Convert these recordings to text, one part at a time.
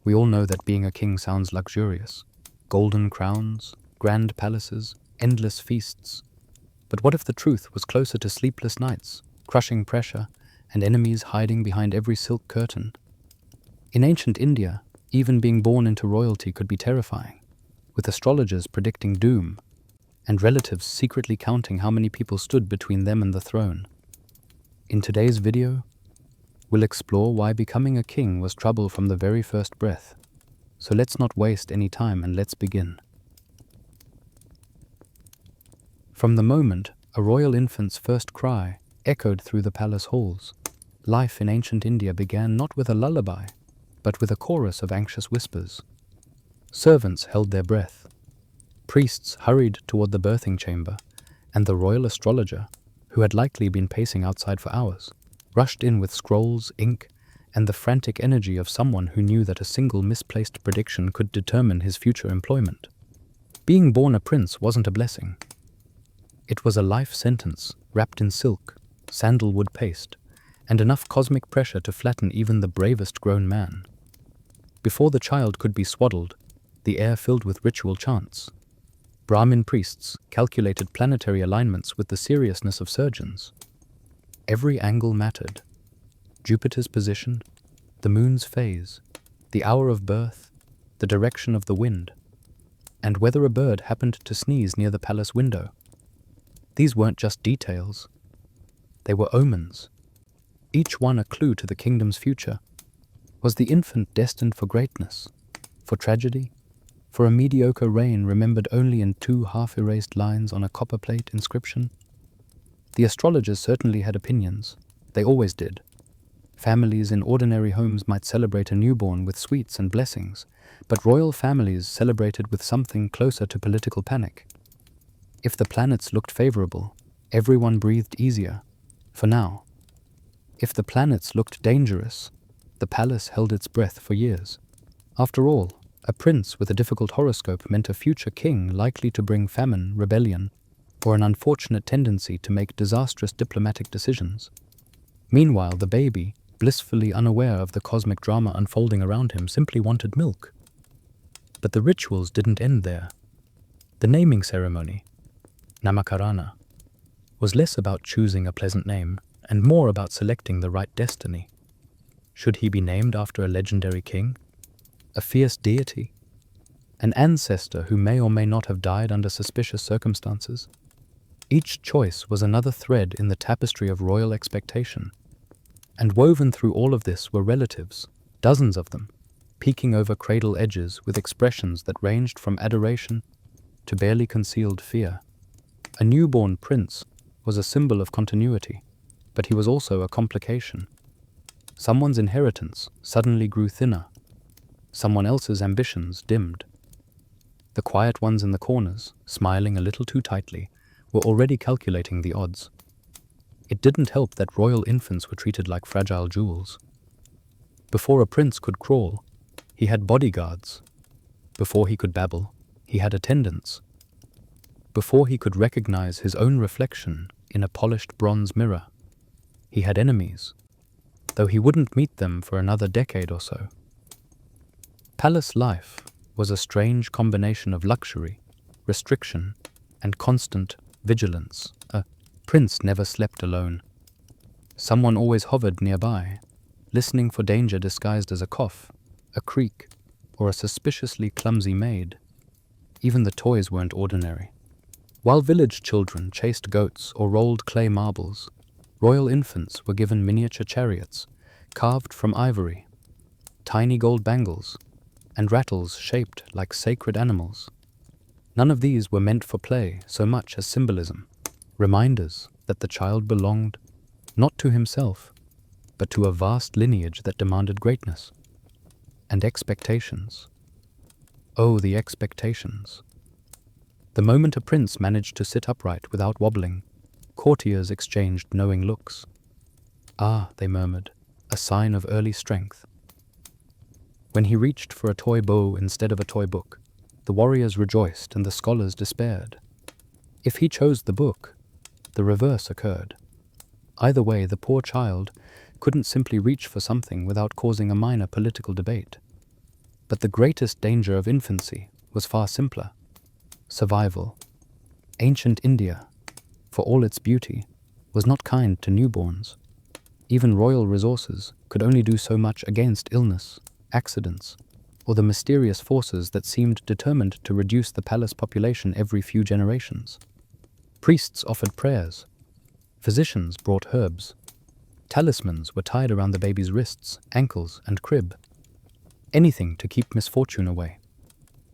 We all know that being a king sounds luxurious. Golden crowns, grand palaces, endless feasts. But what if the truth was closer to sleepless nights, crushing pressure, and enemies hiding behind every silk curtain? In ancient India, even being born into royalty could be terrifying, with astrologers predicting doom, and relatives secretly counting how many people stood between them and the throne. In today's video, we'll explore why becoming a king was trouble from the very first breath. So let's not waste any time and let's begin. From the moment a royal infant's first cry echoed through the palace halls, life in ancient India began not with a lullaby, but with a chorus of anxious whispers. Servants held their breath. Priests hurried toward the birthing chamber, and the royal astrologer, who had likely been pacing outside for hours, rushed in with scrolls, ink, and the frantic energy of someone who knew that a single misplaced prediction could determine his future employment. Being born a prince wasn't a blessing. It was a life sentence wrapped in silk, sandalwood paste, and enough cosmic pressure to flatten even the bravest grown man. Before the child could be swaddled, the air filled with ritual chants. Brahmin priests calculated planetary alignments with the seriousness of surgeons. Every angle mattered. Jupiter's position, the moon's phase, the hour of birth, the direction of the wind, and whether a bird happened to sneeze near the palace window. These weren't just details. They were omens, each one a clue to the kingdom's future. Was the infant destined for greatness, for tragedy, for a mediocre reign remembered only in 2 half-erased lines on a copper plate inscription? The astrologers certainly had opinions. They always did. Families in ordinary homes might celebrate a newborn with sweets and blessings, but royal families celebrated with something closer to political panic. If the planets looked favorable, everyone breathed easier, for now. If the planets looked dangerous, the palace held its breath for years. After all, a prince with a difficult horoscope meant a future king likely to bring famine, rebellion, or an unfortunate tendency to make disastrous diplomatic decisions. Meanwhile, the baby, blissfully unaware of the cosmic drama unfolding around him, simply wanted milk. But the rituals didn't end there. The naming ceremony, Namakarana, was less about choosing a pleasant name and more about selecting the right destiny. Should he be named after a legendary king, a fierce deity, an ancestor who may or may not have died under suspicious circumstances? Each choice was another thread in the tapestry of royal expectation. And woven through all of this were relatives, dozens of them, peeking over cradle edges with expressions that ranged from adoration to barely concealed fear. A newborn prince was a symbol of continuity, but he was also a complication. Someone's inheritance suddenly grew thinner. Someone else's ambitions dimmed. The quiet ones in the corners, smiling a little too tightly, were already calculating the odds. It didn't help that royal infants were treated like fragile jewels. Before a prince could crawl, he had bodyguards. Before he could babble, he had attendants. Before he could recognize his own reflection in a polished bronze mirror, he had enemies, though he wouldn't meet them for another decade or so. Palace life was a strange combination of luxury, restriction, and constant vigilance. A prince never slept alone. Someone always hovered nearby, listening for danger disguised as a cough, a creak, or a suspiciously clumsy maid. Even the toys weren't ordinary. While village children chased goats or rolled clay marbles, royal infants were given miniature chariots, carved from ivory, tiny gold bangles, and rattles shaped like sacred animals. None of these were meant for play so much as symbolism, reminders that the child belonged not to himself, but to a vast lineage that demanded greatness. And expectations. Oh, the expectations. The moment a prince managed to sit upright without wobbling, courtiers exchanged knowing looks. "Ah," they murmured, "a sign of early strength." When he reached for a toy bow instead of a toy book, the warriors rejoiced and the scholars despaired. If he chose the book, the reverse occurred. Either way, the poor child couldn't simply reach for something without causing a minor political debate. But the greatest danger of infancy was far simpler: survival. Ancient India, for all its beauty, was not kind to newborns. Even royal resources could only do so much against illness, accidents, or the mysterious forces that seemed determined to reduce the palace population every few generations. Priests offered prayers, physicians brought herbs, talismans were tied around the baby's wrists, ankles, and crib. Anything to keep misfortune away.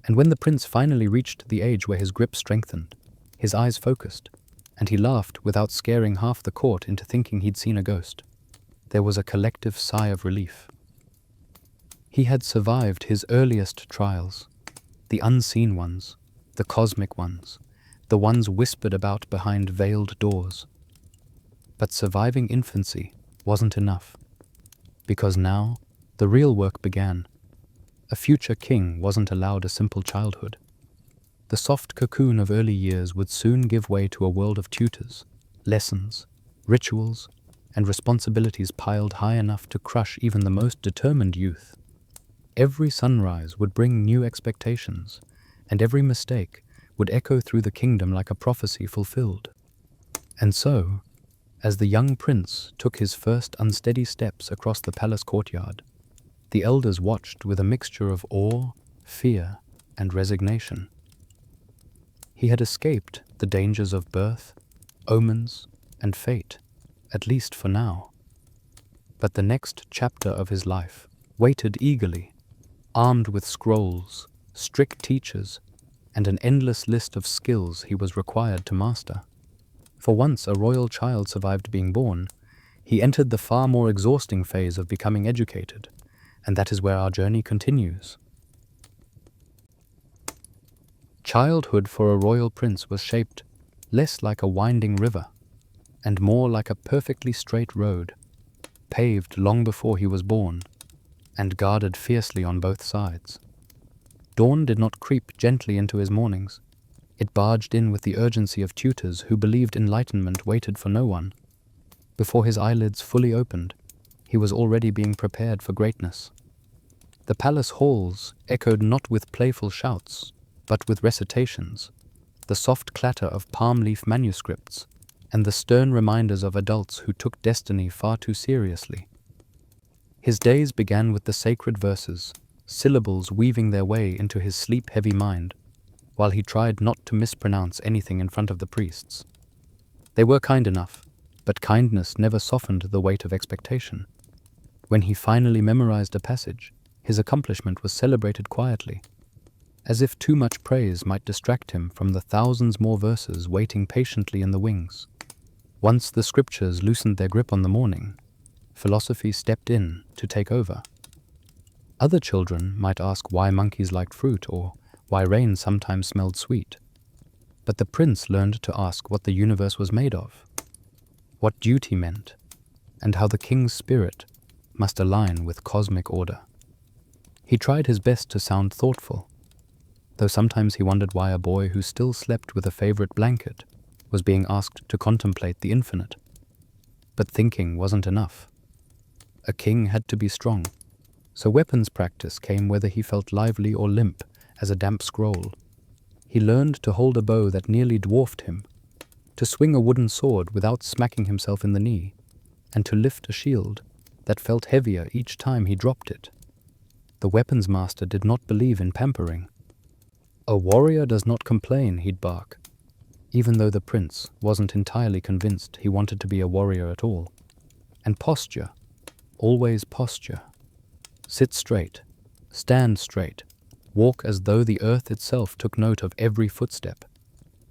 And when the prince finally reached the age where his grip strengthened, his eyes focused, and he laughed without scaring half the court into thinking he'd seen a ghost, there was a collective sigh of relief. He had survived his earliest trials, the unseen ones, the cosmic ones, the ones whispered about behind veiled doors. But surviving infancy wasn't enough, because now the real work began. A future king wasn't allowed a simple childhood. The soft cocoon of early years would soon give way to a world of tutors, lessons, rituals, and responsibilities piled high enough to crush even the most determined youth. Every sunrise would bring new expectations, and every mistake would echo through the kingdom like a prophecy fulfilled. And so, as the young prince took his first unsteady steps across the palace courtyard, the elders watched with a mixture of awe, fear, and resignation. He had escaped the dangers of birth, omens, and fate, at least for now. But the next chapter of his life waited eagerly, armed with scrolls, strict teachers, and an endless list of skills he was required to master. For once a royal child survived being born, he entered the far more exhausting phase of becoming educated, and that is where our journey continues. Childhood for a royal prince was shaped less like a winding river, and more like a perfectly straight road, paved long before he was born, and guarded fiercely on both sides. Dawn did not creep gently into his mornings. It barged in with the urgency of tutors who believed enlightenment waited for no one. Before his eyelids fully opened, he was already being prepared for greatness. The palace halls echoed not with playful shouts, but with recitations, the soft clatter of palm leaf manuscripts, and the stern reminders of adults who took destiny far too seriously. His days began with the sacred verses, syllables weaving their way into his sleep-heavy mind, while he tried not to mispronounce anything in front of the priests. They were kind enough, but kindness never softened the weight of expectation. When he finally memorized a passage, his accomplishment was celebrated quietly, as if too much praise might distract him from the thousands more verses waiting patiently in the wings. Once the scriptures loosened their grip on the morning, philosophy stepped in to take over. Other children might ask why monkeys liked fruit or why rain sometimes smelled sweet. But the prince learned to ask what the universe was made of, what duty meant, and how the king's spirit must align with cosmic order. He tried his best to sound thoughtful, though sometimes he wondered why a boy who still slept with a favorite blanket was being asked to contemplate the infinite. But thinking wasn't enough. A king had to be strong, so weapons practice came whether he felt lively or limp as a damp scroll. He learned to hold a bow that nearly dwarfed him, to swing a wooden sword without smacking himself in the knee, and to lift a shield that felt heavier each time he dropped it. The weapons master did not believe in pampering. "A warrior does not complain," he'd bark, even though the prince wasn't entirely convinced he wanted to be a warrior at all. And posture, always posture. Sit straight, stand straight, walk as though the earth itself took note of every footstep.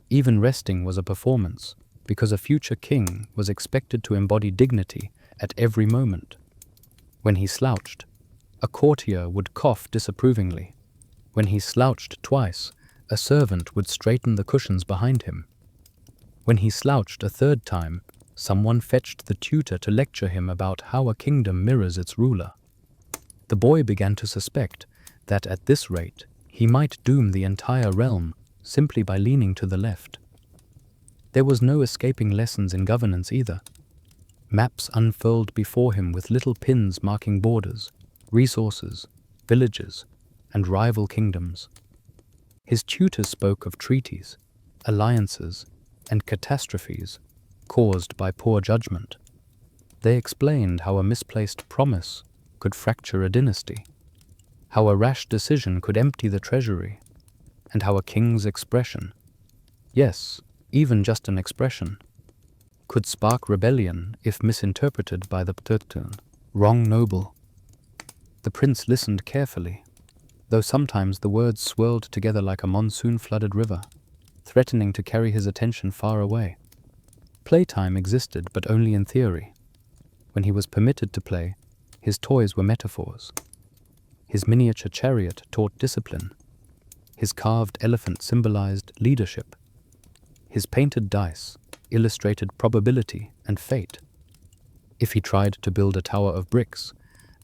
Even resting was a performance, because a future king was expected to embody dignity at every moment. When he slouched, a courtier would cough disapprovingly. When he slouched twice, a servant would straighten the cushions behind him. When he slouched a third time, someone fetched the tutor to lecture him about how a kingdom mirrors its ruler. The boy began to suspect that at this rate, he might doom the entire realm simply by leaning to the left. There was no escaping lessons in governance either. Maps unfurled before him with little pins marking borders, resources, villages, and rival kingdoms. His tutors spoke of treaties, alliances, and catastrophes caused by poor judgment. They explained how a misplaced promise could fracture a dynasty, how a rash decision could empty the treasury, and how a king's expression, yes, even just an expression, could spark rebellion if misinterpreted by the wrong noble. The prince listened carefully, though sometimes the words swirled together like a monsoon-flooded river, threatening to carry his attention far away. Playtime existed, but only in theory. When he was permitted to play, his toys were metaphors. His miniature chariot taught discipline. His carved elephant symbolized leadership. His painted dice illustrated probability and fate. If he tried to build a tower of bricks,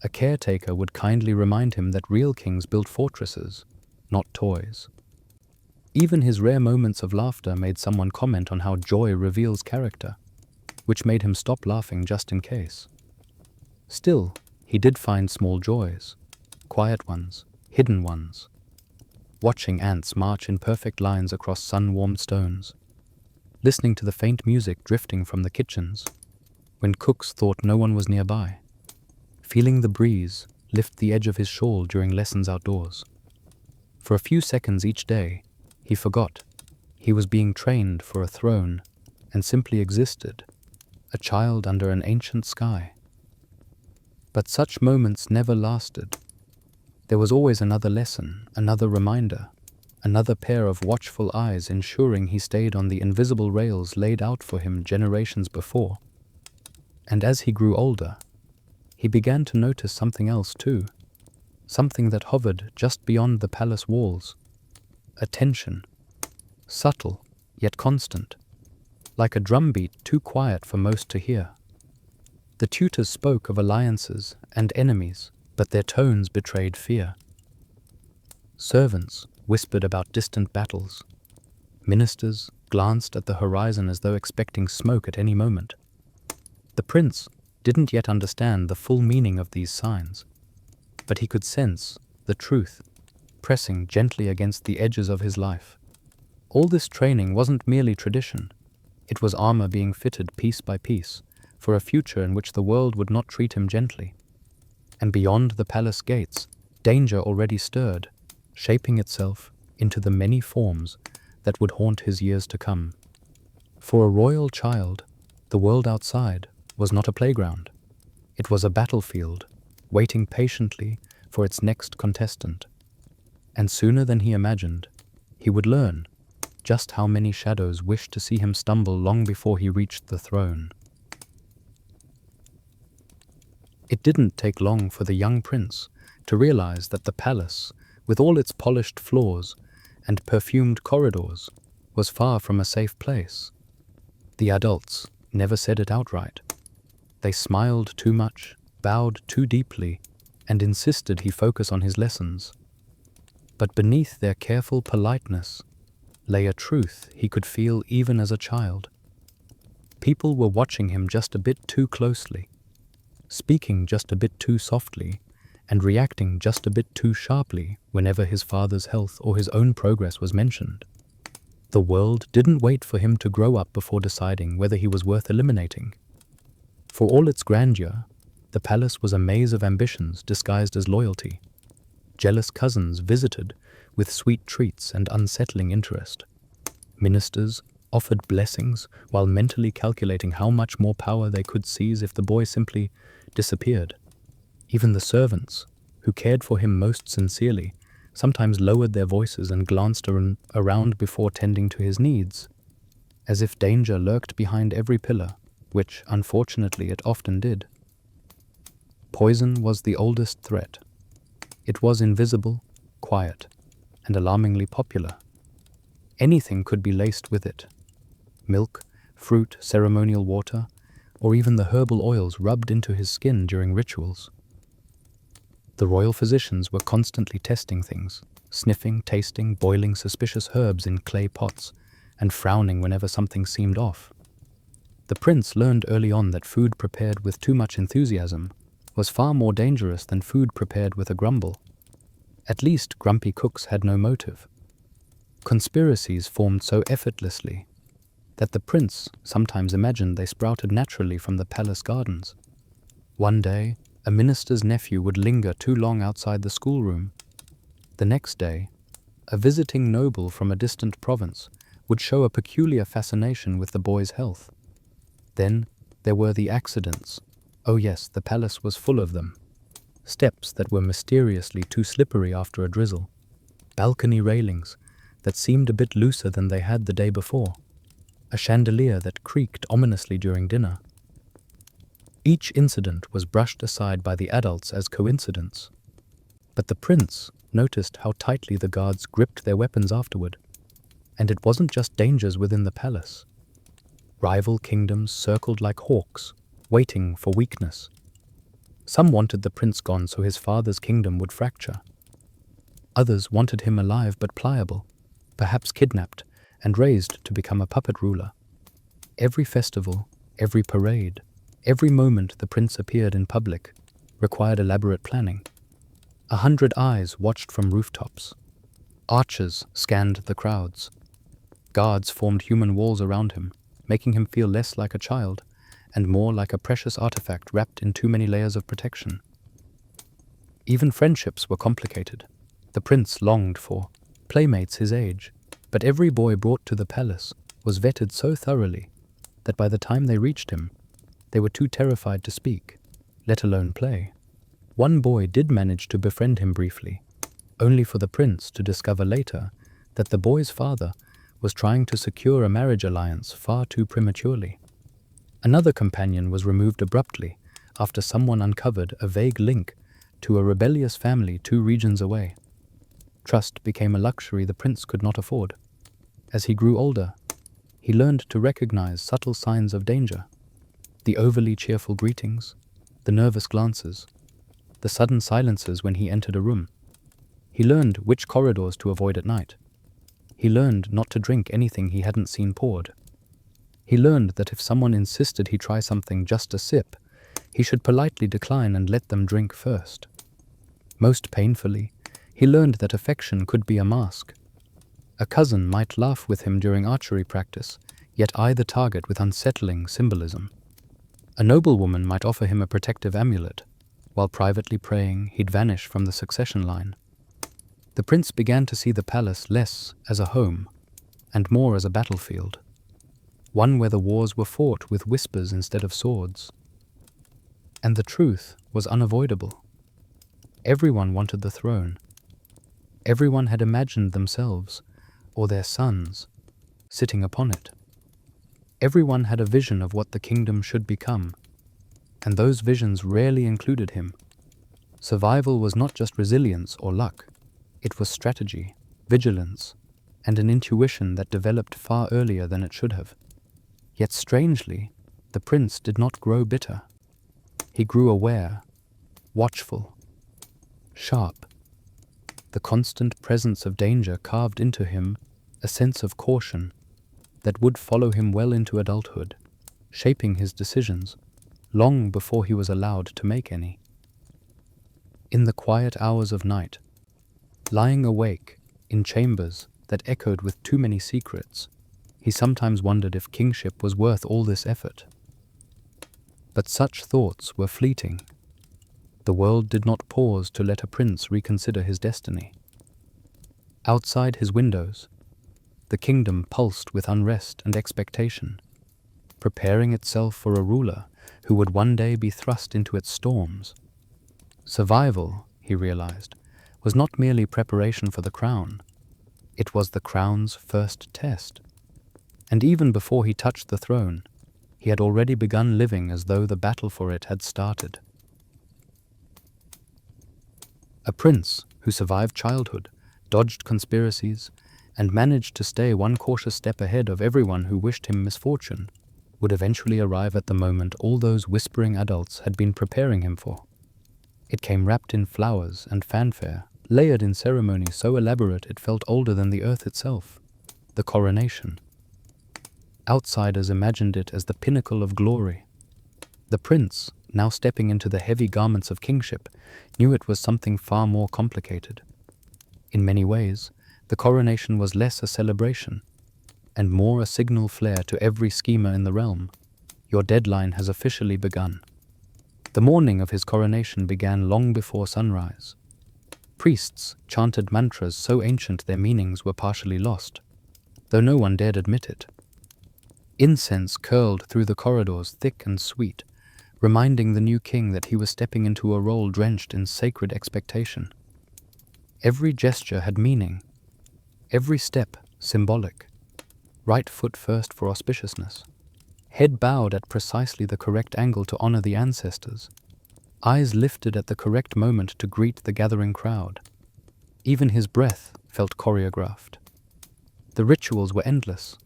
a caretaker would kindly remind him that real kings built fortresses, not toys. Even his rare moments of laughter made someone comment on how joy reveals character, which made him stop laughing just in case. Still, he did find small joys, quiet ones, hidden ones. Watching ants march in perfect lines across sun-warmed stones, listening to the faint music drifting from the kitchens, when cooks thought no one was nearby, feeling the breeze lift the edge of his shawl during lessons outdoors. For a few seconds each day, he forgot he was being trained for a throne and simply existed, a child under an ancient sky. But such moments never lasted. There was always another lesson, another reminder, another pair of watchful eyes ensuring he stayed on the invisible rails laid out for him generations before. And as he grew older, he began to notice something else too, something that hovered just beyond the palace walls. A tension, subtle yet constant, like a drumbeat too quiet for most to hear. The tutors spoke of alliances and enemies, but their tones betrayed fear. Servants whispered about distant battles. Ministers glanced at the horizon as though expecting smoke at any moment. The prince didn't yet understand the full meaning of these signs, but he could sense the truth pressing gently against the edges of his life. All this training wasn't merely tradition. It was armor being fitted piece by piece for a future in which the world would not treat him gently. And beyond the palace gates, danger already stirred, shaping itself into the many forms that would haunt his years to come. For a royal child, the world outside was not a playground. It was a battlefield, waiting patiently for its next contestant. And sooner than he imagined, he would learn just how many shadows wished to see him stumble long before he reached the throne. It didn't take long for the young prince to realize that the palace, with all its polished floors and perfumed corridors, was far from a safe place. The adults never said it outright. They smiled too much, bowed too deeply, and insisted he focus on his lessons. But beneath their careful politeness lay a truth he could feel even as a child. People were watching him just a bit too closely, speaking just a bit too softly, and reacting just a bit too sharply whenever his father's health or his own progress was mentioned. The world didn't wait for him to grow up before deciding whether he was worth eliminating. For all its grandeur, the palace was a maze of ambitions disguised as loyalty. Jealous cousins visited with sweet treats and unsettling interest. Ministers offered blessings while mentally calculating how much more power they could seize if the boy simply disappeared. Even the servants, who cared for him most sincerely, sometimes lowered their voices and glanced around before tending to his needs, as if danger lurked behind every pillar, which, unfortunately, it often did. Poison was the oldest threat. It was invisible, quiet, and alarmingly popular. Anything could be laced with it. Milk, fruit, ceremonial water, or even the herbal oils rubbed into his skin during rituals. The royal physicians were constantly testing things, sniffing, tasting, boiling suspicious herbs in clay pots, and frowning whenever something seemed off. The prince learned early on that food prepared with too much enthusiasm was far more dangerous than food prepared with a grumble. At least grumpy cooks had no motive. Conspiracies formed so effortlessly that the prince sometimes imagined they sprouted naturally from the palace gardens. One day, a minister's nephew would linger too long outside the schoolroom. The next day, a visiting noble from a distant province would show a peculiar fascination with the boy's health. Then there were the accidents. Oh yes, the palace was full of them. Steps that were mysteriously too slippery after a drizzle. Balcony railings that seemed a bit looser than they had the day before. A chandelier that creaked ominously during dinner. Each incident was brushed aside by the adults as coincidence. But the prince noticed how tightly the guards gripped their weapons afterward. And it wasn't just dangers within the palace. Rival kingdoms circled like hawks, waiting for weakness. Some wanted the prince gone so his father's kingdom would fracture. Others wanted him alive but pliable, perhaps kidnapped and raised to become a puppet ruler. Every festival, every parade, every moment the prince appeared in public required elaborate planning. 100 eyes watched from rooftops. Archers scanned the crowds. Guards formed human walls around him, making him feel less like a child and more like a precious artifact wrapped in too many layers of protection. Even friendships were complicated. The prince longed for playmates his age, but every boy brought to the palace was vetted so thoroughly that by the time they reached him, they were too terrified to speak, let alone play. One boy did manage to befriend him briefly, only for the prince to discover later that the boy's father was trying to secure a marriage alliance far too prematurely. Another companion was removed abruptly after someone uncovered a vague link to a rebellious family 2 regions away. Trust became a luxury the prince could not afford. As he grew older, he learned to recognize subtle signs of danger. The overly cheerful greetings, the nervous glances, the sudden silences when he entered a room. He learned which corridors to avoid at night. He learned not to drink anything he hadn't seen poured. He learned that if someone insisted he try something just a sip, he should politely decline and let them drink first. Most painfully, he learned that affection could be a mask. A cousin might laugh with him during archery practice, yet eye the target with unsettling symbolism. A noblewoman might offer him a protective amulet, while privately praying he'd vanish from the succession line. The prince began to see the palace less as a home, and more as a battlefield. One where the wars were fought with whispers instead of swords. And the truth was unavoidable. Everyone wanted the throne. Everyone had imagined themselves, or their sons, sitting upon it. Everyone had a vision of what the kingdom should become, and those visions rarely included him. Survival was not just resilience or luck. It was strategy, vigilance, and an intuition that developed far earlier than it should have. Yet strangely, the prince did not grow bitter. He grew aware, watchful, sharp. The constant presence of danger carved into him a sense of caution that would follow him well into adulthood, shaping his decisions long before he was allowed to make any. In the quiet hours of night, lying awake in chambers that echoed with too many secrets, he sometimes wondered if kingship was worth all this effort. But such thoughts were fleeting. The world did not pause to let a prince reconsider his destiny. Outside his windows, the kingdom pulsed with unrest and expectation, preparing itself for a ruler who would one day be thrust into its storms. Survival, he realized, was not merely preparation for the crown. It was the crown's first test. And even before he touched the throne, he had already begun living as though the battle for it had started. A prince who survived childhood, dodged conspiracies, and managed to stay one cautious step ahead of everyone who wished him misfortune, would eventually arrive at the moment all those whispering adults had been preparing him for. It came wrapped in flowers and fanfare, layered in ceremony so elaborate it felt older than the earth itself, the coronation. Outsiders imagined it as the pinnacle of glory. The prince, now stepping into the heavy garments of kingship, knew it was something far more complicated. In many ways, the coronation was less a celebration and more a signal flare to every schemer in the realm. Your deadline has officially begun. The morning of his coronation began long before sunrise. Priests chanted mantras so ancient their meanings were partially lost, though no one dared admit it. Incense curled through the corridors thick and sweet, reminding the new king that he was stepping into a role drenched in sacred expectation. Every gesture had meaning, every step symbolic. Right foot first for auspiciousness, head bowed at precisely the correct angle to honor the ancestors, eyes lifted at the correct moment to greet the gathering crowd. Even his breath felt choreographed. The rituals were endless.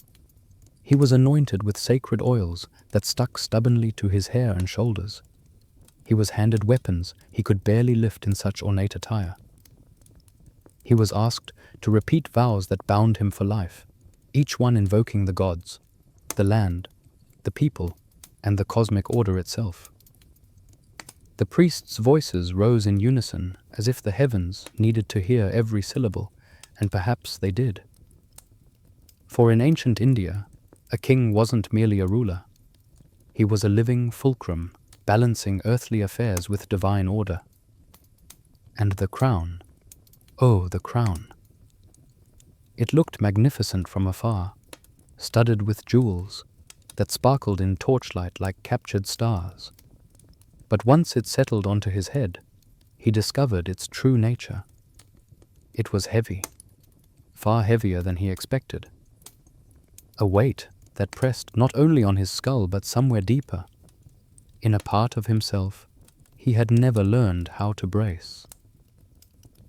He was anointed with sacred oils that stuck stubbornly to his hair and shoulders. He was handed weapons he could barely lift in such ornate attire. He was asked to repeat vows that bound him for life, each one invoking the gods, the land, the people, and the cosmic order itself. The priests' voices rose in unison as if the heavens needed to hear every syllable, and perhaps they did. For in ancient India, a king wasn't merely a ruler. He was a living fulcrum, balancing earthly affairs with divine order. And the crown, oh, the crown. It looked magnificent from afar, studded with jewels that sparkled in torchlight like captured stars. But once it settled onto his head, he discovered its true nature. It was heavy, far heavier than he expected. A weight that pressed not only on his skull but somewhere deeper, in a part of himself he had never learned how to brace.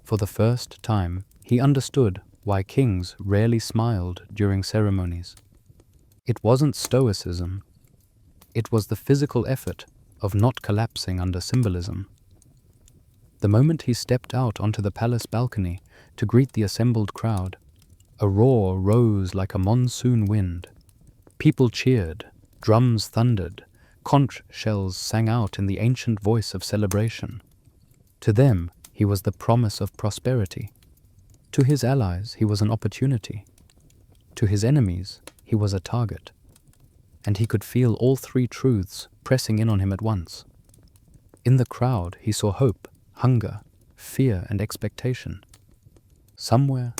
For the first time, he understood why kings rarely smiled during ceremonies. It wasn't stoicism. It was the physical effort of not collapsing under symbolism. The moment he stepped out onto the palace balcony to greet the assembled crowd, a roar rose like a monsoon wind. People cheered, drums thundered, conch shells sang out in the ancient voice of celebration. To them, he was the promise of prosperity. To his allies, he was an opportunity. To his enemies, he was a target. And he could feel all three truths pressing in on him at once. In the crowd, he saw hope, hunger, fear, and expectation. Somewhere,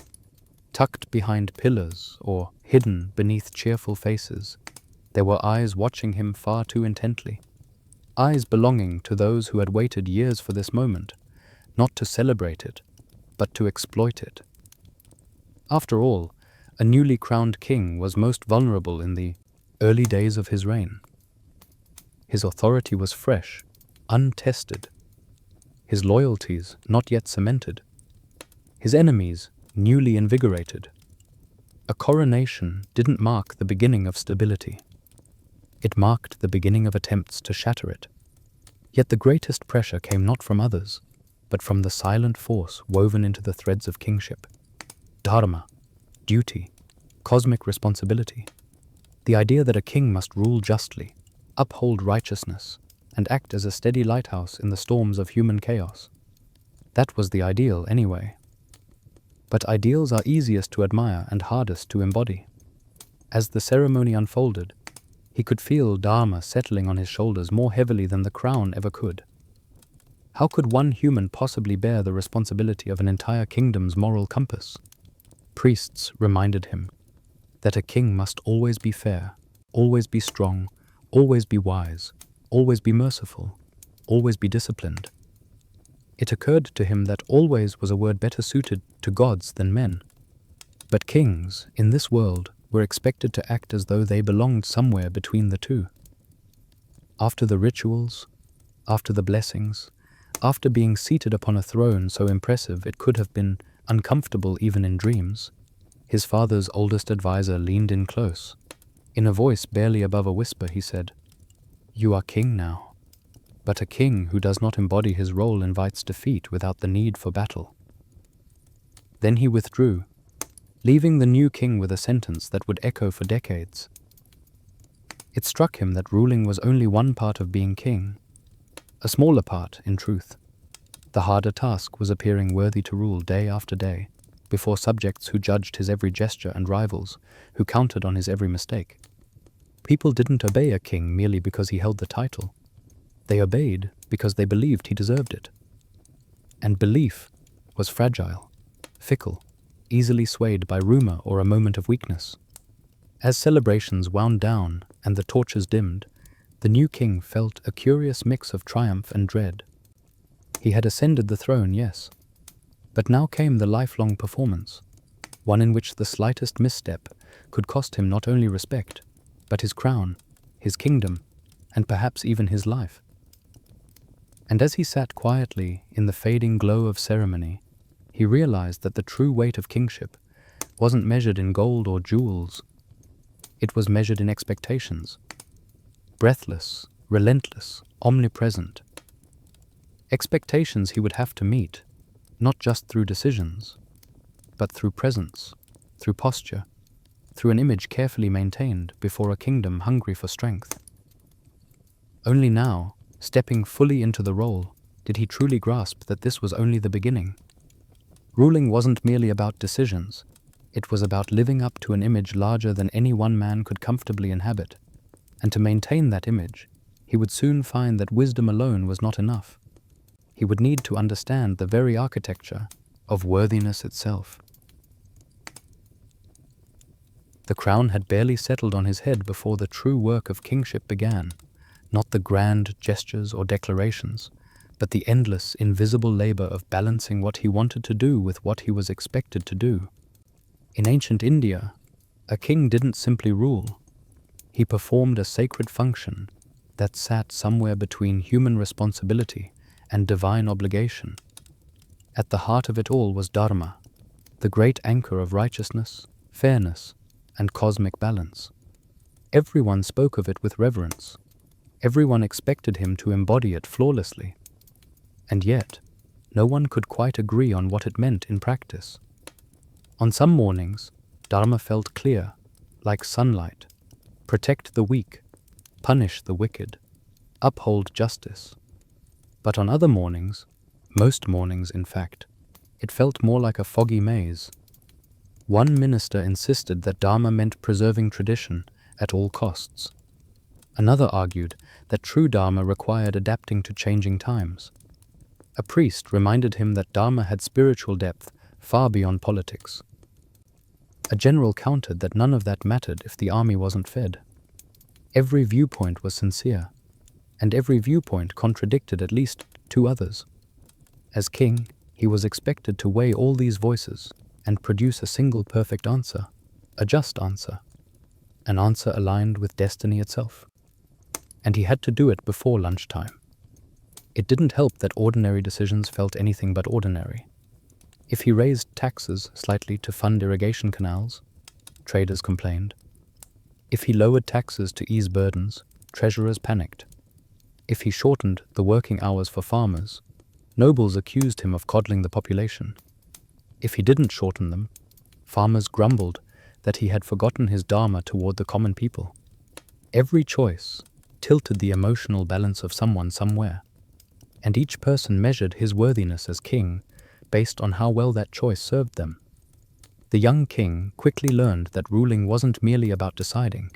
tucked behind pillars or hidden beneath cheerful faces, there were eyes watching him far too intently. Eyes belonging to those who had waited years for this moment, not to celebrate it, but to exploit it. After all, a newly crowned king was most vulnerable in the early days of his reign. His authority was fresh, untested. His loyalties not yet cemented. His enemies newly invigorated. A coronation didn't mark the beginning of stability. It marked the beginning of attempts to shatter it. Yet the greatest pressure came not from others, but from the silent force woven into the threads of kingship. Dharma, duty, cosmic responsibility. The idea that a king must rule justly, uphold righteousness, and act as a steady lighthouse in the storms of human chaos. That was the ideal anyway. But ideals are easiest to admire and hardest to embody. As the ceremony unfolded, he could feel Dharma settling on his shoulders more heavily than the crown ever could. How could one human possibly bear the responsibility of an entire kingdom's moral compass? Priests reminded him that a king must always be fair, always be strong, always be wise, always be merciful, always be disciplined. It occurred to him that always was a word better suited to gods than men. But kings, in this world, were expected to act as though they belonged somewhere between the two. After the rituals, after the blessings, after being seated upon a throne so impressive it could have been uncomfortable even in dreams, his father's oldest advisor leaned in close. In a voice barely above a whisper, he said, "You are king now. But a king who does not embody his role invites defeat without the need for battle." Then he withdrew, leaving the new king with a sentence that would echo for decades. It struck him that ruling was only one part of being king, a smaller part, in truth. The harder task was appearing worthy to rule day after day, before subjects who judged his every gesture and rivals who counted on his every mistake. People didn't obey a king merely because he held the title. They obeyed because they believed he deserved it. And belief was fragile, fickle, easily swayed by rumor or a moment of weakness. As celebrations wound down and the torches dimmed, the new king felt a curious mix of triumph and dread. He had ascended the throne, yes, but now came the lifelong performance, one in which the slightest misstep could cost him not only respect, but his crown, his kingdom, and perhaps even his life. And as he sat quietly in the fading glow of ceremony, he realized that the true weight of kingship wasn't measured in gold or jewels. It was measured in expectations. Breathless, relentless, omnipresent. Expectations he would have to meet, not just through decisions, but through presence, through posture, through an image carefully maintained before a kingdom hungry for strength. Only now, stepping fully into the role, did he truly grasp that this was only the beginning. Ruling wasn't merely about decisions, it was about living up to an image larger than any one man could comfortably inhabit. And to maintain that image, he would soon find that wisdom alone was not enough. He would need to understand the very architecture of worthiness itself. The crown had barely settled on his head before the true work of kingship began, not the grand gestures or declarations, but the endless, invisible labor of balancing what he wanted to do with what he was expected to do. In ancient India, a king didn't simply rule. He performed a sacred function that sat somewhere between human responsibility and divine obligation. At the heart of it all was Dharma, the great anchor of righteousness, fairness, and cosmic balance. Everyone spoke of it with reverence. Everyone expected him to embody it flawlessly. And yet, no one could quite agree on what it meant in practice. On some mornings, Dharma felt clear, like sunlight. Protect the weak, punish the wicked, uphold justice. But on other mornings, most mornings in fact, it felt more like a foggy maze. One minister insisted that Dharma meant preserving tradition at all costs. Another argued that true Dharma required adapting to changing times. A priest reminded him that Dharma had spiritual depth far beyond politics. A general countered that none of that mattered if the army wasn't fed. Every viewpoint was sincere, and every viewpoint contradicted at least two others. As king, he was expected to weigh all these voices and produce a single perfect answer, a just answer, an answer aligned with destiny itself. And he had to do it before lunchtime. It didn't help that ordinary decisions felt anything but ordinary. If he raised taxes slightly to fund irrigation canals, traders complained. If he lowered taxes to ease burdens, treasurers panicked. If he shortened the working hours for farmers, nobles accused him of coddling the population. If he didn't shorten them, farmers grumbled that he had forgotten his dharma toward the common people. Every choice tilted the emotional balance of someone somewhere, and each person measured his worthiness as king based on how well that choice served them. The young king quickly learned that ruling wasn't merely about deciding,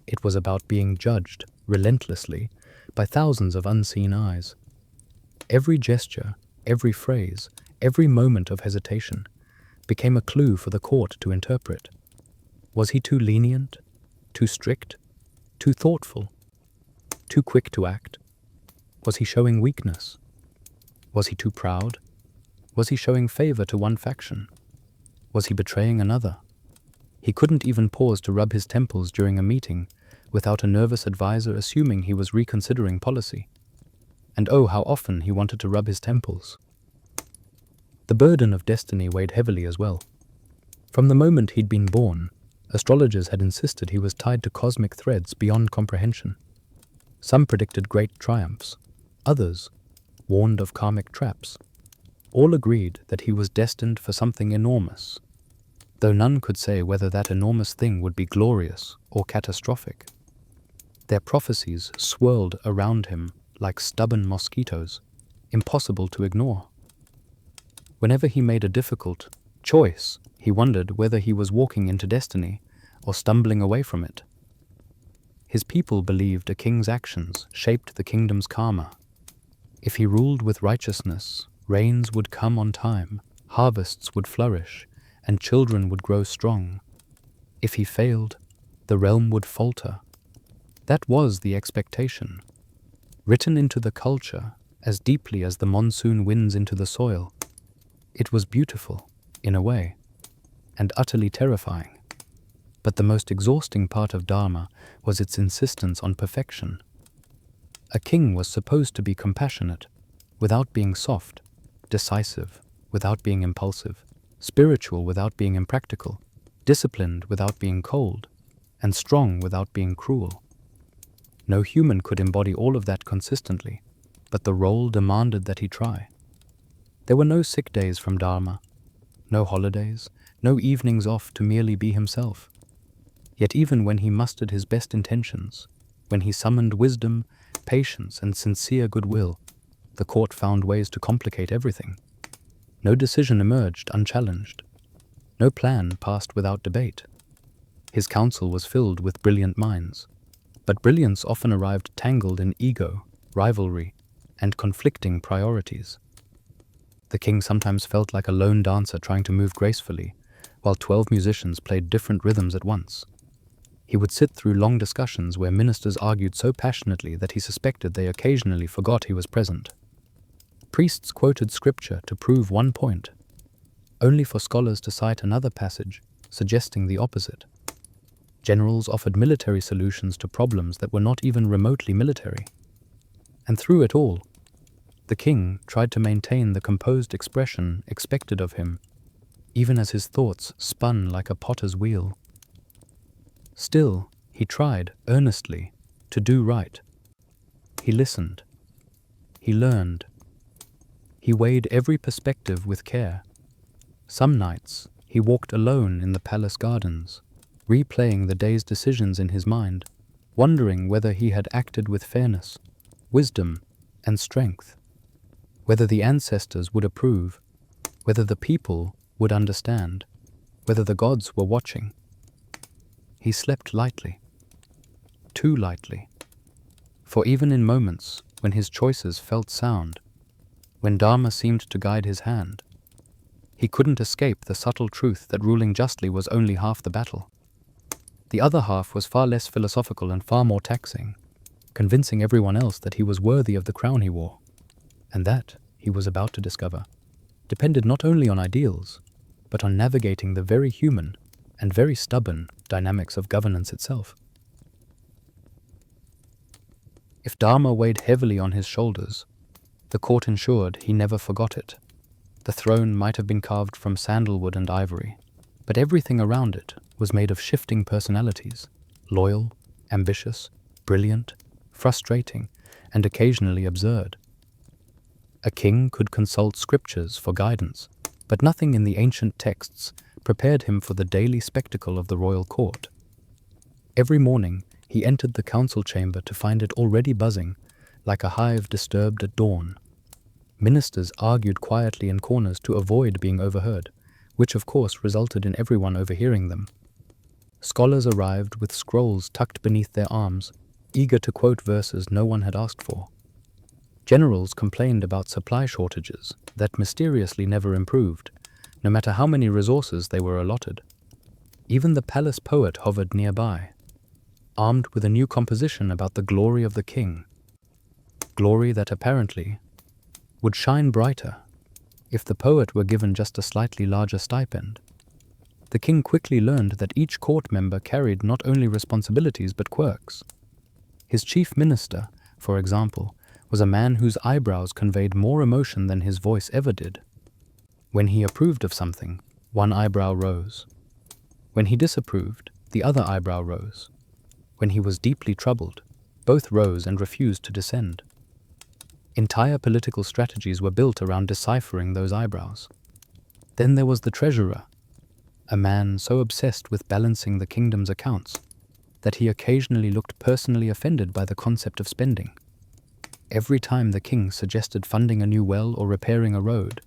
it was about being judged relentlessly by thousands of unseen eyes. Every gesture, every phrase, every moment of hesitation became a clue for the court to interpret. Was he too lenient, too strict, too thoughtful, too quick to act? Was he showing weakness? Was he too proud? Was he showing favor to one faction? Was he betraying another? He couldn't even pause to rub his temples during a meeting without a nervous advisor assuming he was reconsidering policy. And oh, how often he wanted to rub his temples. The burden of destiny weighed heavily as well. From the moment he'd been born, astrologers had insisted he was tied to cosmic threads beyond comprehension. Some predicted great triumphs. Others warned of karmic traps. All agreed that he was destined for something enormous, though none could say whether that enormous thing would be glorious or catastrophic. Their prophecies swirled around him like stubborn mosquitoes, impossible to ignore. Whenever he made a difficult, Choice, he wondered whether he was walking into destiny or stumbling away from it. His people believed a king's actions shaped the kingdom's karma. If he ruled with righteousness, rains would come on time, harvests would flourish, and children would grow strong. If he failed, the realm would falter. That was the expectation, written into the culture as deeply as the monsoon winds into the soil. It was beautiful, in a way, and utterly terrifying. But the most exhausting part of Dharma was its insistence on perfection. A king was supposed to be compassionate, without being soft, decisive, without being impulsive, spiritual without being impractical, disciplined without being cold, and strong without being cruel. No human could embody all of that consistently, but the role demanded that he try. There were no sick days from Dharma, no holidays, no evenings off to merely be himself. Yet even when he mustered his best intentions, when he summoned wisdom, patience, and sincere goodwill, the court found ways to complicate everything. No decision emerged unchallenged. No plan passed without debate. His council was filled with brilliant minds, but brilliance often arrived tangled in ego, rivalry, and conflicting priorities. The king sometimes felt like a lone dancer trying to move gracefully, while 12 musicians played different rhythms at once. He would sit through long discussions where ministers argued so passionately that he suspected they occasionally forgot he was present. Priests quoted scripture to prove one point, only for scholars to cite another passage suggesting the opposite. Generals offered military solutions to problems that were not even remotely military. And through it all, the king tried to maintain the composed expression expected of him, even as his thoughts spun like a potter's wheel. Still, he tried, earnestly, to do right. He listened. He learned. He weighed every perspective with care. Some nights, he walked alone in the palace gardens, replaying the day's decisions in his mind, wondering whether he had acted with fairness, wisdom, and strength, whether the ancestors would approve, whether the people would understand, whether the gods were watching. He slept lightly, too lightly, for even in moments when his choices felt sound, when Dharma seemed to guide his hand, he couldn't escape the subtle truth that ruling justly was only half the battle. The other half was far less philosophical and far more taxing, convincing everyone else that he was worthy of the crown he wore, and that, he was about to discover, depended not only on ideals, but on navigating the very human and very stubborn dynamics of governance itself. If Dharma weighed heavily on his shoulders, the court ensured he never forgot it. The throne might have been carved from sandalwood and ivory, but everything around it was made of shifting personalities, loyal, ambitious, brilliant, frustrating, and occasionally absurd. A king could consult scriptures for guidance, but nothing in the ancient texts prepared him for the daily spectacle of the royal court. Every morning, he entered the council chamber to find it already buzzing, like a hive disturbed at dawn. Ministers argued quietly in corners to avoid being overheard, which of course resulted in everyone overhearing them. Scholars arrived with scrolls tucked beneath their arms, eager to quote verses no one had asked for. Generals complained about supply shortages that mysteriously never improved, no matter how many resources they were allotted. Even the palace poet hovered nearby, armed with a new composition about the glory of the king, glory that apparently would shine brighter if the poet were given just a slightly larger stipend. The king quickly learned that each court member carried not only responsibilities but quirks. His chief minister, for example, was a man whose eyebrows conveyed more emotion than his voice ever did. When he approved of something, one eyebrow rose. When he disapproved, the other eyebrow rose. When he was deeply troubled, both rose and refused to descend. Entire political strategies were built around deciphering those eyebrows. Then there was the treasurer, a man so obsessed with balancing the kingdom's accounts that he occasionally looked personally offended by the concept of spending. Every time the king suggested funding a new well or repairing a road,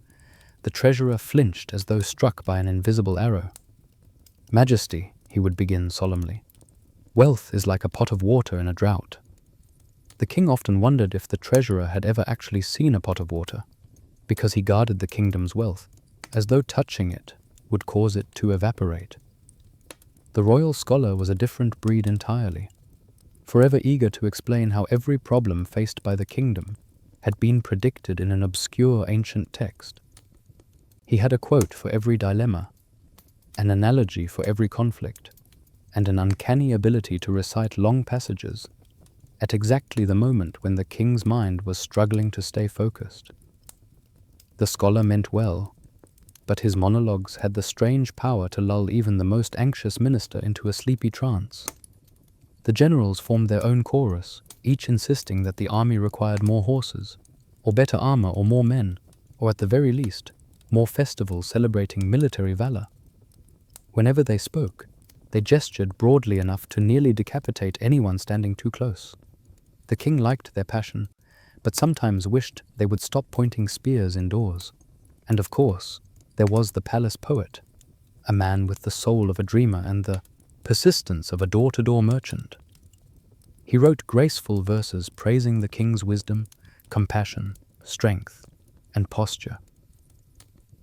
The treasurer flinched as though struck by an invisible arrow. "Majesty," he would begin solemnly, "wealth is like a pot of water in a drought." The king often wondered if the treasurer had ever actually seen a pot of water, because he guarded the kingdom's wealth, as though touching it would cause it to evaporate. The royal scholar was a different breed entirely, forever eager to explain how every problem faced by the kingdom had been predicted in an obscure ancient text. He had a quote for every dilemma, an analogy for every conflict, and an uncanny ability to recite long passages at exactly the moment when the king's mind was struggling to stay focused. The scholar meant well, but his monologues had the strange power to lull even the most anxious minister into a sleepy trance. The generals formed their own chorus, each insisting that the army required more horses, or better armor, or more men, or at the very least, more festivals celebrating military valor. Whenever they spoke, they gestured broadly enough to nearly decapitate anyone standing too close. The king liked their passion, but sometimes wished they would stop pointing spears indoors. And of course, there was the palace poet, a man with the soul of a dreamer and the persistence of a door-to-door merchant. He wrote graceful verses praising the king's wisdom, compassion, strength, and posture.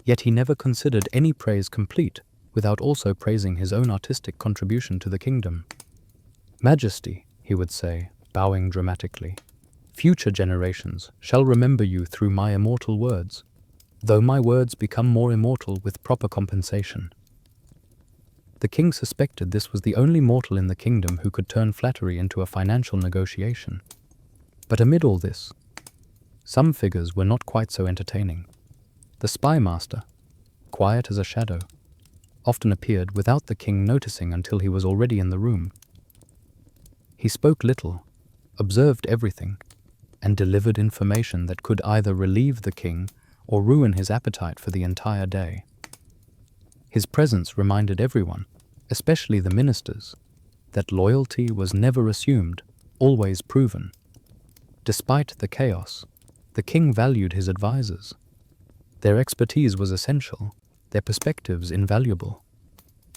Yet he never considered any praise complete without also praising his own artistic contribution to the kingdom. "Majesty," he would say, bowing dramatically, "future generations shall remember you through my immortal words, though my words become more immortal with proper compensation." The king suspected this was the only mortal in the kingdom who could turn flattery into a financial negotiation. But amid all this, some figures were not quite so entertaining. The spy master, quiet as a shadow, often appeared without the king noticing until he was already in the room. He spoke little, observed everything, and delivered information that could either relieve the king or ruin his appetite for the entire day. His presence reminded everyone, especially the ministers, that loyalty was never assumed, always proven. Despite the chaos, the king valued his advisors. Their expertise was essential, their perspectives invaluable.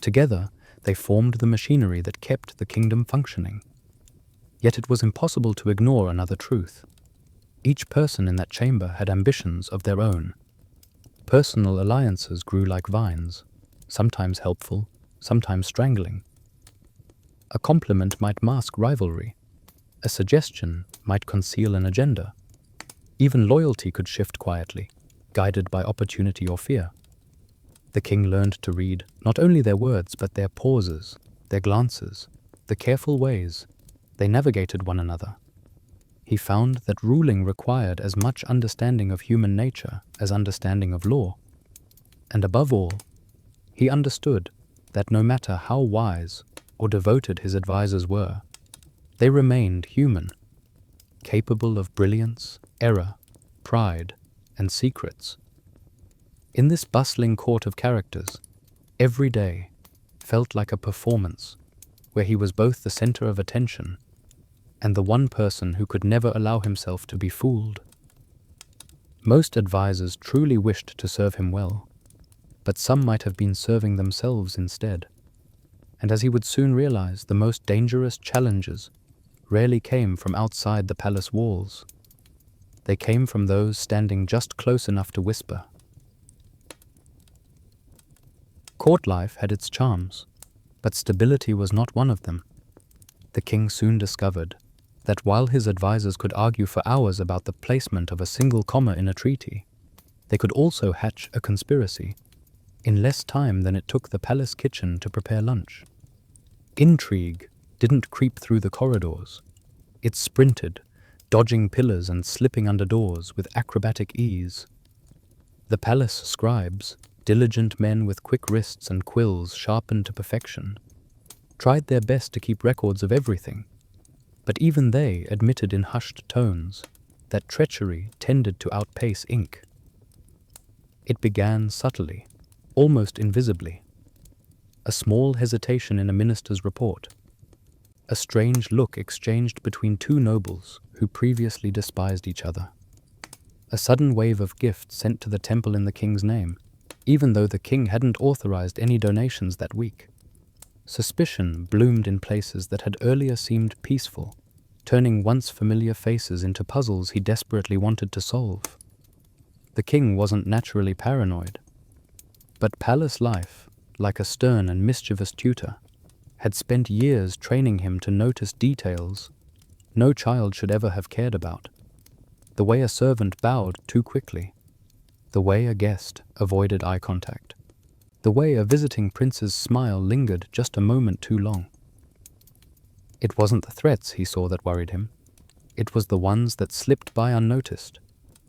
Together, they formed the machinery that kept the kingdom functioning. Yet it was impossible to ignore another truth. Each person in that chamber had ambitions of their own. Personal alliances grew like vines, sometimes helpful, sometimes strangling. A compliment might mask rivalry. A suggestion might conceal an agenda. Even loyalty could shift quietly, guided by opportunity or fear. The king learned to read not only their words but their pauses, their glances, the careful ways they navigated one another. He found that ruling required as much understanding of human nature as understanding of law. And above all, he understood that no matter how wise or devoted his advisors were, they remained human, capable of brilliance, error, pride, and secrets. In this bustling court of characters, every day felt like a performance where he was both the center of attention and the one person who could never allow himself to be fooled. Most advisors truly wished to serve him well, but some might have been serving themselves instead. And as he would soon realize, the most dangerous challenges rarely came from outside the palace walls. They came from those standing just close enough to whisper. Court life had its charms, but stability was not one of them. The king soon discovered that while his advisors could argue for hours about the placement of a single comma in a treaty, they could also hatch a conspiracy in less time than it took the palace kitchen to prepare lunch. Intrigue didn't creep through the corridors. It sprinted, dodging pillars and slipping under doors with acrobatic ease. The palace scribes, diligent men with quick wrists and quills sharpened to perfection, tried their best to keep records of everything, but even they admitted in hushed tones that treachery tended to outpace ink. It began subtly, almost invisibly. A small hesitation in a minister's report, a strange look exchanged between two nobles who previously despised each other, a sudden wave of gifts sent to the temple in the king's name, even though the king hadn't authorized any donations that week. Suspicion bloomed in places that had earlier seemed peaceful, turning once familiar faces into puzzles he desperately wanted to solve. The king wasn't naturally paranoid, but palace life, like a stern and mischievous tutor, had spent years training him to notice details no child should ever have cared about. The way a servant bowed too quickly, the way a guest avoided eye contact, the way a visiting prince's smile lingered just a moment too long. It wasn't the threats he saw that worried him. It was the ones that slipped by unnoticed,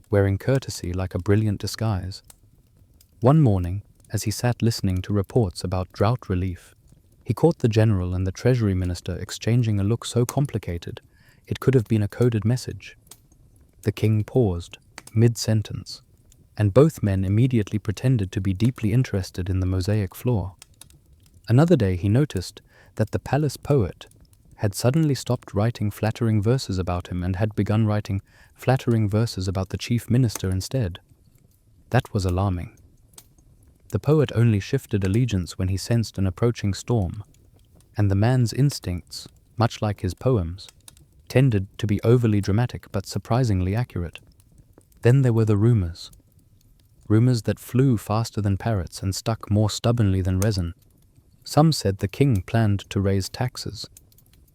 wearing courtesy like a brilliant disguise. One morning, as he sat listening to reports about drought relief, he caught the general and the treasury minister exchanging a look so complicated it could have been a coded message. The king paused, mid-sentence, and both men immediately pretended to be deeply interested in the mosaic floor. Another day he noticed that the palace poet had suddenly stopped writing flattering verses about him and had begun writing flattering verses about the chief minister instead. That was alarming. The poet only shifted allegiance when he sensed an approaching storm, and the man's instincts, much like his poems, tended to be overly dramatic but surprisingly accurate. Then there were the rumors. Rumors that flew faster than parrots and stuck more stubbornly than resin. Some said the king planned to raise taxes.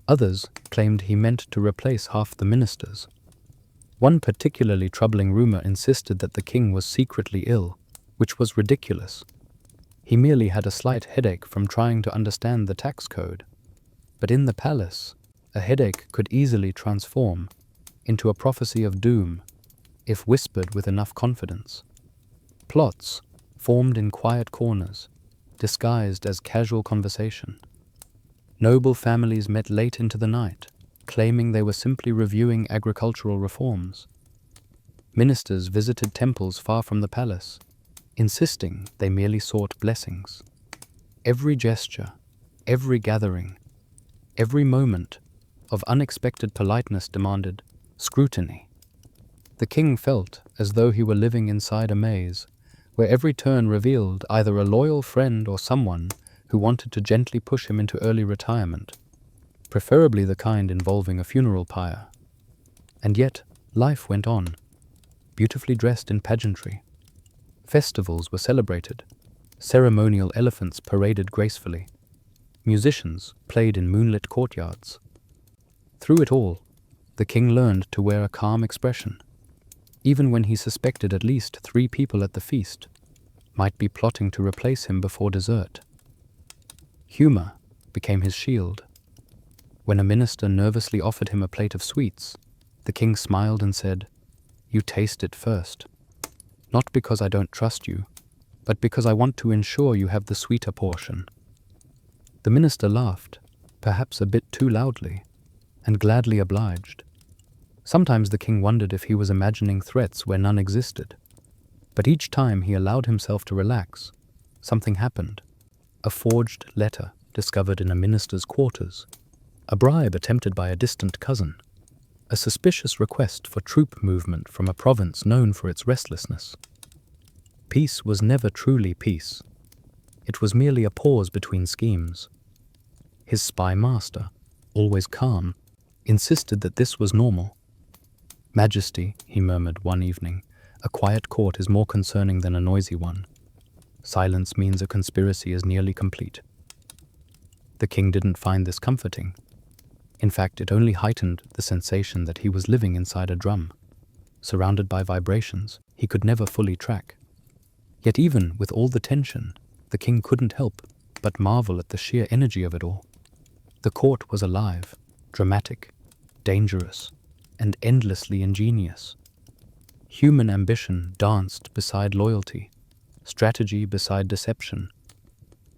Others claimed he meant to replace half the ministers. One particularly troubling rumor insisted that the king was secretly ill, which was ridiculous. He merely had a slight headache from trying to understand the tax code. But in the palace, a headache could easily transform into a prophecy of doom if whispered with enough confidence. Plots formed in quiet corners, disguised as casual conversation. Noble families met late into the night, claiming they were simply reviewing agricultural reforms. Ministers visited temples far from the palace, insisting they merely sought blessings. Every gesture, every gathering, every moment of unexpected politeness demanded scrutiny. The king felt as though he were living inside a maze, where every turn revealed either a loyal friend or someone who wanted to gently push him into early retirement, preferably the kind involving a funeral pyre. And yet, life went on, beautifully dressed in pageantry. Festivals were celebrated, ceremonial elephants paraded gracefully, musicians played in moonlit courtyards. Through it all, the king learned to wear a calm expression, even when he suspected at least 3 people at the feast might be plotting to replace him before dessert. Humor became his shield. When a minister nervously offered him a plate of sweets, the king smiled and said, "You taste it first. Not because I don't trust you, but because I want to ensure you have the sweeter portion." The minister laughed, perhaps a bit too loudly, and gladly obliged. Sometimes the king wondered if he was imagining threats where none existed. But each time he allowed himself to relax, something happened. A forged letter discovered in a minister's quarters, a bribe attempted by a distant cousin, a suspicious request for troop movement from a province known for its restlessness. Peace was never truly peace. It was merely a pause between schemes. His spy master, always calm, insisted that this was normal. "Majesty," he murmured one evening, "a quiet court is more concerning than a noisy one. Silence means a conspiracy is nearly complete." The king didn't find this comforting. In fact, it only heightened the sensation that he was living inside a drum, surrounded by vibrations he could never fully track. Yet even with all the tension, the king couldn't help but marvel at the sheer energy of it all. The court was alive, dramatic, dangerous, and endlessly ingenious. Human ambition danced beside loyalty, strategy beside deception.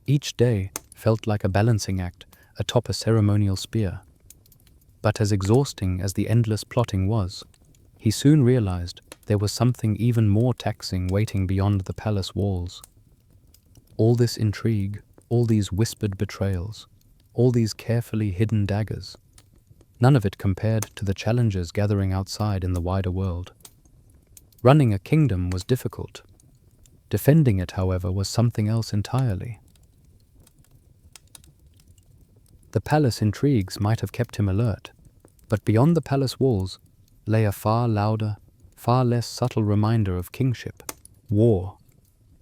Each day felt like a balancing act atop a ceremonial spear. But as exhausting as the endless plotting was, he soon realized there was something even more taxing waiting beyond the palace walls. All this intrigue, all these whispered betrayals, all these carefully hidden daggers, none of it compared to the challenges gathering outside in the wider world. Running a kingdom was difficult. Defending it, however, was something else entirely. The palace intrigues might have kept him alert, but beyond the palace walls lay a far louder, far less subtle reminder of kingship: war.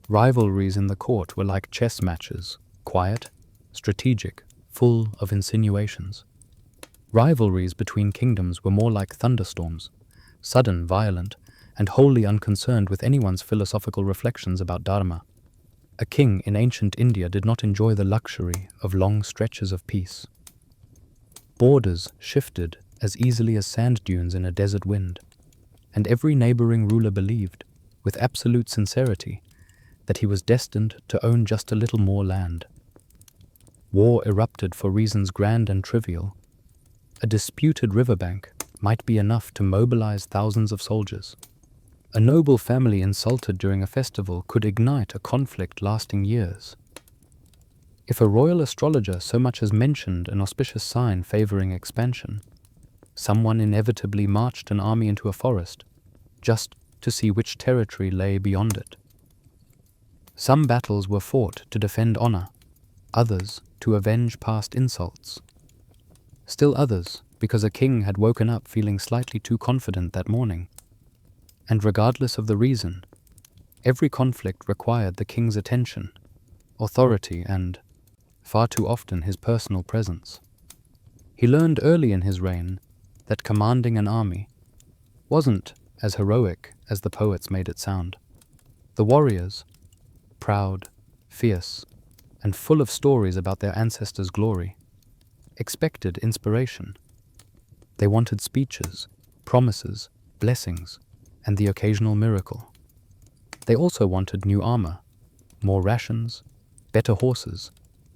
Rivalries in the court were like chess matches, quiet, strategic, full of insinuations. Rivalries between kingdoms were more like thunderstorms, sudden, violent, and wholly unconcerned with anyone's philosophical reflections about dharma. A king in ancient India did not enjoy the luxury of long stretches of peace. Borders shifted as easily as sand dunes in a desert wind, and every neighboring ruler believed, with absolute sincerity, that he was destined to own just a little more land. War erupted for reasons grand and trivial. A disputed riverbank might be enough to mobilize thousands of soldiers. A noble family insulted during a festival could ignite a conflict lasting years. If a royal astrologer so much as mentioned an auspicious sign favoring expansion, someone inevitably marched an army into a forest, just to see which territory lay beyond it. Some battles were fought to defend honor, others to avenge past insults. Still others because a king had woken up feeling slightly too confident that morning. And regardless of the reason, every conflict required the king's attention, authority, and, far too often, his personal presence. He learned early in his reign that commanding an army wasn't as heroic as the poets made it sound. The warriors, proud, fierce, and full of stories about their ancestors' glory, expected inspiration. They wanted speeches, promises, blessings, and the occasional miracle. They also wanted new armor, more rations, better horses,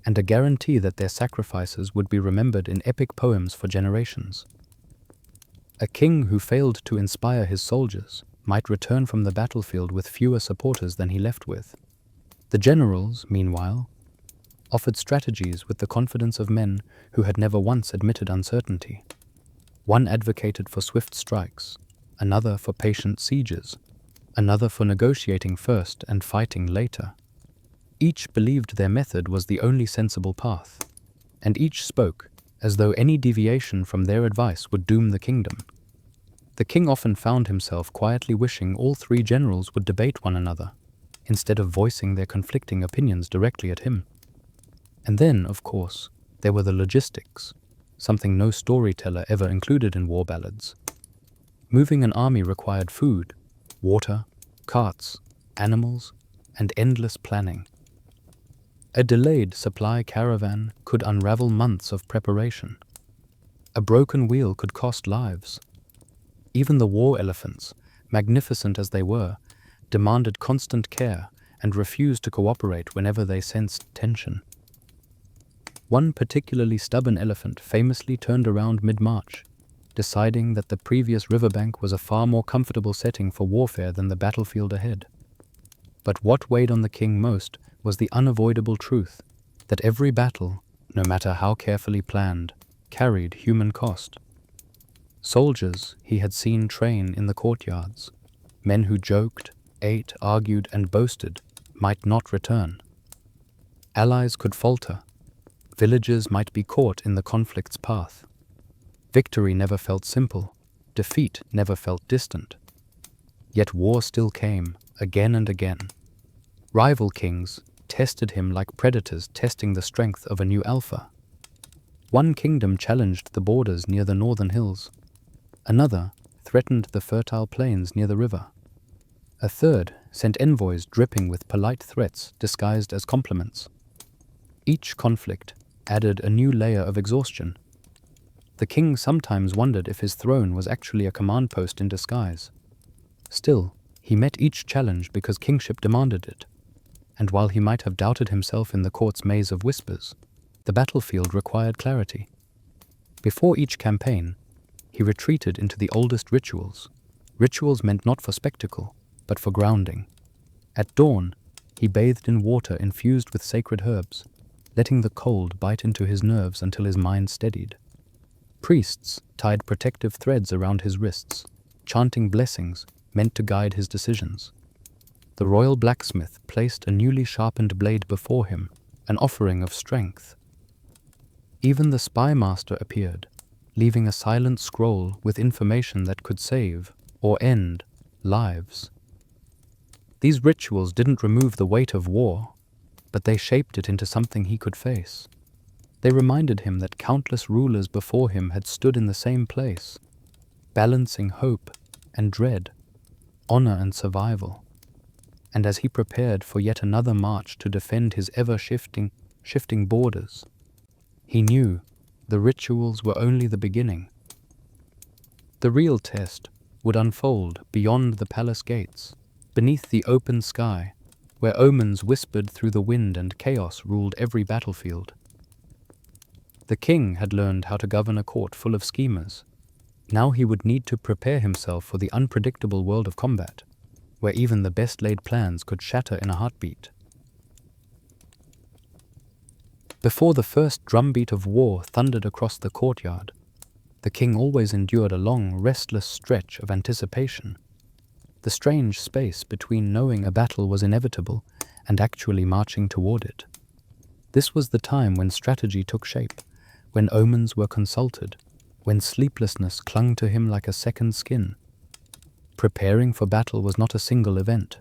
and a guarantee that their sacrifices would be remembered in epic poems for generations. A king who failed to inspire his soldiers might return from the battlefield with fewer supporters than he left with. The generals, meanwhile, offered strategies with the confidence of men who had never once admitted uncertainty. One advocated for swift strikes, another for patient sieges, another for negotiating first and fighting later. Each believed their method was the only sensible path, and each spoke as though any deviation from their advice would doom the kingdom. The king often found himself quietly wishing all three generals would debate one another, instead of voicing their conflicting opinions directly at him. And then, of course, there were the logistics, something no storyteller ever included in war ballads. Moving an army required food, water, carts, animals, and endless planning. A delayed supply caravan could unravel months of preparation. A broken wheel could cost lives. Even the war elephants, magnificent as they were, demanded constant care and refused to cooperate whenever they sensed tension. One particularly stubborn elephant famously turned around mid-march, deciding that the previous riverbank was a far more comfortable setting for warfare than the battlefield ahead. But what weighed on the king most was the unavoidable truth that every battle, no matter how carefully planned, carried human cost. Soldiers he had seen train in the courtyards, men who joked, ate, argued, and boasted, might not return. Allies could falter. Villages might be caught in the conflict's path. Victory never felt simple. Defeat never felt distant. Yet war still came, again and again. Rival kings tested him like predators testing the strength of a new alpha. One kingdom challenged the borders near the northern hills. Another threatened the fertile plains near the river. A third sent envoys dripping with polite threats disguised as compliments. Each conflict added a new layer of exhaustion. The king sometimes wondered if his throne was actually a command post in disguise. Still, he met each challenge because kingship demanded it. And while he might have doubted himself in the court's maze of whispers, the battlefield required clarity. Before each campaign, he retreated into the oldest rituals. Rituals meant not for spectacle, but for grounding. At dawn, he bathed in water infused with sacred herbs, letting the cold bite into his nerves until his mind steadied. Priests tied protective threads around his wrists, chanting blessings meant to guide his decisions. The royal blacksmith placed a newly sharpened blade before him, an offering of strength. Even the spy master appeared, leaving a silent scroll with information that could save or end lives. These rituals didn't remove the weight of war, but they shaped it into something he could face. They reminded him that countless rulers before him had stood in the same place, balancing hope and dread, honor and survival. And as he prepared for yet another march to defend his ever-shifting borders, he knew the rituals were only the beginning. The real test would unfold beyond the palace gates, beneath the open sky, where omens whispered through the wind and chaos ruled every battlefield. The king had learned how to govern a court full of schemers. Now he would need to prepare himself for the unpredictable world of combat, where even the best-laid plans could shatter in a heartbeat. Before the first drumbeat of war thundered across the courtyard, the king always endured a long, restless stretch of anticipation. The strange space between knowing a battle was inevitable and actually marching toward it. This was the time when strategy took shape, when omens were consulted, when sleeplessness clung to him like a second skin. Preparing for battle was not a single event.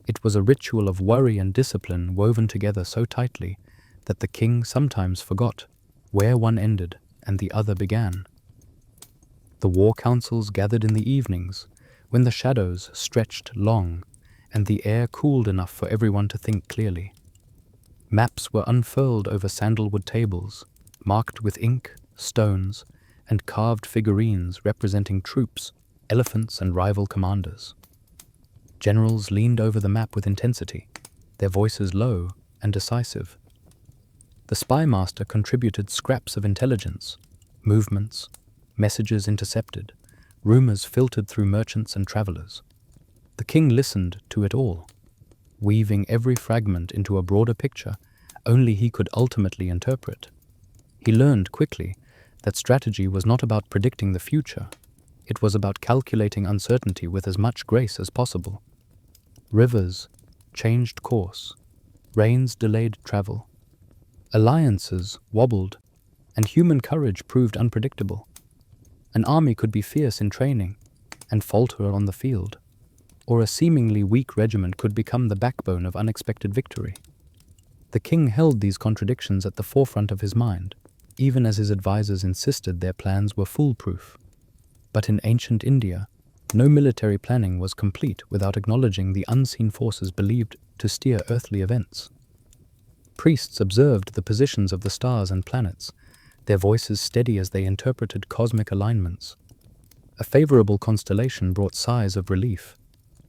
It was a ritual of worry and discipline woven together so tightly that the king sometimes forgot where one ended and the other began. The war councils gathered in the evenings, when the shadows stretched long and the air cooled enough for everyone to think clearly. Maps were unfurled over sandalwood tables, marked with ink, stones, and carved figurines representing troops, elephants, and rival commanders. Generals leaned over the map with intensity, their voices low and decisive. The spy master contributed scraps of intelligence, movements, messages intercepted, rumors filtered through merchants and travelers. The king listened to it all, weaving every fragment into a broader picture only he could ultimately interpret. He learned quickly that strategy was not about predicting the future. It was about calculating uncertainty with as much grace as possible. Rivers changed course, rains delayed travel, alliances wobbled, and human courage proved unpredictable. An army could be fierce in training and falter on the field, or a seemingly weak regiment could become the backbone of unexpected victory. The king held these contradictions at the forefront of his mind, even as his advisors insisted their plans were foolproof. But in ancient India, no military planning was complete without acknowledging the unseen forces believed to steer earthly events. Priests observed the positions of the stars and planets, their voices steady as they interpreted cosmic alignments. A favorable constellation brought sighs of relief.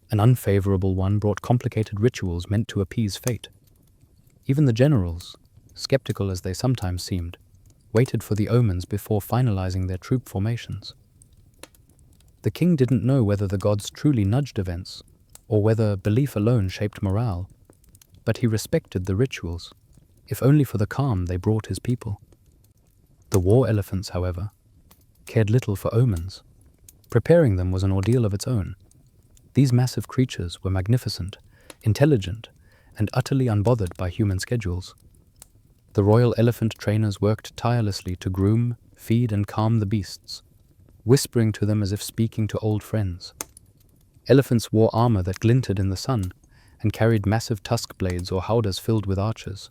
An unfavorable one brought complicated rituals meant to appease fate. Even the generals, skeptical as they sometimes seemed, waited for the omens before finalizing their troop formations. The king didn't know whether the gods truly nudged events, or whether belief alone shaped morale, but he respected the rituals, if only for the calm they brought his people. The war elephants, however, cared little for omens. Preparing them was an ordeal of its own. These massive creatures were magnificent, intelligent, and utterly unbothered by human schedules. The royal elephant trainers worked tirelessly to groom, feed, and calm the beasts, whispering to them as if speaking to old friends. Elephants wore armor that glinted in the sun and carried massive tusk blades or howdahs filled with archers.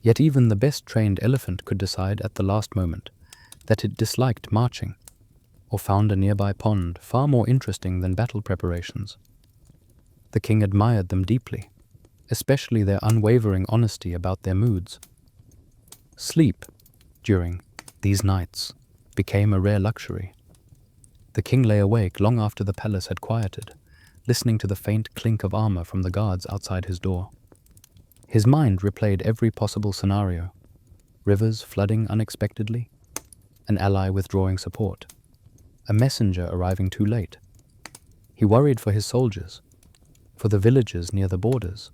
Yet even the best-trained elephant could decide at the last moment that it disliked marching, or found a nearby pond far more interesting than battle preparations. The king admired them deeply, especially their unwavering honesty about their moods. Sleep, during these nights, became a rare luxury. The king lay awake long after the palace had quieted, listening to the faint clink of armor from the guards outside his door. His mind replayed every possible scenario: rivers flooding unexpectedly, an ally withdrawing support, a messenger arriving too late. He worried for his soldiers, for the villagers near the borders,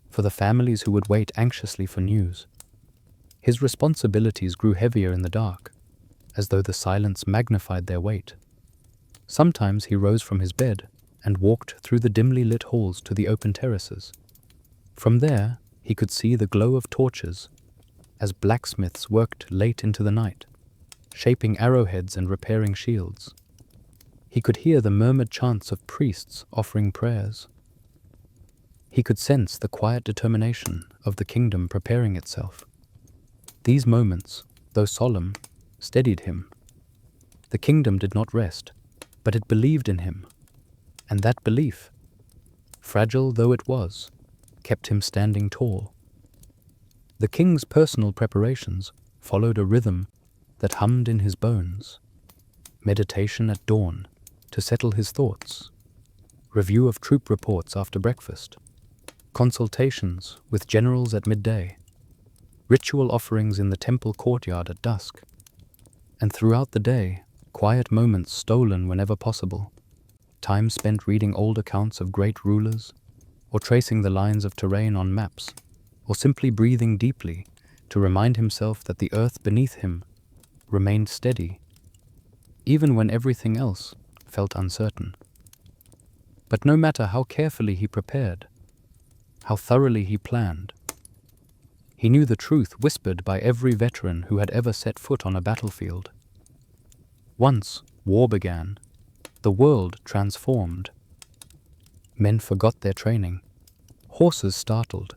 for the families who would wait anxiously for news. His responsibilities grew heavier in the dark, as though the silence magnified their weight. Sometimes he rose from his bed and walked through the dimly lit halls to the open terraces. From there, he could see the glow of torches as blacksmiths worked late into the night, shaping arrowheads and repairing shields. He could hear the murmured chants of priests offering prayers. He could sense the quiet determination of the kingdom preparing itself. These moments, though solemn, steadied him. The kingdom did not rest, but it believed in him, and that belief, fragile though it was, kept him standing tall. The king's personal preparations followed a rhythm that hummed in his bones. Meditation at dawn to settle his thoughts, review of troop reports after breakfast, consultations with generals at midday, ritual offerings in the temple courtyard at dusk, and throughout the day, quiet moments stolen whenever possible, time spent reading old accounts of great rulers, or tracing the lines of terrain on maps, or simply breathing deeply to remind himself that the earth beneath him remained steady, even when everything else felt uncertain. But no matter how carefully he prepared, how thoroughly he planned, he knew the truth whispered by every veteran who had ever set foot on a battlefield. Once war began, the world transformed. Men forgot their training. Horses startled.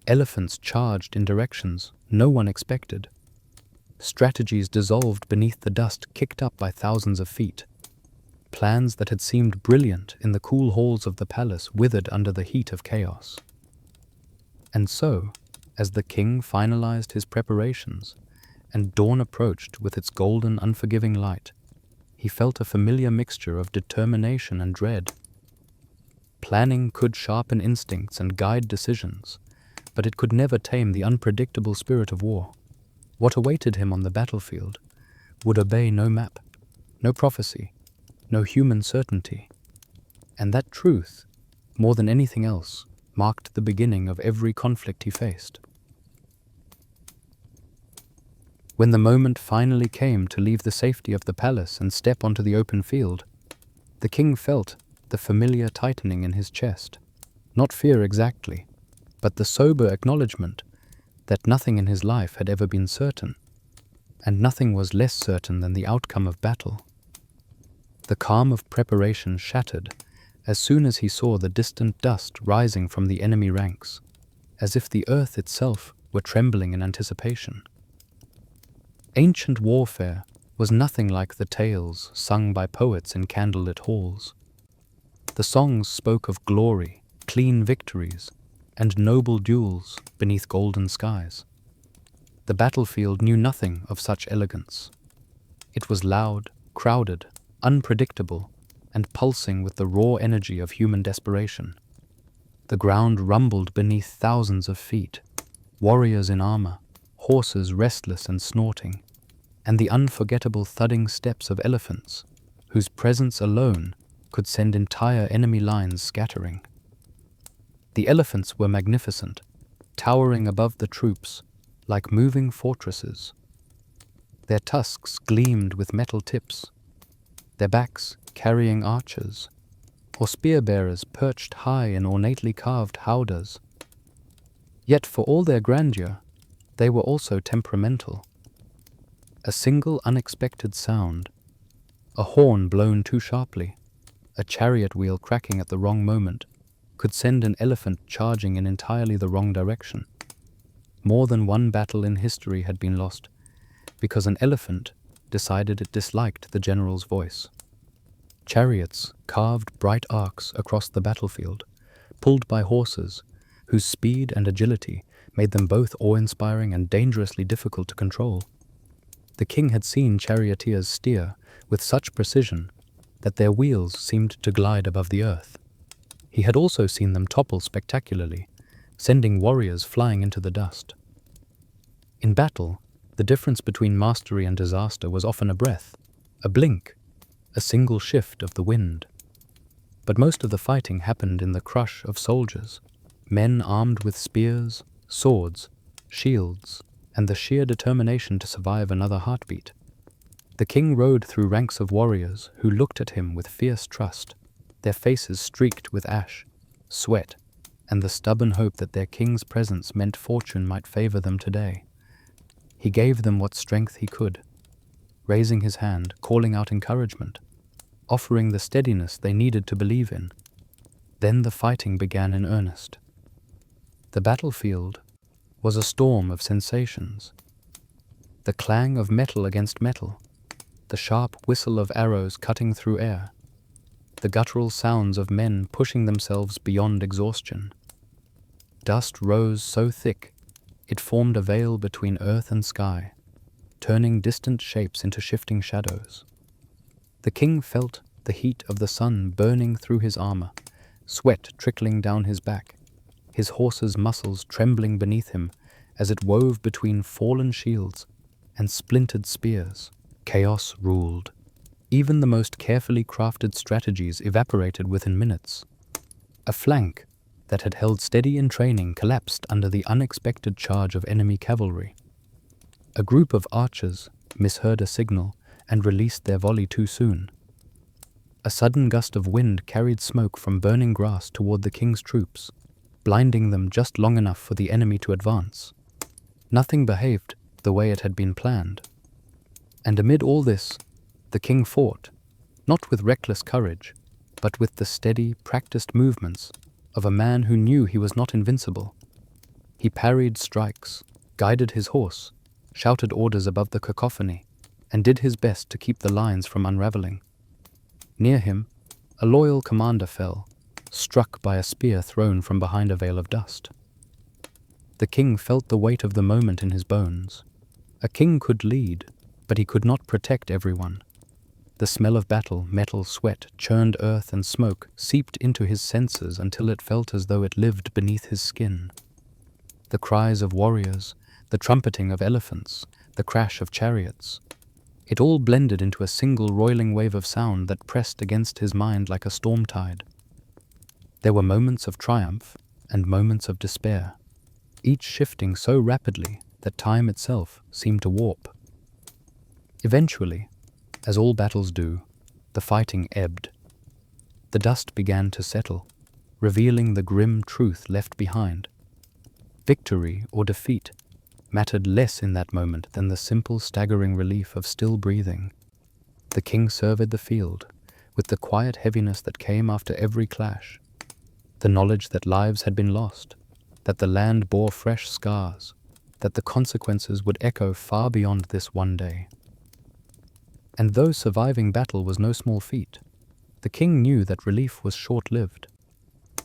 Elephants charged in directions no one expected. Strategies dissolved beneath the dust kicked up by thousands of feet. Plans that had seemed brilliant in the cool halls of the palace withered under the heat of chaos. And so, as the king finalized his preparations, and dawn approached with its golden, unforgiving light, he felt a familiar mixture of determination and dread. Planning could sharpen instincts and guide decisions, but it could never tame the unpredictable spirit of war. What awaited him on the battlefield would obey no map, no prophecy, no human certainty. And that truth, more than anything else, marked the beginning of every conflict he faced. When the moment finally came to leave the safety of the palace and step onto the open field, the king felt the familiar tightening in his chest. Not fear exactly, but the sober acknowledgement that nothing in his life had ever been certain, and nothing was less certain than the outcome of battle. The calm of preparation shattered as soon as he saw the distant dust rising from the enemy ranks, as if the earth itself were trembling in anticipation. Ancient warfare was nothing like the tales sung by poets in candlelit halls. The songs spoke of glory, clean victories, and noble duels beneath golden skies. The battlefield knew nothing of such elegance. It was loud, crowded, unpredictable, and pulsing with the raw energy of human desperation. The ground rumbled beneath thousands of feet, warriors in armor, horses restless and snorting, and the unforgettable thudding steps of elephants, whose presence alone could send entire enemy lines scattering. The elephants were magnificent, towering above the troops like moving fortresses. Their tusks gleamed with metal tips, their backs carrying archers, or spear-bearers perched high in ornately carved howdahs. Yet for all their grandeur, they were also temperamental. A single unexpected sound, a horn blown too sharply, a chariot wheel cracking at the wrong moment, could send an elephant charging in entirely the wrong direction. More than one battle in history had been lost because an elephant decided it disliked the general's voice. Chariots carved bright arcs across the battlefield, pulled by horses whose speed and agility made them both awe-inspiring and dangerously difficult to control. The king had seen charioteers steer with such precision that their wheels seemed to glide above the earth. He had also seen them topple spectacularly, sending warriors flying into the dust. In battle, the difference between mastery and disaster was often a breath, a blink, a single shift of the wind. But most of the fighting happened in the crush of soldiers, men armed with spears, swords, shields, and the sheer determination to survive another heartbeat. The king rode through ranks of warriors who looked at him with fierce trust, their faces streaked with ash, sweat, and the stubborn hope that their king's presence meant fortune might favor them today. He gave them what strength he could, raising his hand, calling out encouragement, offering the steadiness they needed to believe in. Then the fighting began in earnest. The battlefield was a storm of sensations. The clang of metal against metal, the sharp whistle of arrows cutting through air, the guttural sounds of men pushing themselves beyond exhaustion. Dust rose so thick, it formed a veil between earth and sky, turning distant shapes into shifting shadows. The king felt the heat of the sun burning through his armor, sweat trickling down his back, his horse's muscles trembling beneath him as it wove between fallen shields and splintered spears. Chaos ruled. Even the most carefully crafted strategies evaporated within minutes. A flank that had held steady in training collapsed under the unexpected charge of enemy cavalry. A group of archers misheard a signal and released their volley too soon. A sudden gust of wind carried smoke from burning grass toward the king's troops, blinding them just long enough for the enemy to advance. Nothing behaved the way it had been planned. And amid all this, the king fought, not with reckless courage, but with the steady, practiced movements of a man who knew he was not invincible. He parried strikes, guided his horse, shouted orders above the cacophony, and did his best to keep the lines from unraveling. Near him, a loyal commander fell, struck by a spear thrown from behind a veil of dust. The king felt the weight of the moment in his bones. A king could lead, but he could not protect everyone. The smell of battle, metal, sweat, churned earth and smoke seeped into his senses until it felt as though it lived beneath his skin. The cries of warriors, the trumpeting of elephants, the crash of chariots, it all blended into a single roiling wave of sound that pressed against his mind like a storm tide. There were moments of triumph and moments of despair, each shifting so rapidly that time itself seemed to warp. Eventually, as all battles do, the fighting ebbed. The dust began to settle, revealing the grim truth left behind. Victory or defeat mattered less in that moment than the simple, staggering relief of still breathing. The king surveyed the field with the quiet heaviness that came after every clash, the knowledge that lives had been lost, that the land bore fresh scars, that the consequences would echo far beyond this one day. And though surviving battle was no small feat, the king knew that relief was short-lived.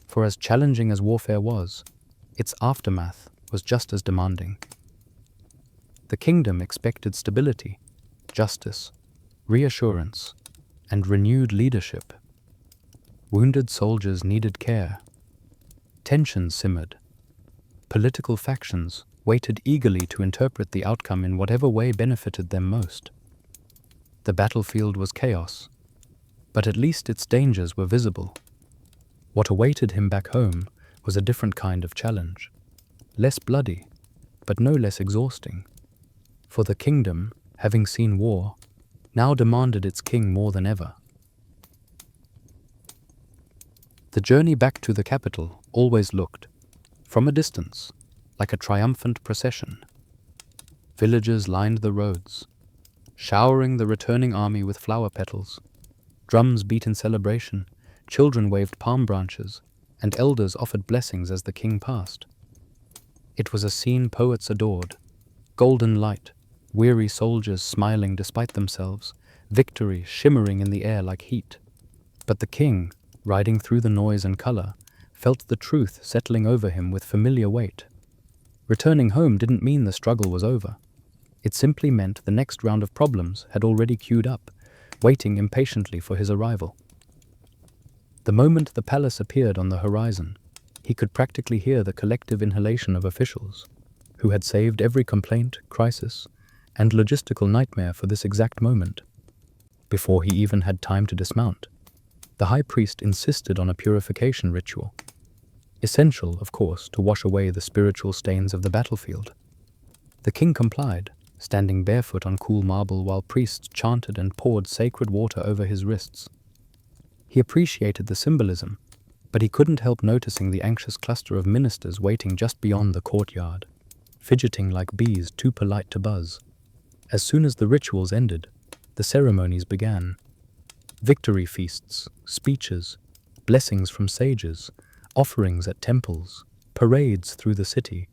For as challenging as warfare was, its aftermath was just as demanding. The kingdom expected stability, justice, reassurance, and renewed leadership. Wounded soldiers needed care. Tensions simmered. Political factions waited eagerly to interpret the outcome in whatever way benefited them most. The battlefield was chaos, but at least its dangers were visible. What awaited him back home was a different kind of challenge, less bloody, but no less exhausting. For the kingdom, having seen war, now demanded its king more than ever. The journey back to the capital always looked, from a distance, like a triumphant procession. Villagers lined the roads, showering the returning army with flower petals. Drums beat in celebration, children waved palm branches, and elders offered blessings as the king passed. It was a scene poets adored: golden light, weary soldiers smiling despite themselves, victory shimmering in the air like heat. But the king, riding through the noise and color, felt the truth settling over him with familiar weight. Returning home didn't mean the struggle was over. It simply meant the next round of problems had already queued up, waiting impatiently for his arrival. The moment the palace appeared on the horizon, he could practically hear the collective inhalation of officials, who had saved every complaint, crisis, and logistical nightmare for this exact moment. Before he even had time to dismount, the high priest insisted on a purification ritual, essential, of course, to wash away the spiritual stains of the battlefield. The king complied, standing barefoot on cool marble while priests chanted and poured sacred water over his wrists. He appreciated the symbolism, but he couldn't help noticing the anxious cluster of ministers waiting just beyond the courtyard, fidgeting like bees too polite to buzz. As soon as the rituals ended, the ceremonies began. Victory feasts, speeches, blessings from sages, offerings at temples, parades through the city,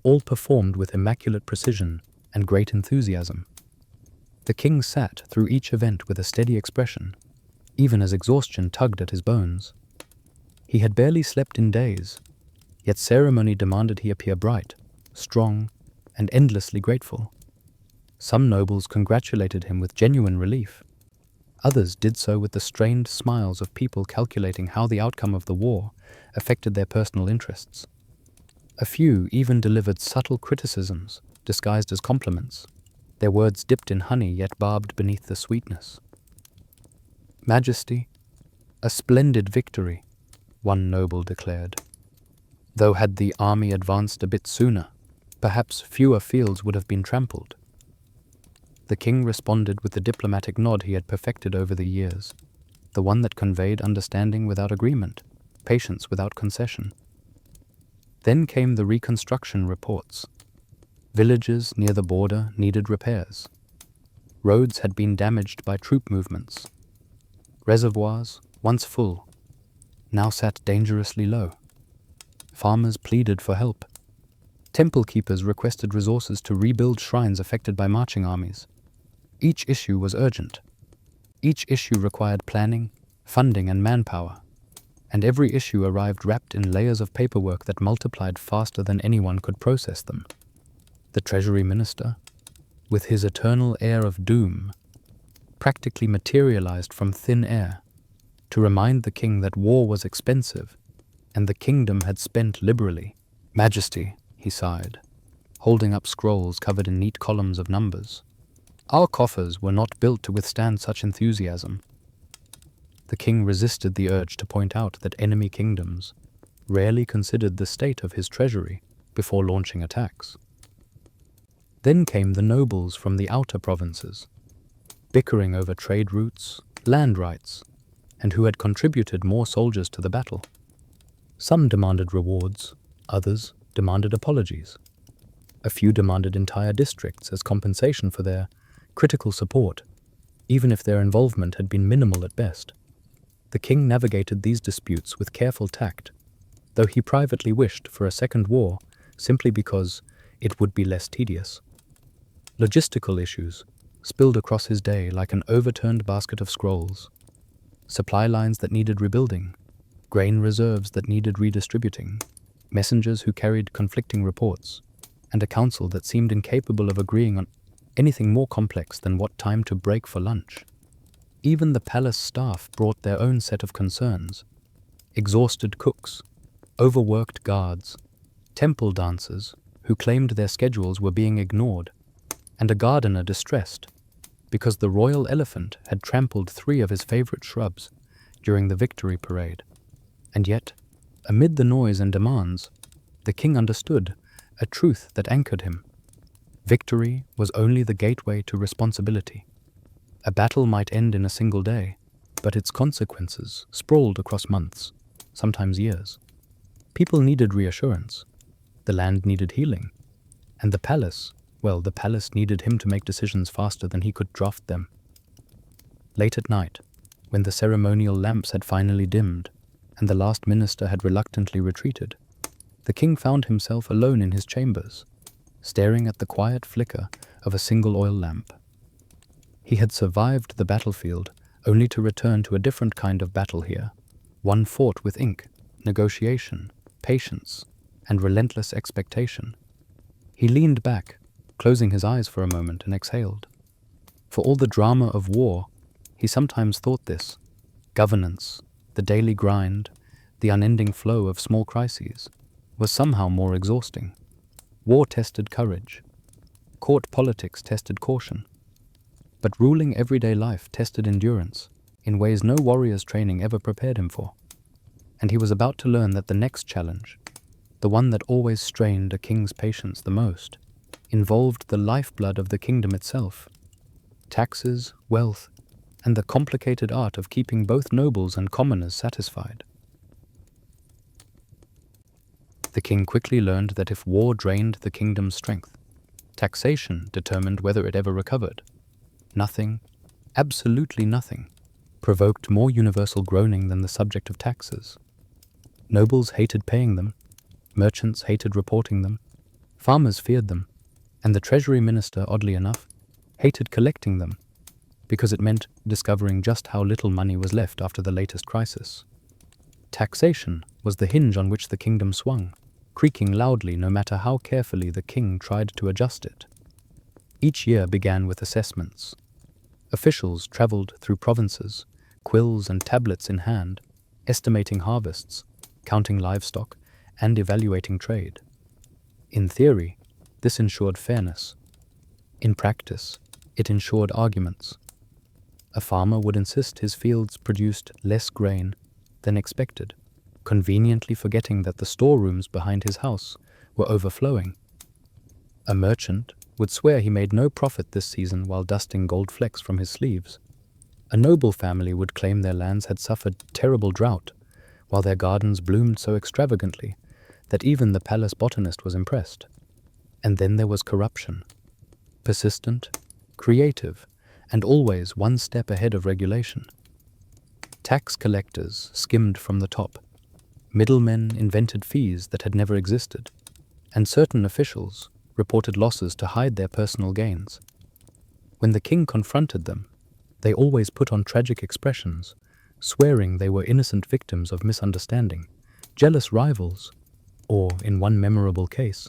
all performed with immaculate precision and great enthusiasm. The king sat through each event with a steady expression, even as exhaustion tugged at his bones. He had barely slept in days, yet ceremony demanded he appear bright, strong, and endlessly grateful. Some nobles congratulated him with genuine relief. Others did so with the strained smiles of people calculating how the outcome of the war affected their personal interests. A few even delivered subtle criticisms, disguised as compliments, their words dipped in honey yet barbed beneath the sweetness. "Majesty, a splendid victory," one noble declared. Though had the army advanced a bit sooner, perhaps fewer fields would have been trampled. The king responded with the diplomatic nod he had perfected over the years, the one that conveyed understanding without agreement, patience without concession. Then came the reconstruction reports. Villages near the border needed repairs. Roads had been damaged by troop movements. Reservoirs, once full, now sat dangerously low. Farmers pleaded for help. Temple keepers requested resources to rebuild shrines affected by marching armies. Each issue was urgent. Each issue required planning, funding, and manpower. And every issue arrived wrapped in layers of paperwork that multiplied faster than anyone could process them. The treasury minister, with his eternal air of doom, practically materialized from thin air to remind the king that war was expensive and the kingdom had spent liberally. "Majesty," he sighed, holding up scrolls covered in neat columns of numbers. "Our coffers were not built to withstand such enthusiasm." The king resisted the urge to point out that enemy kingdoms rarely considered the state of his treasury before launching attacks. Then came the nobles from the outer provinces, bickering over trade routes, land rights, and who had contributed more soldiers to the battle. Some demanded rewards, others demanded apologies. A few demanded entire districts as compensation for their critical support, even if their involvement had been minimal at best. The king navigated these disputes with careful tact, though he privately wished for a second war simply because it would be less tedious. Logistical issues spilled across his day like an overturned basket of scrolls. Supply lines that needed rebuilding, grain reserves that needed redistributing, messengers who carried conflicting reports, and a council that seemed incapable of agreeing on anything more complex than what time to break for lunch. Even the palace staff brought their own set of concerns. Exhausted cooks, overworked guards, temple dancers who claimed their schedules were being ignored, and a gardener distressed because the royal elephant had trampled 3 of his favorite shrubs during the victory parade. And yet, amid the noise and demands, the king understood a truth that anchored him. Victory was only the gateway to responsibility. A battle might end in a single day, but its consequences sprawled across months, sometimes years. People needed reassurance. The land needed healing. And the palace needed him to make decisions faster than he could draft them. Late at night, when the ceremonial lamps had finally dimmed, and the last minister had reluctantly retreated, the king found himself alone in his chambers, staring at the quiet flicker of a single oil lamp. He had survived the battlefield only to return to a different kind of battle here, one fought with ink, negotiation, patience, and relentless expectation. He leaned back, closing his eyes for a moment, and exhaled. For all the drama of war, he sometimes thought this: governance, the daily grind, the unending flow of small crises, was somehow more exhausting. War tested courage. Court politics tested caution. But ruling everyday life tested endurance in ways no warrior's training ever prepared him for. And he was about to learn that the next challenge, the one that always strained a king's patience the most, involved the lifeblood of the kingdom itself. Taxes, wealth, and the complicated art of keeping both nobles and commoners satisfied. The king quickly learned that if war drained the kingdom's strength, taxation determined whether it ever recovered. Nothing, absolutely nothing, provoked more universal groaning than the subject of taxes. Nobles hated paying them, merchants hated reporting them, farmers feared them, and the treasury minister, oddly enough, hated collecting them, because it meant discovering just how little money was left after the latest crisis. Taxation was the hinge on which the kingdom swung, creaking loudly no matter how carefully the king tried to adjust it. Each year began with assessments. Officials traveled through provinces, quills and tablets in hand, estimating harvests, counting livestock, and evaluating trade. In theory, this ensured fairness. In practice, it ensured arguments. A farmer would insist his fields produced less grain than expected, conveniently forgetting that the storerooms behind his house were overflowing. A merchant would swear he made no profit this season while dusting gold flecks from his sleeves. A noble family would claim their lands had suffered terrible drought, while their gardens bloomed so extravagantly that even the palace botanist was impressed. And then there was corruption. Persistent, creative, and always one step ahead of regulation. Tax collectors skimmed from the top. Middlemen invented fees that had never existed, and certain officials reported losses to hide their personal gains. When the king confronted them, they always put on tragic expressions, swearing they were innocent victims of misunderstanding, jealous rivals, or, in one memorable case,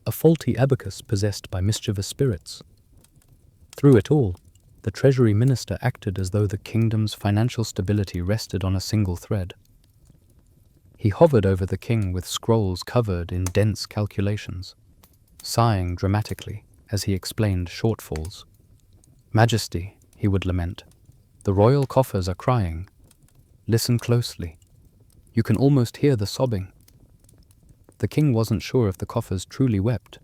a faulty abacus possessed by mischievous spirits. Through it all, the treasury minister acted as though the kingdom's financial stability rested on a single thread. He hovered over the king with scrolls covered in dense calculations, sighing dramatically as he explained shortfalls. "Majesty," he would lament, "the royal coffers are crying. Listen closely. You can almost hear the sobbing." The king wasn't sure if the coffers truly wept,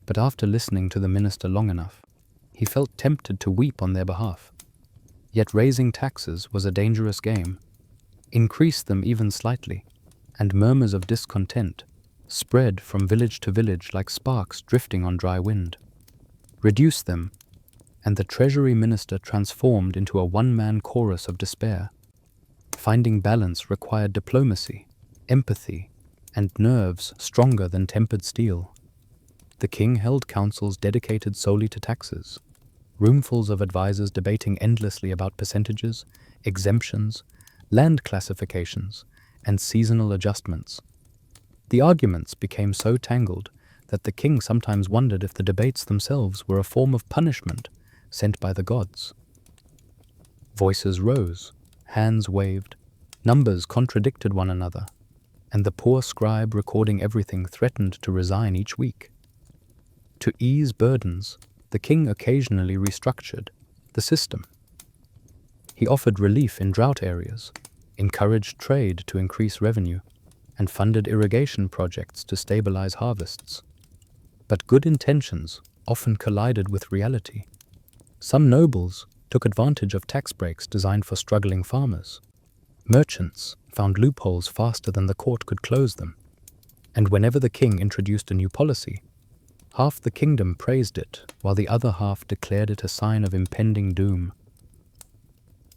but after listening to the minister long enough, he felt tempted to weep on their behalf. Yet raising taxes was a dangerous game. Increase them even slightly, and murmurs of discontent spread from village to village like sparks drifting on dry wind. Reduce them, and the treasury minister transformed into a one-man chorus of despair. Finding balance required diplomacy, empathy, and nerves stronger than tempered steel. The king held councils dedicated solely to taxes, roomfuls of advisors debating endlessly about percentages, exemptions, land classifications, and seasonal adjustments. The arguments became so tangled that the king sometimes wondered if the debates themselves were a form of punishment sent by the gods. Voices rose, hands waved, numbers contradicted one another, and the poor scribe recording everything threatened to resign each week. To ease burdens, the king occasionally restructured the system. He offered relief in drought areas, encouraged trade to increase revenue, and funded irrigation projects to stabilize harvests. But good intentions often collided with reality. Some nobles took advantage of tax breaks designed for struggling farmers. Merchants found loopholes faster than the court could close them. And whenever the king introduced a new policy, half the kingdom praised it, while the other half declared it a sign of impending doom.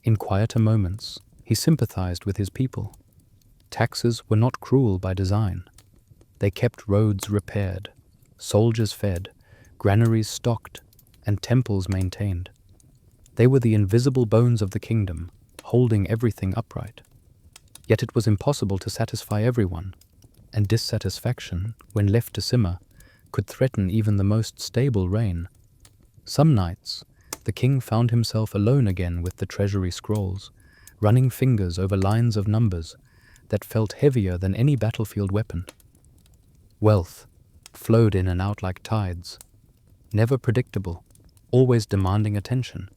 In quieter moments, he sympathized with his people. Taxes were not cruel by design. They kept roads repaired, soldiers fed, granaries stocked, and temples maintained. They were the invisible bones of the kingdom, holding everything upright. Yet it was impossible to satisfy everyone, and dissatisfaction, when left to simmer, could threaten even the most stable reign. Some nights, the king found himself alone again with the treasury scrolls, running fingers over lines of numbers that felt heavier than any battlefield weapon. Wealth flowed in and out like tides, never predictable, always demanding attention.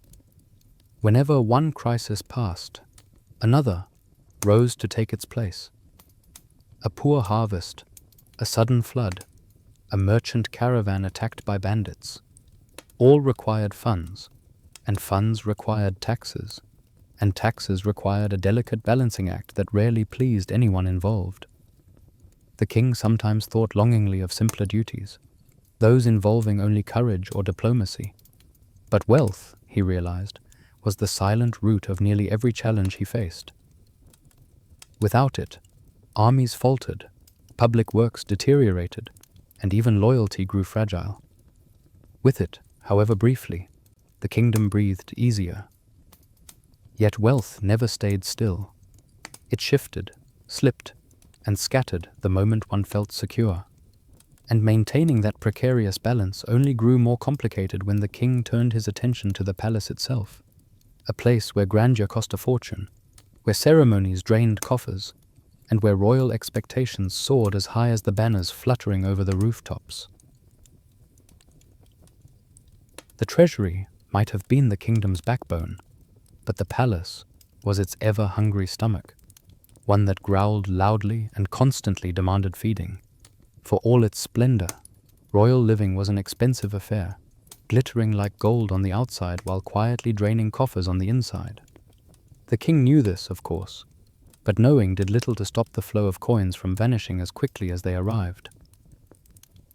Whenever one crisis passed, another rose to take its place. A poor harvest, a sudden flood, a merchant caravan attacked by bandits, all required funds, and funds required taxes, and taxes required a delicate balancing act that rarely pleased anyone involved. The king sometimes thought longingly of simpler duties, those involving only courage or diplomacy. But wealth, he realized, was the silent root of nearly every challenge he faced. Without it, armies faltered, public works deteriorated, and even loyalty grew fragile. With it, however briefly, the kingdom breathed easier. Yet wealth never stayed still. It shifted, slipped, and scattered the moment one felt secure. And maintaining that precarious balance only grew more complicated when the king turned his attention to the palace itself, a place where grandeur cost a fortune, where ceremonies drained coffers, and where royal expectations soared as high as the banners fluttering over the rooftops. The treasury might have been the kingdom's backbone, but the palace was its ever-hungry stomach, one that growled loudly and constantly demanded feeding. For all its splendor, royal living was an expensive affair, glittering like gold on the outside while quietly draining coffers on the inside. The king knew this, of course, but knowing did little to stop the flow of coins from vanishing as quickly as they arrived.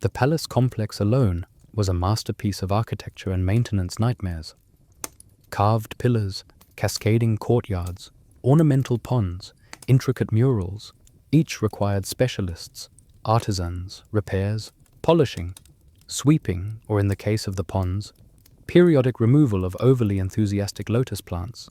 The palace complex alone was a masterpiece of architecture and maintenance nightmares. Carved pillars, cascading courtyards, ornamental ponds, intricate murals, each required specialists, artisans, repairs, polishing, sweeping, or in the case of the ponds, periodic removal of overly enthusiastic lotus plants.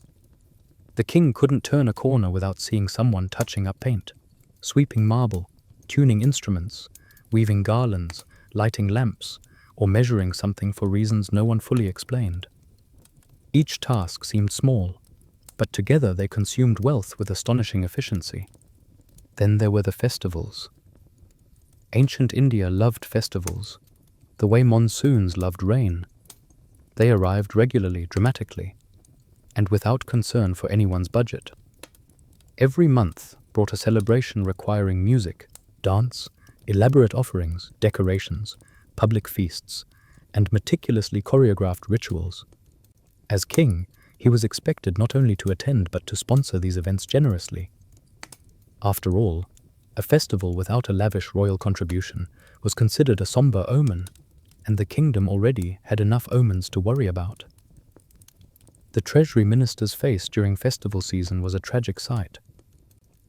The king couldn't turn a corner without seeing someone touching up paint, sweeping marble, tuning instruments, weaving garlands, lighting lamps, or measuring something for reasons no one fully explained. Each task seemed small, but together they consumed wealth with astonishing efficiency. Then there were the festivals. Ancient India loved festivals, the way monsoons loved rain. They arrived regularly, dramatically, and without concern for anyone's budget. Every month brought a celebration requiring music, dance, elaborate offerings, decorations, public feasts, and meticulously choreographed rituals. As king, he was expected not only to attend but to sponsor these events generously. After all, a festival without a lavish royal contribution was considered a somber omen, and the kingdom already had enough omens to worry about. The treasury minister's face during festival season was a tragic sight.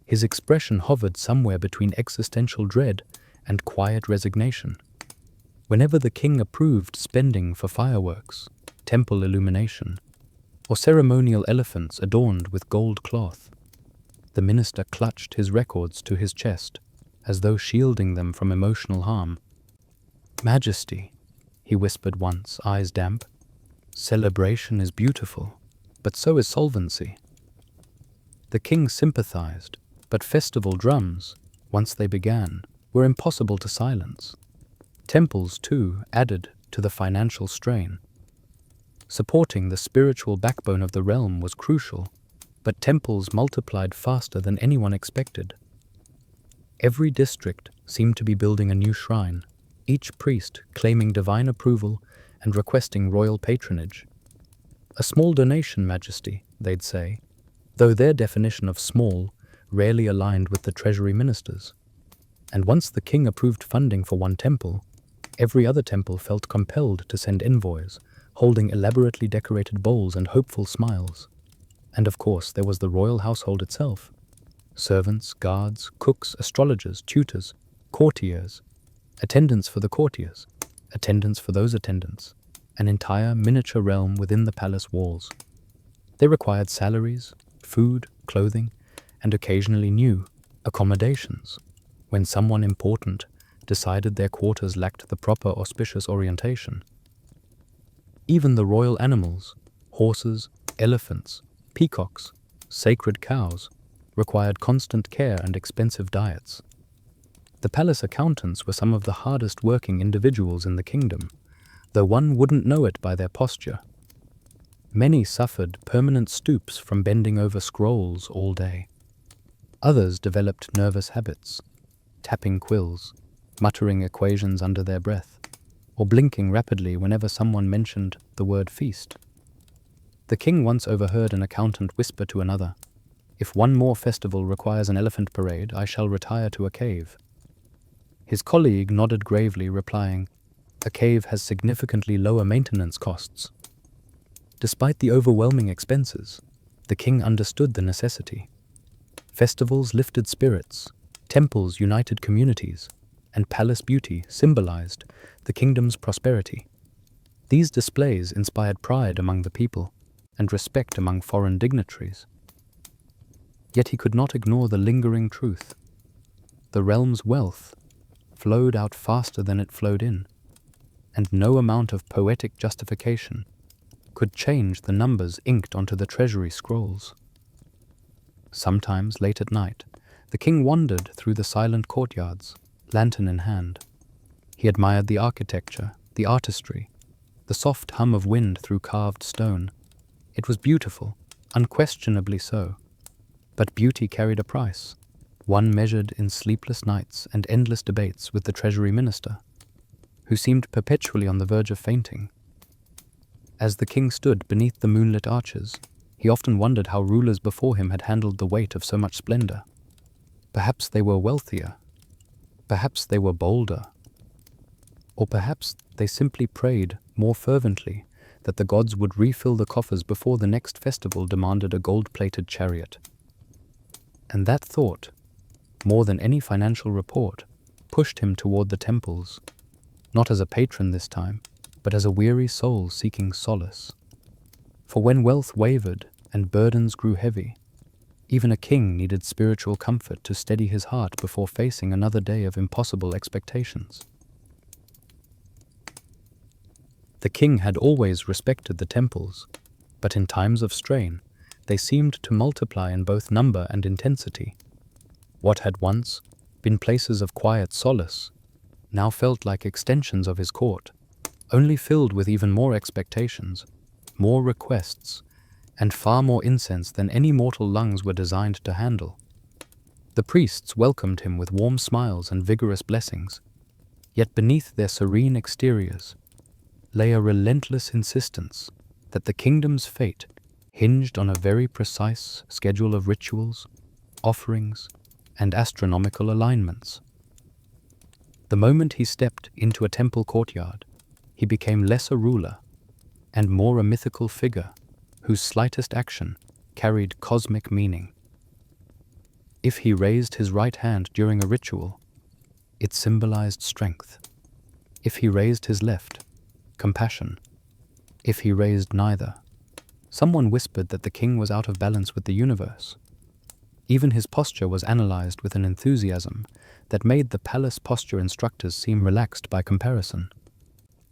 His expression hovered somewhere between existential dread and quiet resignation. Whenever the king approved spending for fireworks, temple illumination, or ceremonial elephants adorned with gold cloth, the minister clutched his records to his chest, as though shielding them from emotional harm. "Majesty," he whispered once, eyes damp, "celebration is beautiful, but so is solvency." The king sympathized, but festival drums, once they began, were impossible to silence. Temples, too, added to the financial strain. Supporting the spiritual backbone of the realm was crucial, but temples multiplied faster than anyone expected. Every district seemed to be building a new shrine, each priest claiming divine approval and requesting royal patronage. "A small donation, Majesty," they'd say, though their definition of small rarely aligned with the treasury ministers. And once the king approved funding for one temple, every other temple felt compelled to send envoys, holding elaborately decorated bowls and hopeful smiles. And of course, there was the royal household itself. Servants, guards, cooks, astrologers, tutors, courtiers, attendants for the courtiers, attendants for those attendants, an entire miniature realm within the palace walls. They required salaries, food, clothing, and occasionally new accommodations when someone important decided their quarters lacked the proper auspicious orientation. Even the royal animals, horses, elephants, peacocks, sacred cows, required constant care and expensive diets. The palace accountants were some of the hardest working individuals in the kingdom, though one wouldn't know it by their posture. Many suffered permanent stoops from bending over scrolls all day. Others developed nervous habits, tapping quills, muttering equations under their breath, or blinking rapidly whenever someone mentioned the word feast. The king once overheard an accountant whisper to another, "If one more festival requires an elephant parade, I shall retire to a cave." His colleague nodded gravely, replying, "A cave has significantly lower maintenance costs." Despite the overwhelming expenses, the king understood the necessity. Festivals lifted spirits, temples united communities, and palace beauty symbolized the kingdom's prosperity. These displays inspired pride among the people and respect among foreign dignitaries. Yet he could not ignore the lingering truth. The realm's wealth flowed out faster than it flowed in, and no amount of poetic justification could change the numbers inked onto the treasury scrolls. Sometimes, late at night, the king wandered through the silent courtyards, lantern in hand. He admired the architecture, the artistry, the soft hum of wind through carved stone. It was beautiful, unquestionably so. But beauty carried a price, one measured in sleepless nights and endless debates with the treasury minister, who seemed perpetually on the verge of fainting. As the king stood beneath the moonlit arches, he often wondered how rulers before him had handled the weight of so much splendor. Perhaps they were wealthier, perhaps they were bolder, or perhaps they simply prayed more fervently that the gods would refill the coffers before the next festival demanded a gold-plated chariot. And that thought, more than any financial report, pushed him toward the temples, not as a patron this time, but as a weary soul seeking solace. For when wealth wavered and burdens grew heavy, even a king needed spiritual comfort to steady his heart before facing another day of impossible expectations. The king had always respected the temples, but in times of strain, they seemed to multiply in both number and intensity. What had once been places of quiet solace now felt like extensions of his court, only filled with even more expectations, more requests, and far more incense than any mortal lungs were designed to handle. The priests welcomed him with warm smiles and vigorous blessings, yet beneath their serene exteriors lay a relentless insistence that the kingdom's fate hinged on a very precise schedule of rituals, offerings, and astronomical alignments. The moment he stepped into a temple courtyard, he became less a ruler and more a mythical figure whose slightest action carried cosmic meaning. If he raised his right hand during a ritual, it symbolized strength. If he raised his left, compassion. If he raised neither, someone whispered that the king was out of balance with the universe. Even his posture was analyzed with an enthusiasm that made the palace posture instructors seem relaxed by comparison.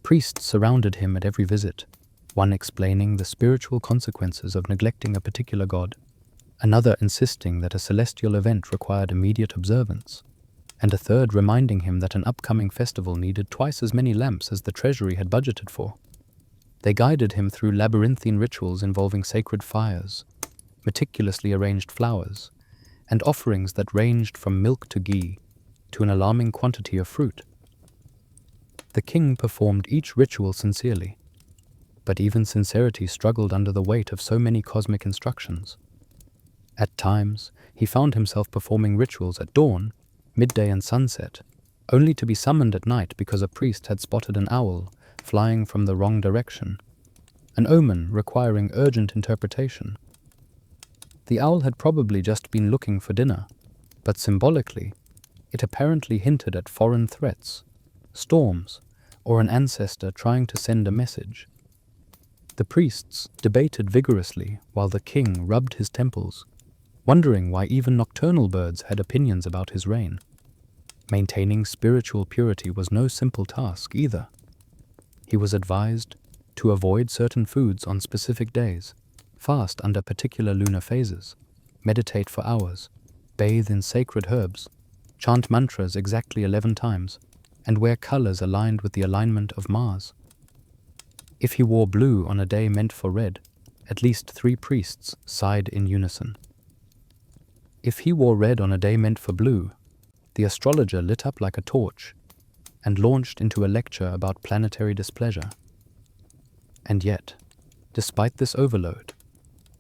Priests surrounded him at every visit, one explaining the spiritual consequences of neglecting a particular god, another insisting that a celestial event required immediate observance, and a third reminding him that an upcoming festival needed twice as many lamps as the treasury had budgeted for. They guided him through labyrinthine rituals involving sacred fires, meticulously arranged flowers, and offerings that ranged from milk to ghee to an alarming quantity of fruit. The king performed each ritual sincerely, but even sincerity struggled under the weight of so many cosmic instructions. At times, he found himself performing rituals at dawn, midday, and sunset, only to be summoned at night because a priest had spotted an owl flying from the wrong direction, an omen requiring urgent interpretation. The owl had probably just been looking for dinner, but symbolically, it apparently hinted at foreign threats, storms, or an ancestor trying to send a message. The priests debated vigorously while the king rubbed his temples, wondering why even nocturnal birds had opinions about his reign. Maintaining spiritual purity was no simple task either. He was advised to avoid certain foods on specific days, fast under particular lunar phases, meditate for hours, bathe in sacred herbs, chant mantras exactly 11 times, and wear colors aligned with the alignment of Mars. If he wore blue on a day meant for red, at least 3 priests sighed in unison. If he wore red on a day meant for blue, the astrologer lit up like a torch and launched into a lecture about planetary displeasure. And yet, Despite this overload,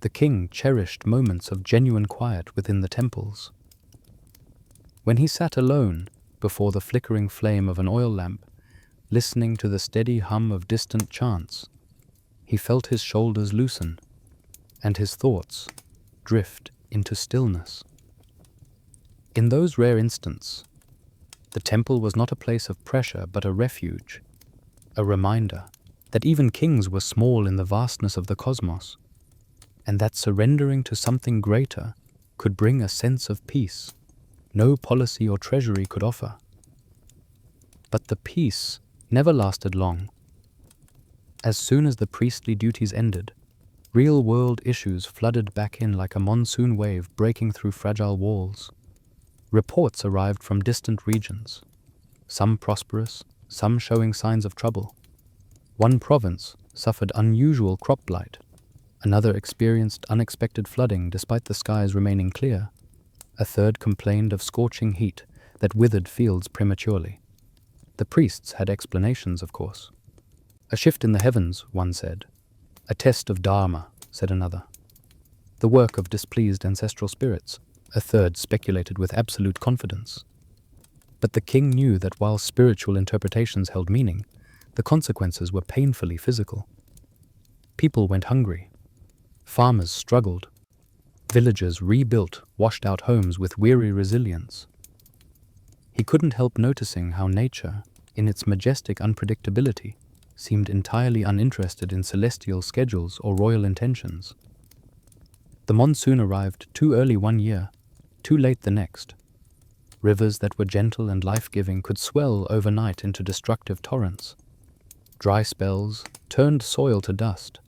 the king cherished moments of genuine quiet within the temples. When he sat alone before the flickering flame of an oil lamp, listening to the steady hum of distant chants, he felt his shoulders loosen and his thoughts drift into stillness. In those rare instants, the temple was not a place of pressure but a refuge, a reminder that even kings were small in the vastness of the cosmos, and that surrendering to something greater could bring a sense of peace no policy or treasury could offer. But the peace never lasted long. As soon as the priestly duties ended, real-world issues flooded back in like a monsoon wave breaking through fragile walls. Reports arrived from distant regions, some prosperous, some showing signs of trouble. One province suffered unusual crop blight, another experienced unexpected flooding despite the skies remaining clear. A third complained of scorching heat that withered fields prematurely. The priests had explanations, of course. A shift in the heavens, one said. A test of dharma, said another. The work of displeased ancestral spirits, a third speculated with absolute confidence. But the king knew that while spiritual interpretations held meaning, the consequences were painfully physical. People went hungry. Farmers struggled. Villagers rebuilt washed-out homes with weary resilience. He couldn't help noticing how nature, in its majestic unpredictability, seemed entirely uninterested in celestial schedules or royal intentions. The monsoon arrived too early one year, too late the next. Rivers that were gentle and life-giving could swell overnight into destructive torrents. Dry spells turned soil to dust.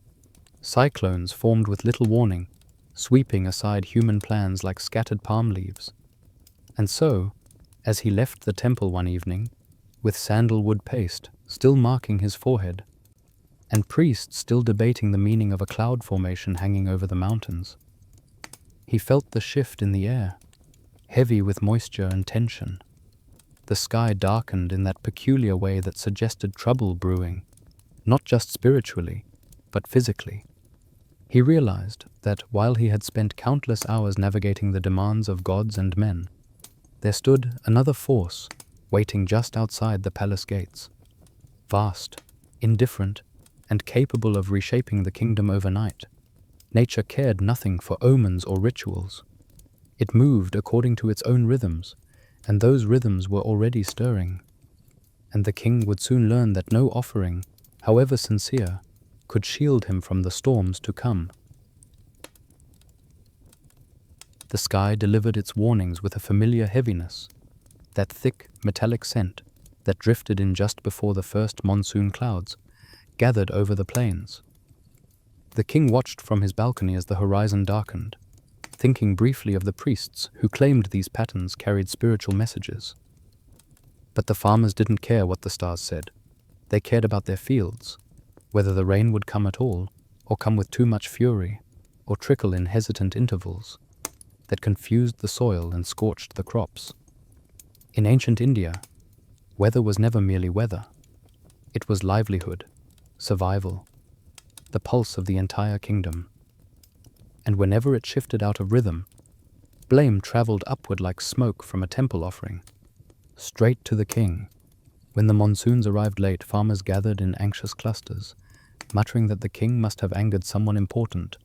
Cyclones formed with little warning, sweeping aside human plans like scattered palm leaves. And so, as he left the temple one evening, with sandalwood paste still marking his forehead, and priests still debating the meaning of a cloud formation hanging over the mountains, he felt the shift in the air, heavy with moisture and tension. The sky darkened in that peculiar way that suggested trouble brewing, not just spiritually, but physically. He realized that while he had spent countless hours navigating the demands of gods and men, there stood another force waiting just outside the palace gates. Vast, indifferent, and capable of reshaping the kingdom overnight. Nature cared nothing for omens or rituals. It moved according to its own rhythms, and those rhythms were already stirring. And the king would soon learn that no offering, however sincere, could shield him from the storms to come. The sky delivered its warnings with a familiar heaviness, that thick, metallic scent that drifted in just before the first monsoon clouds gathered over the plains. The king watched from his balcony as the horizon darkened, thinking briefly of the priests who claimed these patterns carried spiritual messages. But the farmers didn't care what the stars said. They cared about their fields, whether the rain would come at all, or come with too much fury, or trickle in hesitant intervals that confused the soil and scorched the crops. In ancient India, weather was never merely weather. It was livelihood, survival, the pulse of the entire kingdom. And whenever it shifted out of rhythm, blame traveled upward like smoke from a temple offering, straight to the king. When the monsoons arrived late, farmers gathered in anxious clusters, muttering that the king must have angered someone important,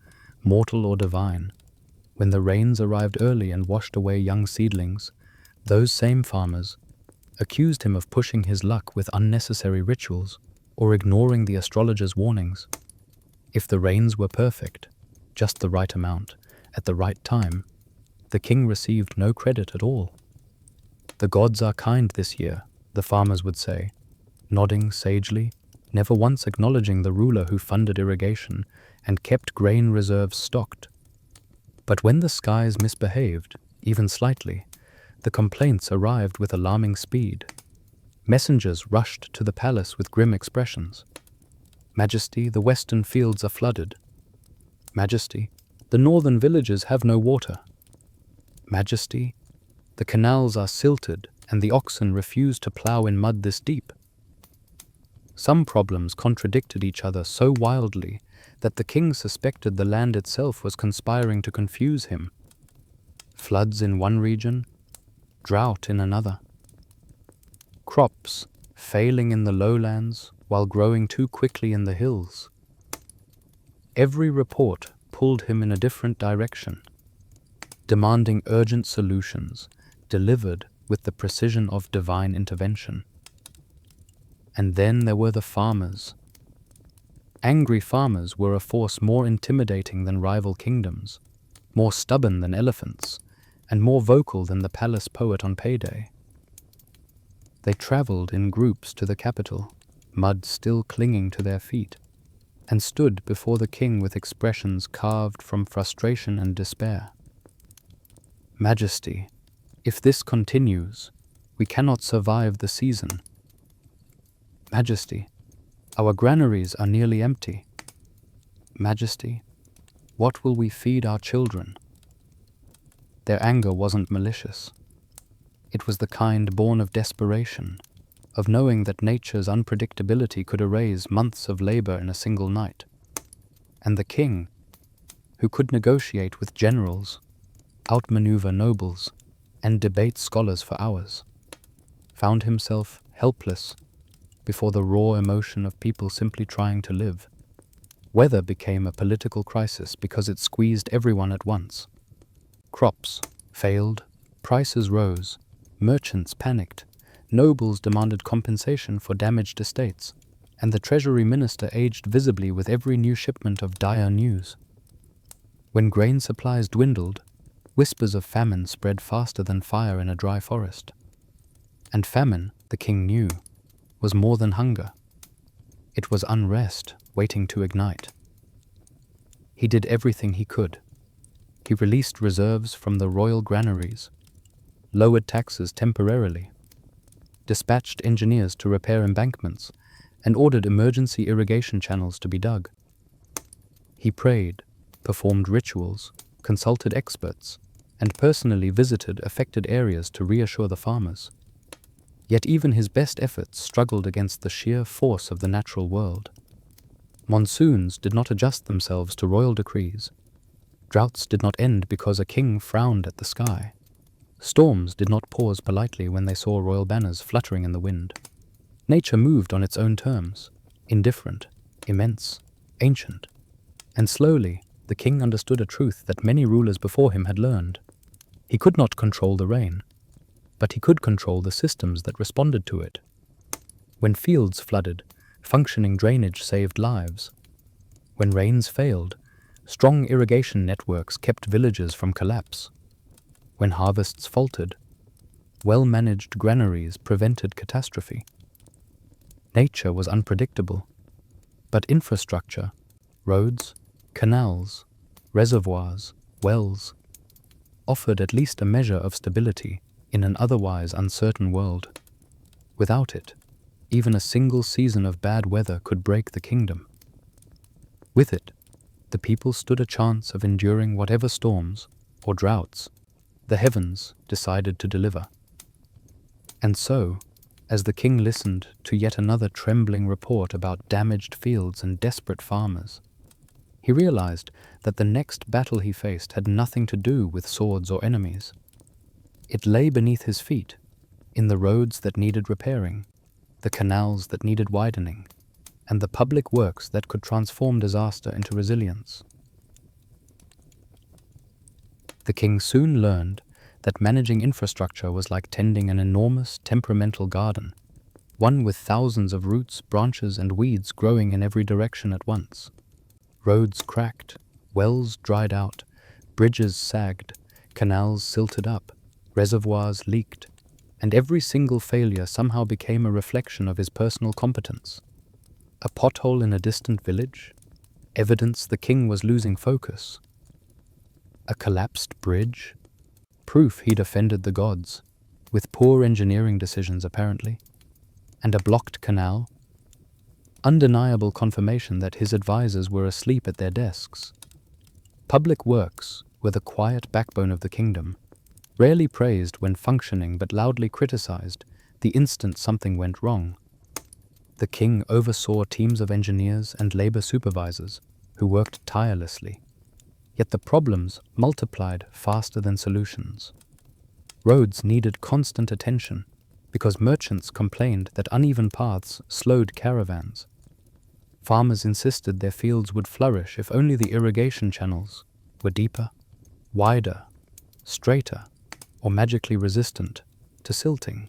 mortal or divine. When the rains arrived early and washed away young seedlings, those same farmers accused him of pushing his luck with unnecessary rituals or ignoring the astrologer's warnings. If the rains were perfect, just the right amount, at the right time, the king received no credit at all. The gods are kind this year, the farmers would say, nodding sagely, never once acknowledging the ruler who funded irrigation and kept grain reserves stocked. But when the skies misbehaved, even slightly, the complaints arrived with alarming speed. Messengers rushed to the palace with grim expressions. Majesty, the western fields are flooded. Majesty, the northern villages have no water. Majesty, the canals are silted and the oxen refuse to plow in mud this deep. Some problems contradicted each other so wildly that the king suspected the land itself was conspiring to confuse him. Floods in one region, drought in another. Crops failing in the lowlands while growing too quickly in the hills. Every report pulled him in a different direction, demanding urgent solutions delivered with the precision of divine intervention. And then there were the farmers. Angry farmers were a force more intimidating than rival kingdoms, more stubborn than elephants, and more vocal than the palace poet on payday. They traveled in groups to the capital, mud still clinging to their feet, and stood before the king with expressions carved from frustration and despair. Majesty, if this continues, we cannot survive the season. Majesty, our granaries are nearly empty. Majesty, what will we feed our children? Their anger wasn't malicious. It was the kind born of desperation, of knowing that nature's unpredictability could erase months of labor in a single night. And the king, who could negotiate with generals, outmaneuver nobles, and debate scholars for hours, found himself helpless before the raw emotion of people simply trying to live. Weather became a political crisis because it squeezed everyone at once. Crops failed, prices rose, merchants panicked, nobles demanded compensation for damaged estates, and the treasury minister aged visibly with every new shipment of dire news. When grain supplies dwindled, whispers of famine spread faster than fire in a dry forest. And famine, the king knew, was more than hunger. It was unrest waiting to ignite. He did everything he could. He released reserves from the royal granaries, lowered taxes temporarily, dispatched engineers to repair embankments, and ordered emergency irrigation channels to be dug. He prayed, performed rituals, consulted experts, and personally visited affected areas to reassure the farmers. Yet even his best efforts struggled against the sheer force of the natural world. Monsoons did not adjust themselves to royal decrees. Droughts did not end because a king frowned at the sky. Storms did not pause politely when they saw royal banners fluttering in the wind. Nature moved on its own terms, indifferent, immense, ancient. And slowly, the king understood a truth that many rulers before him had learned. He could not control the rain, but he could control the systems that responded to it. When fields flooded, functioning drainage saved lives. When rains failed, strong irrigation networks kept villages from collapse. When harvests faltered, well-managed granaries prevented catastrophe. Nature was unpredictable, but infrastructure, roads, canals, reservoirs, wells, offered at least a measure of stability in an otherwise uncertain world. Without it, even a single season of bad weather could break the kingdom. With it, the people stood a chance of enduring whatever storms or droughts the heavens decided to deliver. And so, as the king listened to yet another trembling report about damaged fields and desperate farmers, he realized that the next battle he faced had nothing to do with swords or enemies. It lay beneath his feet, in the roads that needed repairing, the canals that needed widening, and the public works that could transform disaster into resilience. The king soon learned that managing infrastructure was like tending an enormous temperamental garden, one with thousands of roots, branches, and weeds growing in every direction at once. Roads cracked, wells dried out, bridges sagged, canals silted up, reservoirs leaked, and every single failure somehow became a reflection of his personal competence. A pothole in a distant village? Evidence the king was losing focus. A collapsed bridge? Proof he'd offended the gods, with poor engineering decisions apparently. And a blocked canal? Undeniable confirmation that his advisors were asleep at their desks. Public works were the quiet backbone of the kingdom, rarely praised when functioning but loudly criticized the instant something went wrong. The king oversaw teams of engineers and labor supervisors who worked tirelessly. Yet the problems multiplied faster than solutions. Roads needed constant attention because merchants complained that uneven paths slowed caravans. Farmers insisted their fields would flourish if only the irrigation channels were deeper, wider, straighter, or magically resistant to silting.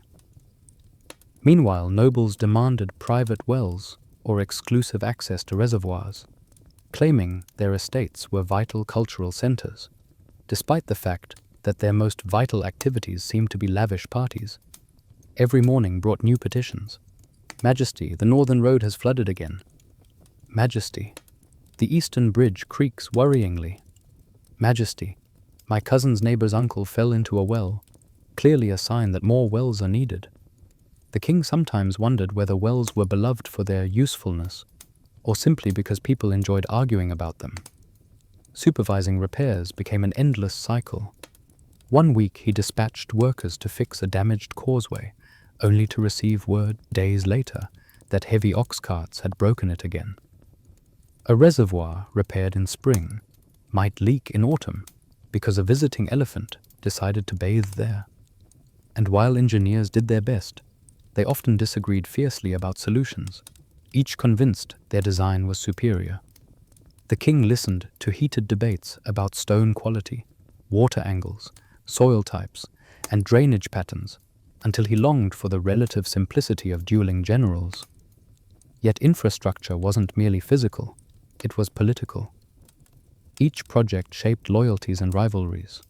Meanwhile, nobles demanded private wells or exclusive access to reservoirs, claiming their estates were vital cultural centers, despite the fact that their most vital activities seemed to be lavish parties. Every morning brought new petitions. Majesty, the northern road has flooded again. Majesty, the eastern bridge creaks worryingly. Majesty, my cousin's neighbor's uncle fell into a well, clearly a sign that more wells are needed. The king sometimes wondered whether wells were beloved for their usefulness, or simply because people enjoyed arguing about them. Supervising repairs became an endless cycle. One week he dispatched workers to fix a damaged causeway, only to receive word days later that heavy ox carts had broken it again. A reservoir repaired in spring might leak in autumn because a visiting elephant decided to bathe there. And while engineers did their best, they often disagreed fiercely about solutions, each convinced their design was superior. The king listened to heated debates about stone quality, water angles, soil types, and drainage patterns until he longed for the relative simplicity of dueling generals. Yet infrastructure wasn't merely physical, it was political. Each project shaped loyalties and rivalries.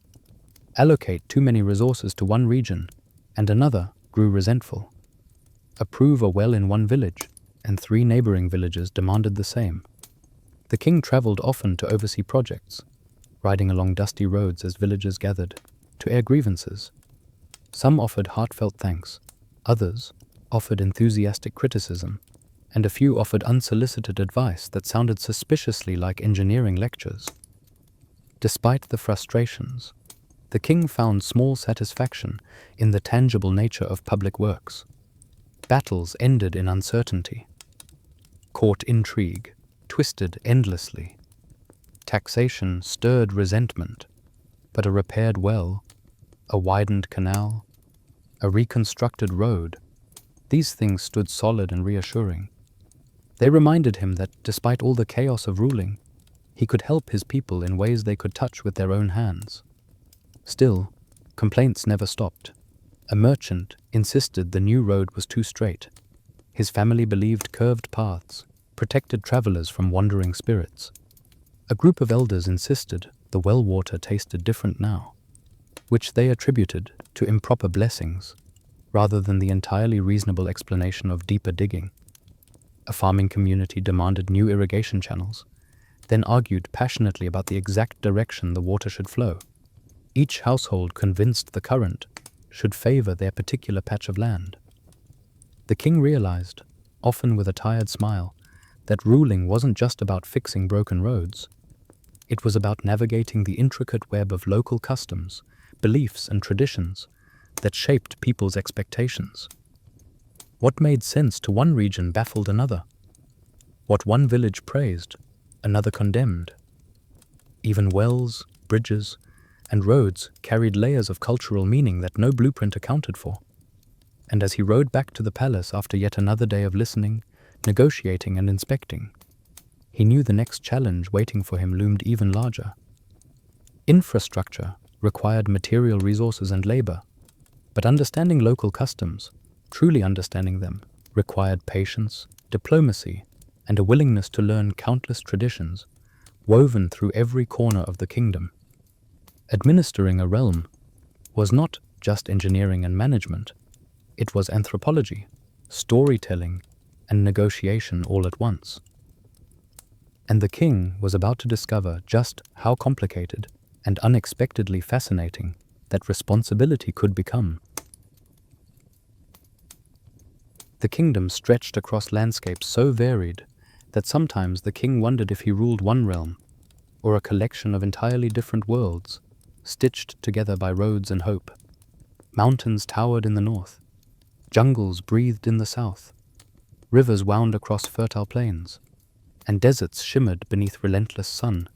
Allocate too many resources to one region, and another grew resentful. Approve a well in one village, and 3 neighboring villages demanded the same. The king traveled often to oversee projects, riding along dusty roads as villagers gathered, to air grievances. Some offered heartfelt thanks, others offered enthusiastic criticism, and a few offered unsolicited advice that sounded suspiciously like engineering lectures. Despite the frustrations, the king found small satisfaction in the tangible nature of public works. Battles ended in uncertainty. Court intrigue twisted endlessly. Taxation stirred resentment, but a repaired well, a widened canal, a reconstructed road, these things stood solid and reassuring. They reminded him that, despite all the chaos of ruling, he could help his people in ways they could touch with their own hands. Still, complaints never stopped. A merchant insisted the new road was too straight. His family believed curved paths protected travelers from wandering spirits. A group of elders insisted the well water tasted different now, which they attributed to improper blessings, rather than the entirely reasonable explanation of deeper digging. A farming community demanded new irrigation channels, then argued passionately about the exact direction the water should flow. Each household convinced the current should favor their particular patch of land. The king realized, often with a tired smile, that ruling wasn't just about fixing broken roads. It was about navigating the intricate web of local customs, beliefs, and traditions that shaped people's expectations. What made sense to one region baffled another. What one village praised, another condemned. Even wells, bridges, and roads carried layers of cultural meaning that no blueprint accounted for. And as he rode back to the palace after yet another day of listening, negotiating, and inspecting, he knew the next challenge waiting for him loomed even larger. Infrastructure required material resources and labor, but understanding local customs, truly understanding them, required patience, diplomacy, and a willingness to learn countless traditions woven through every corner of the kingdom. Administering a realm was not just engineering and management, it was anthropology, storytelling, and negotiation all at once. And the king was about to discover just how complicated and unexpectedly fascinating that responsibility could become. The kingdom stretched across landscapes so varied that sometimes the king wondered if he ruled one realm, or a collection of entirely different worlds, stitched together by roads and hope. Mountains towered in the north, jungles breathed in the south, Rivers wound across fertile plains, and deserts shimmered beneath relentless sun.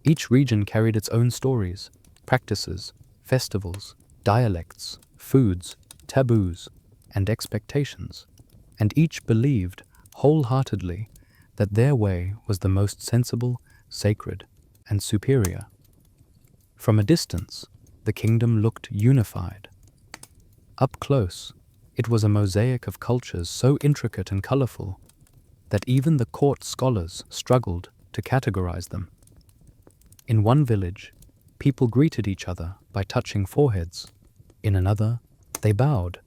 Each region carried its own stories, practices, festivals, dialects, foods, taboos, and expectations, and each believed wholeheartedly that their way was the most sensible, sacred, and superior. From a distance, the kingdom looked unified. Up close, it was a mosaic of cultures so intricate and colorful that even the court scholars struggled to categorize them. In one village, people greeted each other by touching foreheads. In another, they bowed.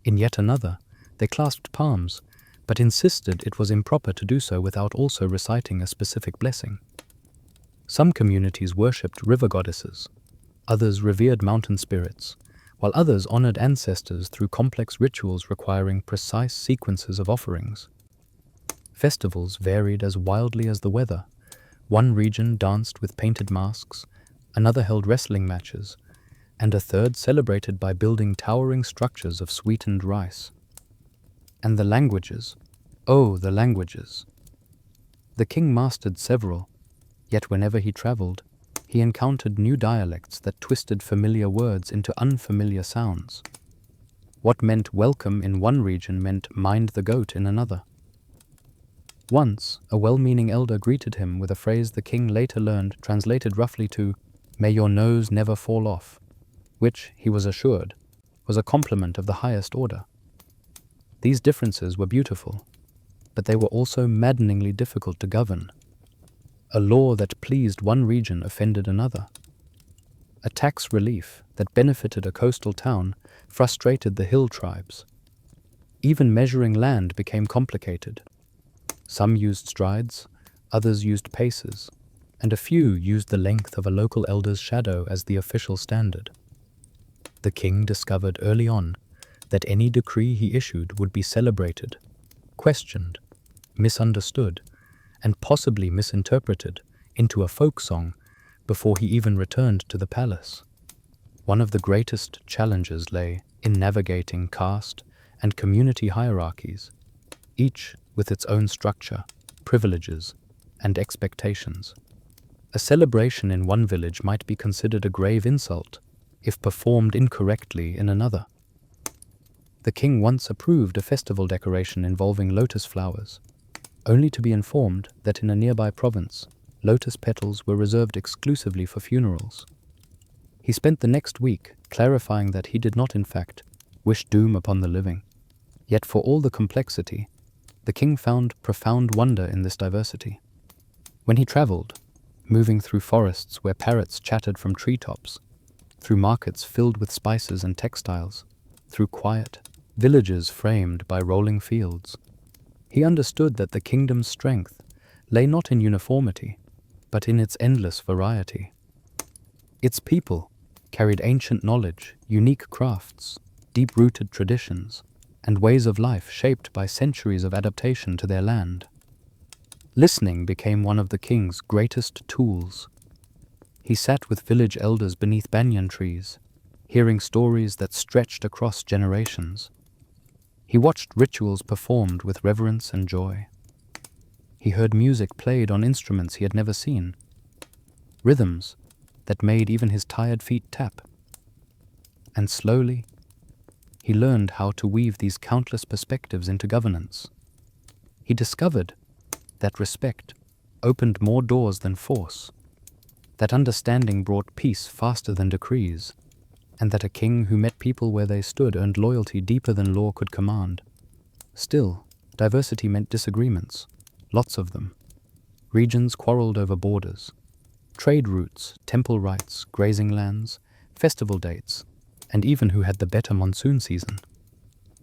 In yet another, they clasped palms, but insisted it was improper to do so without also reciting a specific blessing. Some communities worshipped river goddesses, others revered mountain spirits, while others honored ancestors through complex rituals requiring precise sequences of offerings. Festivals varied as wildly as the weather. One region danced with painted masks, another held wrestling matches, and a third celebrated by building towering structures of sweetened rice. And the languages, oh, the languages! The king mastered several, yet whenever he traveled, he encountered new dialects that twisted familiar words into unfamiliar sounds. What meant welcome in one region meant mind the goat in another. Once, a well-meaning elder greeted him with a phrase the king later learned translated roughly to, "May your nose never fall off," which, he was assured, was a compliment of the highest order. These differences were beautiful, but they were also maddeningly difficult to govern. A law that pleased one region offended another. A tax relief that benefited a coastal town frustrated the hill tribes. Even measuring land became complicated. Some used strides, others used paces, and a few used the length of a local elder's shadow as the official standard. The king discovered early on that any decree he issued would be celebrated, questioned, misunderstood, and possibly misinterpreted into a folk song before he even returned to the palace. One of the greatest challenges lay in navigating caste and community hierarchies, each with its own structure, privileges, and expectations. A celebration in one village might be considered a grave insult if performed incorrectly in another. The king once approved a festival decoration involving lotus flowers, only to be informed that in a nearby province, lotus petals were reserved exclusively for funerals. He spent the next week clarifying that he did not, in fact, wish doom upon the living. Yet for all the complexity, the king found profound wonder in this diversity. When he traveled, moving through forests where parrots chattered from treetops, through markets filled with spices and textiles, through quiet villages framed by rolling fields, he understood that the kingdom's strength lay not in uniformity, but in its endless variety. Its people carried ancient knowledge, unique crafts, deep-rooted traditions, and ways of life shaped by centuries of adaptation to their land. Listening became one of the king's greatest tools. He sat with village elders beneath banyan trees, hearing stories that stretched across generations. He watched rituals performed with reverence and joy. He heard music played on instruments he had never seen, rhythms that made even his tired feet tap. And slowly, he learned how to weave these countless perspectives into governance. He discovered that respect opened more doors than force, that understanding brought peace faster than decrees, and that a king who met people where they stood earned loyalty deeper than law could command. Still, diversity meant disagreements, lots of them. Regions quarreled over borders, trade routes, temple rights, grazing lands, festival dates, and even who had the better monsoon season.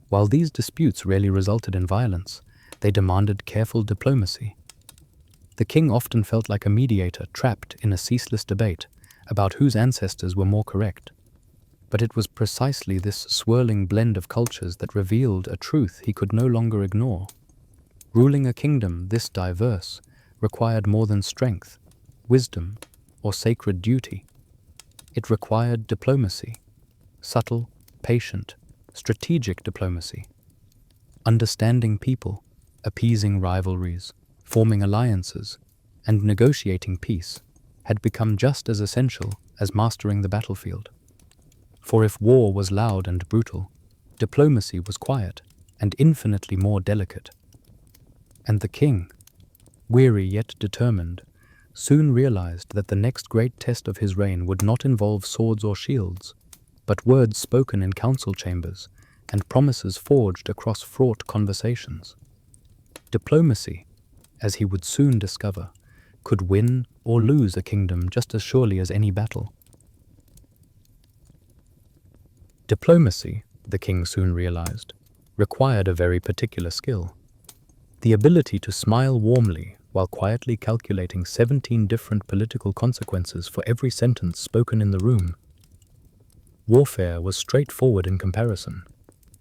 While these disputes rarely resulted in violence, they demanded careful diplomacy. The king often felt like a mediator trapped in a ceaseless debate about whose ancestors were more correct. But it was precisely this swirling blend of cultures that revealed a truth he could no longer ignore. Ruling a kingdom this diverse required more than strength, wisdom, or sacred duty. It required diplomacy, subtle, patient, strategic diplomacy. Understanding people, appeasing rivalries, forming alliances, and negotiating peace had become just as essential as mastering the battlefield. For if war was loud and brutal, diplomacy was quiet and infinitely more delicate. And the king, weary yet determined, soon realized that the next great test of his reign would not involve swords or shields, but words spoken in council chambers and promises forged across fraught conversations. Diplomacy, as he would soon discover, could win or lose a kingdom just as surely as any battle. Diplomacy, the king soon realized, required a very particular skill. The ability to smile warmly while quietly calculating 17 different political consequences for every sentence spoken in the room. Warfare was straightforward in comparison.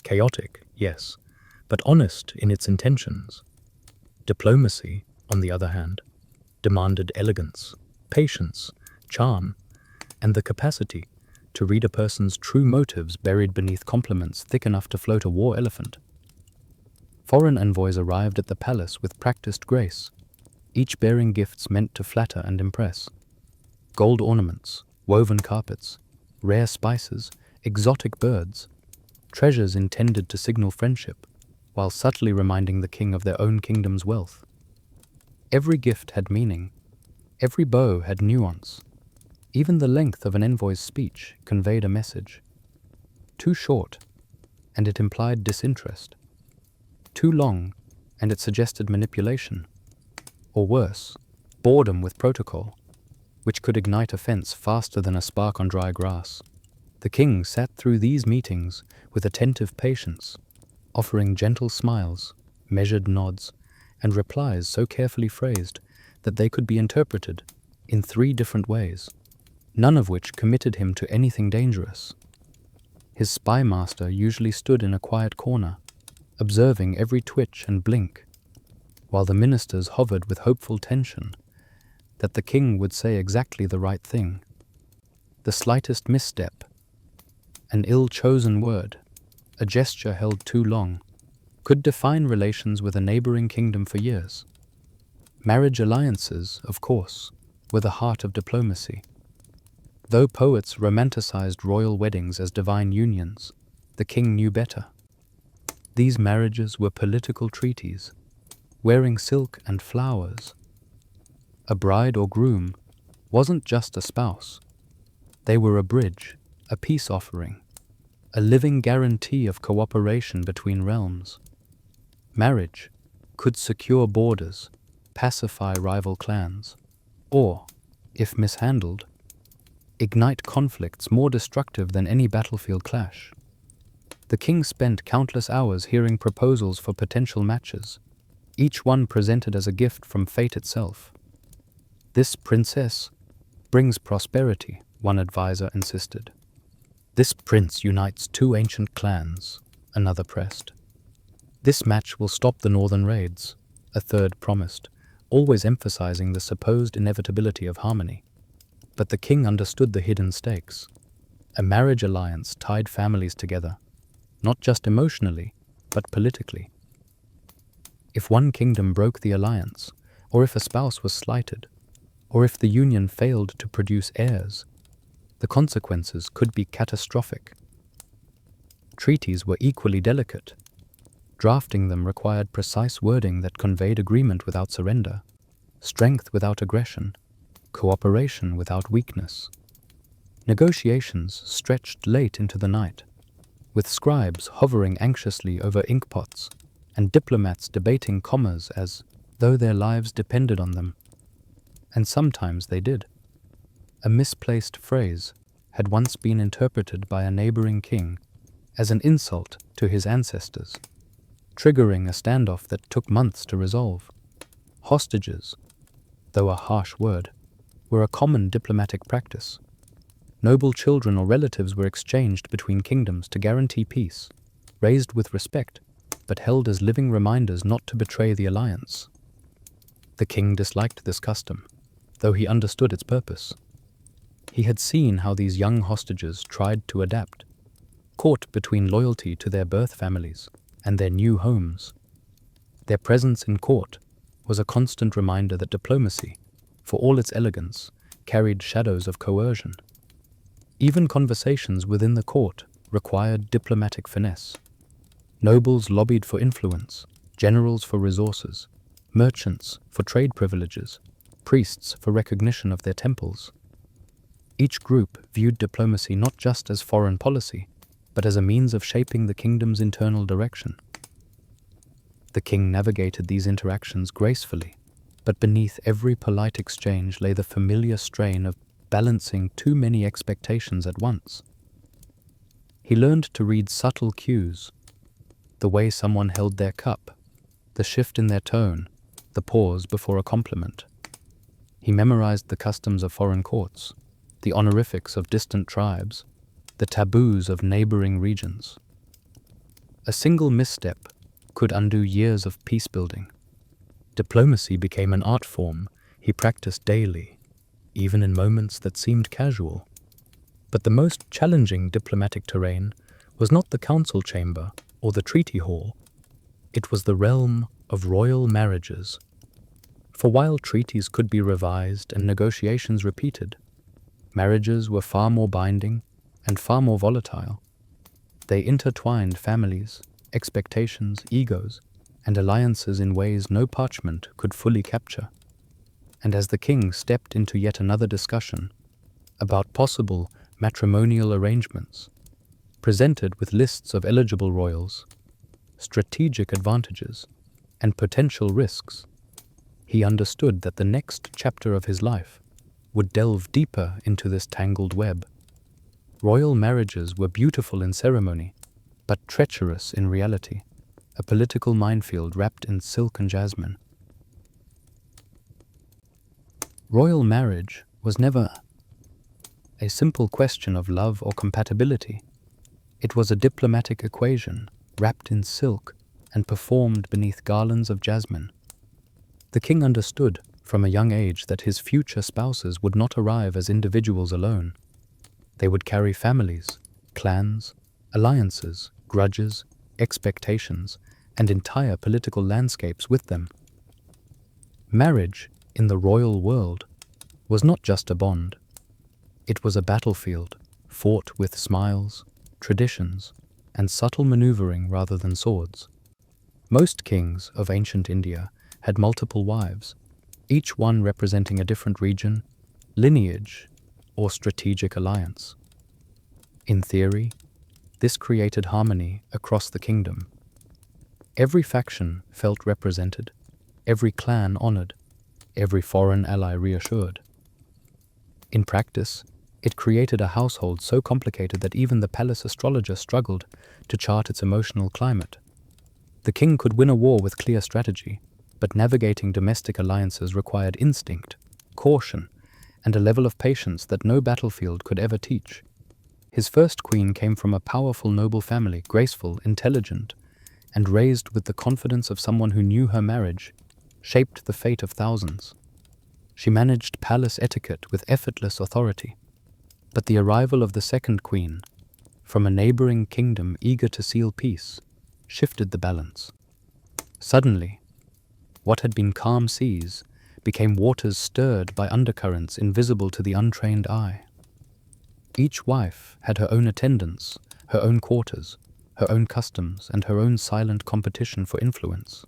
Chaotic, yes, but honest in its intentions. Diplomacy, on the other hand, demanded elegance, patience, charm, and the capacity to read a person's true motives buried beneath compliments thick enough to float a war elephant. Foreign envoys arrived at the palace with practiced grace, each bearing gifts meant to flatter and impress. Gold ornaments, woven carpets, rare spices, exotic birds, treasures intended to signal friendship, while subtly reminding the king of their own kingdom's wealth. Every gift had meaning, every bow had nuance. Even the length of an envoy's speech conveyed a message. Too short, and it implied disinterest. Too long, and it suggested manipulation. Or worse, boredom with protocol, which could ignite offense faster than a spark on dry grass. The king sat through these meetings with attentive patience, offering gentle smiles, measured nods, and replies so carefully phrased that they could be interpreted in 3 different ways, none of which committed him to anything dangerous. His spy master usually stood in a quiet corner, observing every twitch and blink, while the ministers hovered with hopeful tension that the king would say exactly the right thing. The slightest misstep, an ill-chosen word, a gesture held too long, could define relations with a neighboring kingdom for years. Marriage alliances, of course, were the heart of diplomacy. Though poets romanticized royal weddings as divine unions, the king knew better. These marriages were political treaties, wearing silk and flowers. A bride or groom wasn't just a spouse. They were a bridge, a peace offering, a living guarantee of cooperation between realms. Marriage could secure borders, pacify rival clans, or, if mishandled, ignite conflicts more destructive than any battlefield clash. The king spent countless hours hearing proposals for potential matches, each one presented as a gift from fate itself. "This princess brings prosperity," one advisor insisted. "This prince unites 2 ancient clans," another pressed. "This match will stop the northern raids," a third promised, always emphasizing the supposed inevitability of harmony. But the king understood the hidden stakes. A marriage alliance tied families together, not just emotionally, but politically. If one kingdom broke the alliance, or if a spouse was slighted, or if the union failed to produce heirs, the consequences could be catastrophic. Treaties were equally delicate. Drafting them required precise wording that conveyed agreement without surrender, strength without aggression, cooperation without weakness. Negotiations stretched late into the night, with scribes hovering anxiously over inkpots and diplomats debating commas as though their lives depended on them. And sometimes they did. A misplaced phrase had once been interpreted by a neighboring king as an insult to his ancestors, triggering a standoff that took months to resolve. Hostages, though a harsh word, were a common diplomatic practice. Noble children or relatives were exchanged between kingdoms to guarantee peace, raised with respect, but held as living reminders not to betray the alliance. The king disliked this custom, though he understood its purpose. He had seen how these young hostages tried to adapt, caught between loyalty to their birth families and their new homes. Their presence in court was a constant reminder that diplomacy, for all its elegance, carried shadows of coercion. Even conversations within the court required diplomatic finesse. Nobles lobbied for influence, generals for resources, merchants for trade privileges, priests for recognition of their temples. Each group viewed diplomacy not just as foreign policy, but as a means of shaping the kingdom's internal direction. The king navigated these interactions gracefully, but beneath every polite exchange lay the familiar strain of balancing too many expectations at once. He learned to read subtle cues, the way someone held their cup, the shift in their tone, the pause before a compliment. He memorized the customs of foreign courts, the honorifics of distant tribes, the taboos of neighboring regions. A single misstep could undo years of peace-building. Diplomacy became an art form he practiced daily, even in moments that seemed casual. But the most challenging diplomatic terrain was not the council chamber or the treaty hall. It was the realm of royal marriages. For while treaties could be revised and negotiations repeated, marriages were far more binding and far more volatile. They intertwined families, expectations, egos, and alliances in ways no parchment could fully capture. And as the king stepped into yet another discussion about possible matrimonial arrangements, presented with lists of eligible royals, strategic advantages, and potential risks, he understood that the next chapter of his life would delve deeper into this tangled web. Royal marriages were beautiful in ceremony, but treacherous in reality, a political minefield wrapped in silk and jasmine. Royal marriage was never a simple question of love or compatibility. It was a diplomatic equation wrapped in silk and performed beneath garlands of jasmine. The king understood from a young age that his future spouses would not arrive as individuals alone. They would carry families, clans, alliances, grudges, expectations, and entire political landscapes with them. Marriage, in the royal world, was not just a bond. It was a battlefield, fought with smiles, traditions, and subtle maneuvering rather than swords. Most kings of ancient India had multiple wives, each one representing a different region, lineage, or strategic alliance. In theory, this created harmony across the kingdom. Every faction felt represented, every clan honored, every foreign ally reassured. In practice, it created a household so complicated that even the palace astrologer struggled to chart its emotional climate. The king could win a war with clear strategy, but navigating domestic alliances required instinct, caution, and a level of patience that no battlefield could ever teach. His first queen came from a powerful noble family, graceful, intelligent, and raised with the confidence of someone who knew her marriage shaped the fate of thousands. She managed palace etiquette with effortless authority. But the arrival of the second queen, from a neighboring kingdom eager to seal peace, shifted the balance. Suddenly, what had been calm seas became waters stirred by undercurrents invisible to the untrained eye. Each wife had her own attendants, her own quarters, her own customs, and her own silent competition for influence.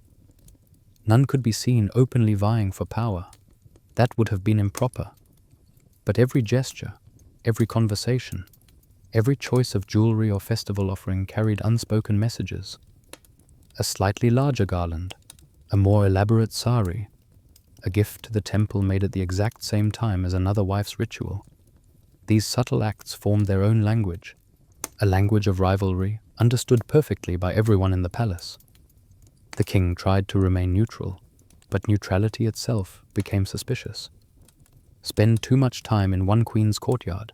None could be seen openly vying for power. That would have been improper. But every gesture, every conversation, every choice of jewelry or festival offering carried unspoken messages. A slightly larger garland, a more elaborate sari, a gift to the temple made at the exact same time as another wife's ritual. These subtle acts formed their own language, a language of rivalry understood perfectly by everyone in the palace. The king tried to remain neutral, but neutrality itself became suspicious. Spend too much time in one queen's courtyard,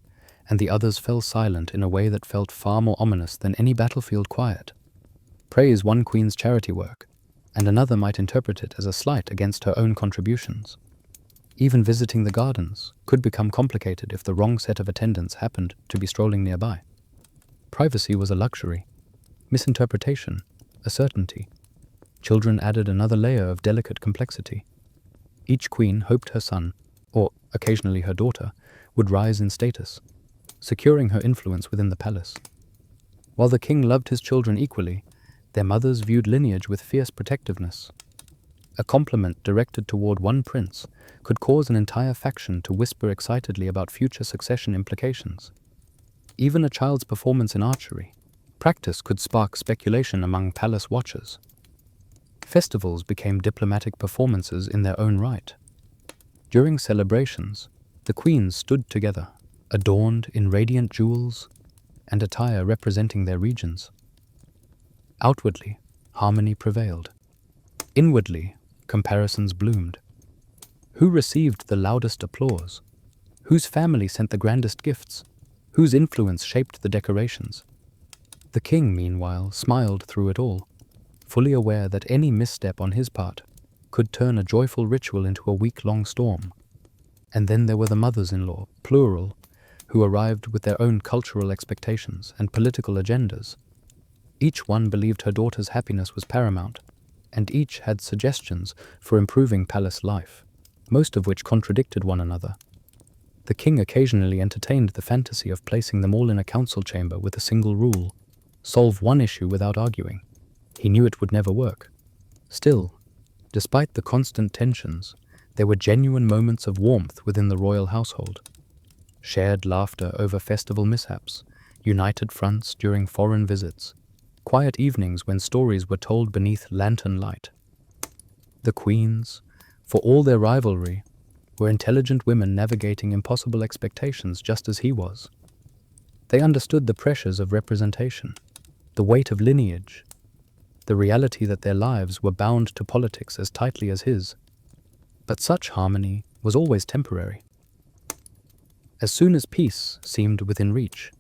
and the others fell silent in a way that felt far more ominous than any battlefield quiet. Praise one queen's charity work, and another might interpret it as a slight against her own contributions. Even visiting the gardens could become complicated if the wrong set of attendants happened to be strolling nearby. Privacy was a luxury. Misinterpretation a certainty. Children added another layer of delicate complexity. Each queen hoped her son, or occasionally her daughter, would rise in status, securing her influence within the palace. While the king loved his children equally, their mothers viewed lineage with fierce protectiveness. A compliment directed toward one prince could cause an entire faction to whisper excitedly about future succession implications. Even a child's performance in archery practice could spark speculation among palace watchers. Festivals became diplomatic performances in their own right. During celebrations, the queens stood together, adorned in radiant jewels and attire representing their regions. Outwardly, harmony prevailed. Inwardly, comparisons bloomed. Who received the loudest applause? Whose family sent the grandest gifts? Whose influence shaped the decorations? The king, meanwhile, smiled through it all, fully aware that any misstep on his part could turn a joyful ritual into a week-long storm. And then there were the mothers-in-law, plural, who arrived with their own cultural expectations and political agendas. Each one believed her daughter's happiness was paramount, and each had suggestions for improving palace life, most of which contradicted one another. The king occasionally entertained the fantasy of placing them all in a council chamber with a single rule: solve one issue without arguing. He knew it would never work. Still, despite the constant tensions, there were genuine moments of warmth within the royal household. Shared laughter over festival mishaps, united fronts during foreign visits, quiet evenings when stories were told beneath lantern light. The queens, for all their rivalry, were intelligent women navigating impossible expectations just as he was. They understood the pressures of representation, the weight of lineage, the reality that their lives were bound to politics as tightly as his. But such harmony was always temporary. As soon as peace seemed within reach,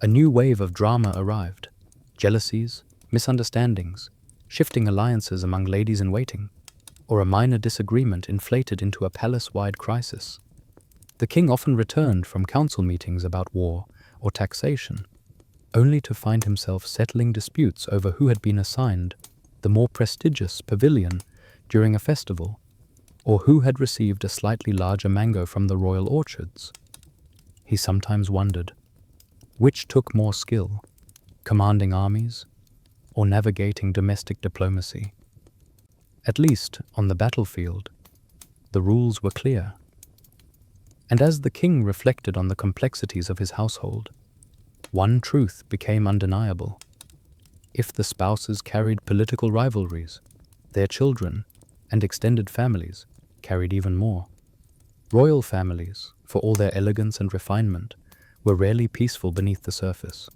a new wave of drama arrived. Jealousies, misunderstandings, shifting alliances among ladies-in-waiting, or a minor disagreement inflated into a palace-wide crisis. The king often returned from council meetings about war or taxation, only to find himself settling disputes over who had been assigned the more prestigious pavilion during a festival, or who had received a slightly larger mango from the royal orchards. He sometimes wondered, which took more skill, commanding armies or navigating domestic diplomacy? At least, on the battlefield, the rules were clear. And as the king reflected on the complexities of his household, one truth became undeniable. If the spouses carried political rivalries, their children and extended families carried even more. Royal families, for all their elegance and refinement, were rarely peaceful beneath the surface.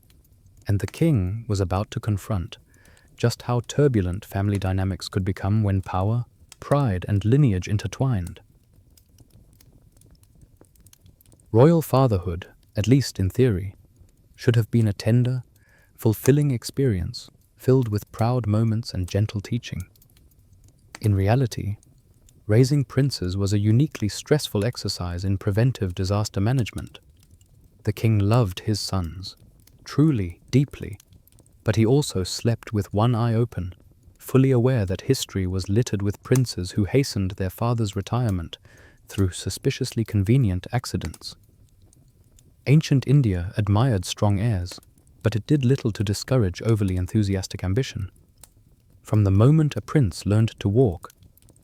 And the king was about to confront just how turbulent family dynamics could become when power, pride, and lineage intertwined. Royal fatherhood, at least in theory, should have been a tender, fulfilling experience filled with proud moments and gentle teaching. In reality, raising princes was a uniquely stressful exercise in preventive disaster management. The king loved his sons, truly, deeply, but he also slept with one eye open, fully aware that history was littered with princes who hastened their father's retirement through suspiciously convenient accidents. Ancient India admired strong heirs, but it did little to discourage overly enthusiastic ambition. From the moment a prince learned to walk,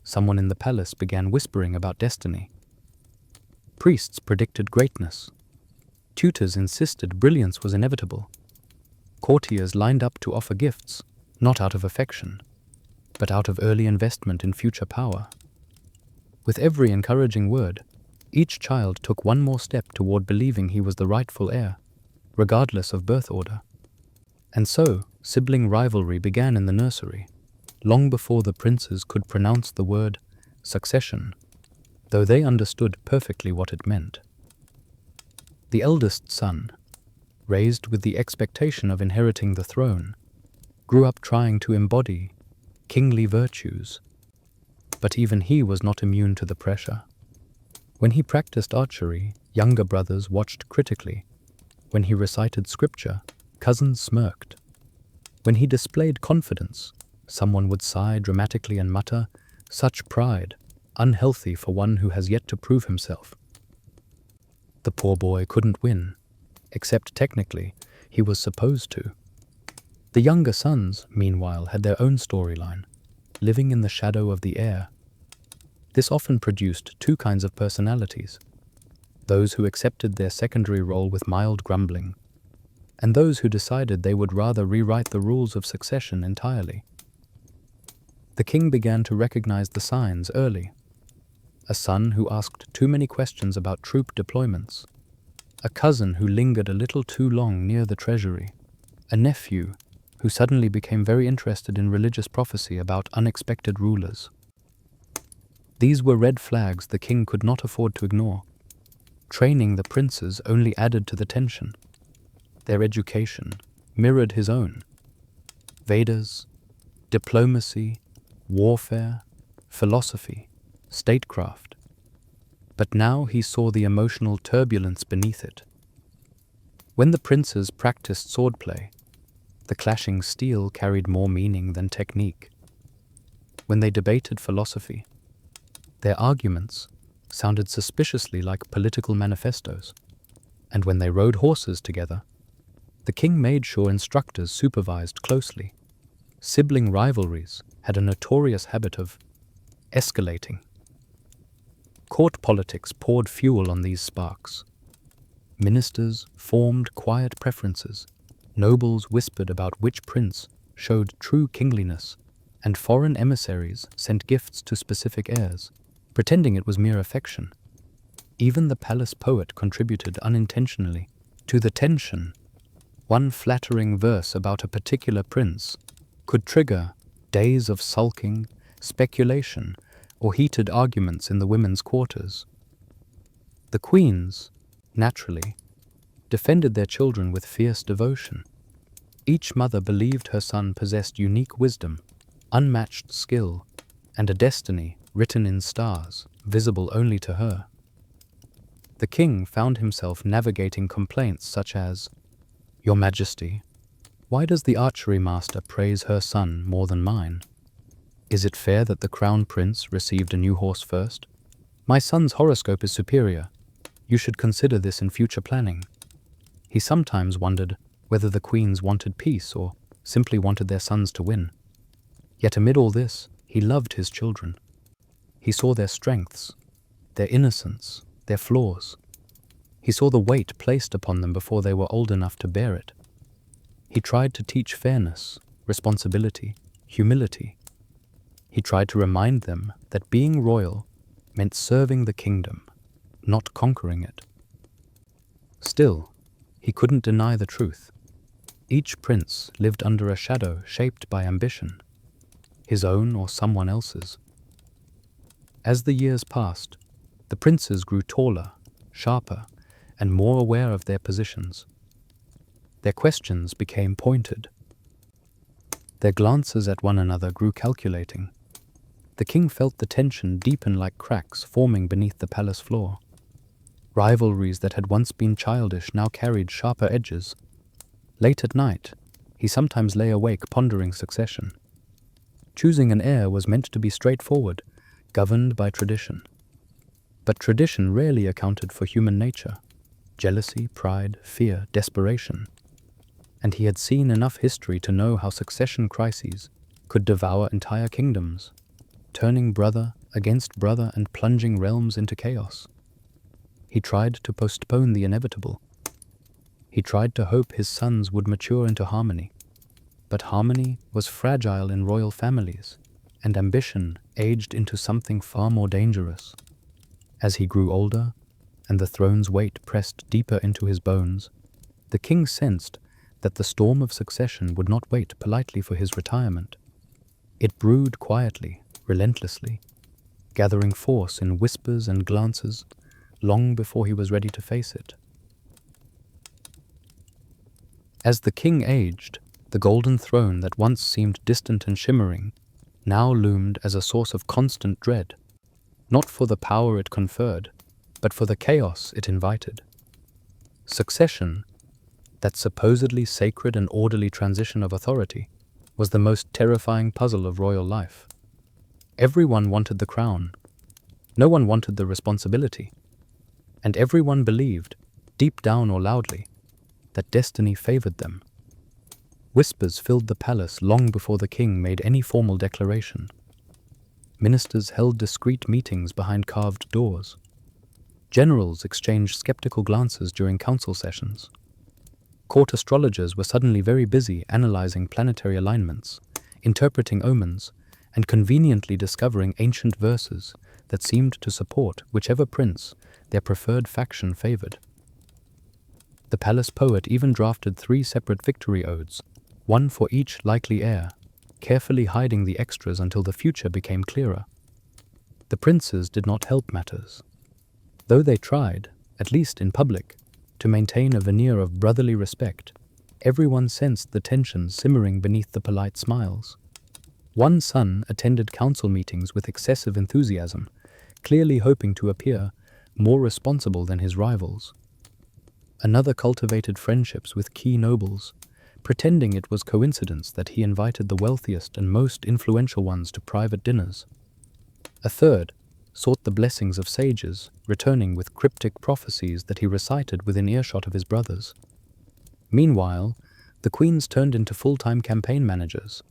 someone in the palace began whispering about destiny. Priests predicted greatness. Tutors insisted brilliance was inevitable. Courtiers lined up to offer gifts, not out of affection, but out of early investment in future power. With every encouraging word, each child took one more step toward believing he was the rightful heir, regardless of birth order. And so, sibling rivalry began in the nursery, long before the princes could pronounce the word succession, though they understood perfectly what it meant. The eldest son, raised with the expectation of inheriting the throne, grew up trying to embody kingly virtues, but even he was not immune to the pressure. When he practiced archery, younger brothers watched critically. When he recited scripture, cousins smirked. When he displayed confidence, Someone would sigh dramatically and mutter, "Such pride, unhealthy for one who has yet to prove himself." The poor boy couldn't win, except technically he was supposed to. The younger sons, meanwhile, had their own storyline, living in the shadow of the heir. This often produced two kinds of personalities: those who accepted their secondary role with mild grumbling, and those who decided they would rather rewrite the rules of succession entirely. The king began to recognize the signs early: a son who asked too many questions about troop deployments, a cousin who lingered a little too long near the treasury, a nephew who suddenly became very interested in religious prophecy about unexpected rulers. These were red flags the king could not afford to ignore. Training the princes only added to the tension. Their education mirrored his own. Vedas, diplomacy, warfare, philosophy, statecraft. But now he saw the emotional turbulence beneath it. When the princes practiced swordplay, the clashing steel carried more meaning than technique. When they debated philosophy, their arguments sounded suspiciously like political manifestos. And when they rode horses together, the king made sure instructors supervised closely. Sibling rivalries had a notorious habit of escalating. Court politics poured fuel on these sparks. Ministers formed quiet preferences. Nobles whispered about which prince showed true kingliness, and foreign emissaries sent gifts to specific heirs, pretending it was mere affection. Even the palace poet contributed unintentionally to the tension. One flattering verse about a particular prince could trigger days of sulking, speculation, or heated arguments in the women's quarters. The queens, naturally, defended their children with fierce devotion. Each mother believed her son possessed unique wisdom, unmatched skill, and a destiny written in stars, visible only to her. The king found himself navigating complaints such as, "Your Majesty, why does the archery master praise her son more than mine? Is it fair that the crown prince received a new horse first? My son's horoscope is superior. You should consider this in future planning." He sometimes wondered whether the queens wanted peace or simply wanted their sons to win. Yet amid all this, he loved his children. He saw their strengths, their innocence, their flaws. He saw the weight placed upon them before they were old enough to bear it. He tried to teach fairness, responsibility, humility. He tried to remind them that being royal meant serving the kingdom, not conquering it. Still, he couldn't deny the truth. Each prince lived under a shadow shaped by ambition, his own or someone else's. As the years passed, the princes grew taller, sharper, and more aware of their positions. Their questions became pointed. Their glances at one another grew calculating. The king felt the tension deepen like cracks forming beneath the palace floor. Rivalries that had once been childish now carried sharper edges. Late at night, he sometimes lay awake pondering succession. Choosing an heir was meant to be straightforward, governed by tradition. But tradition rarely accounted for human nature: jealousy, pride, fear, desperation. And he had seen enough history to know how succession crises could devour entire kingdoms, turning brother against brother and plunging realms into chaos. He tried to postpone the inevitable. He tried to hope his sons would mature into harmony. But harmony was fragile in royal families, and ambition aged into something far more dangerous. As he grew older, and the throne's weight pressed deeper into his bones, the king sensed that the storm of succession would not wait politely for his retirement. It brewed quietly, relentlessly, gathering force in whispers and glances long before he was ready to face it. As the king aged, the golden throne that once seemed distant and shimmering now loomed as a source of constant dread, not for the power it conferred, but for the chaos it invited. Succession, that supposedly sacred and orderly transition of authority, was the most terrifying puzzle of royal life. Everyone wanted the crown. No one wanted the responsibility. And everyone believed, deep down or loudly, that destiny favored them. Whispers filled the palace long before the king made any formal declaration. Ministers held discreet meetings behind carved doors. Generals exchanged skeptical glances during council sessions. Court astrologers were suddenly very busy analyzing planetary alignments, interpreting omens, and conveniently discovering ancient verses that seemed to support whichever prince their preferred faction favored. The palace poet even drafted 3 separate victory odes, one for each likely heir, carefully hiding the extras until the future became clearer. The princes did not help matters, though they tried, at least in public, to maintain a veneer of brotherly respect. Everyone sensed the tension simmering beneath the polite smiles. One son attended council meetings with excessive enthusiasm, clearly hoping to appear more responsible than his rivals. Another cultivated friendships with key nobles, pretending it was coincidence that he invited the wealthiest and most influential ones to private dinners. A third sought the blessings of sages, returning with cryptic prophecies that he recited within earshot of his brothers. Meanwhile, the queens turned into full-time campaign managers.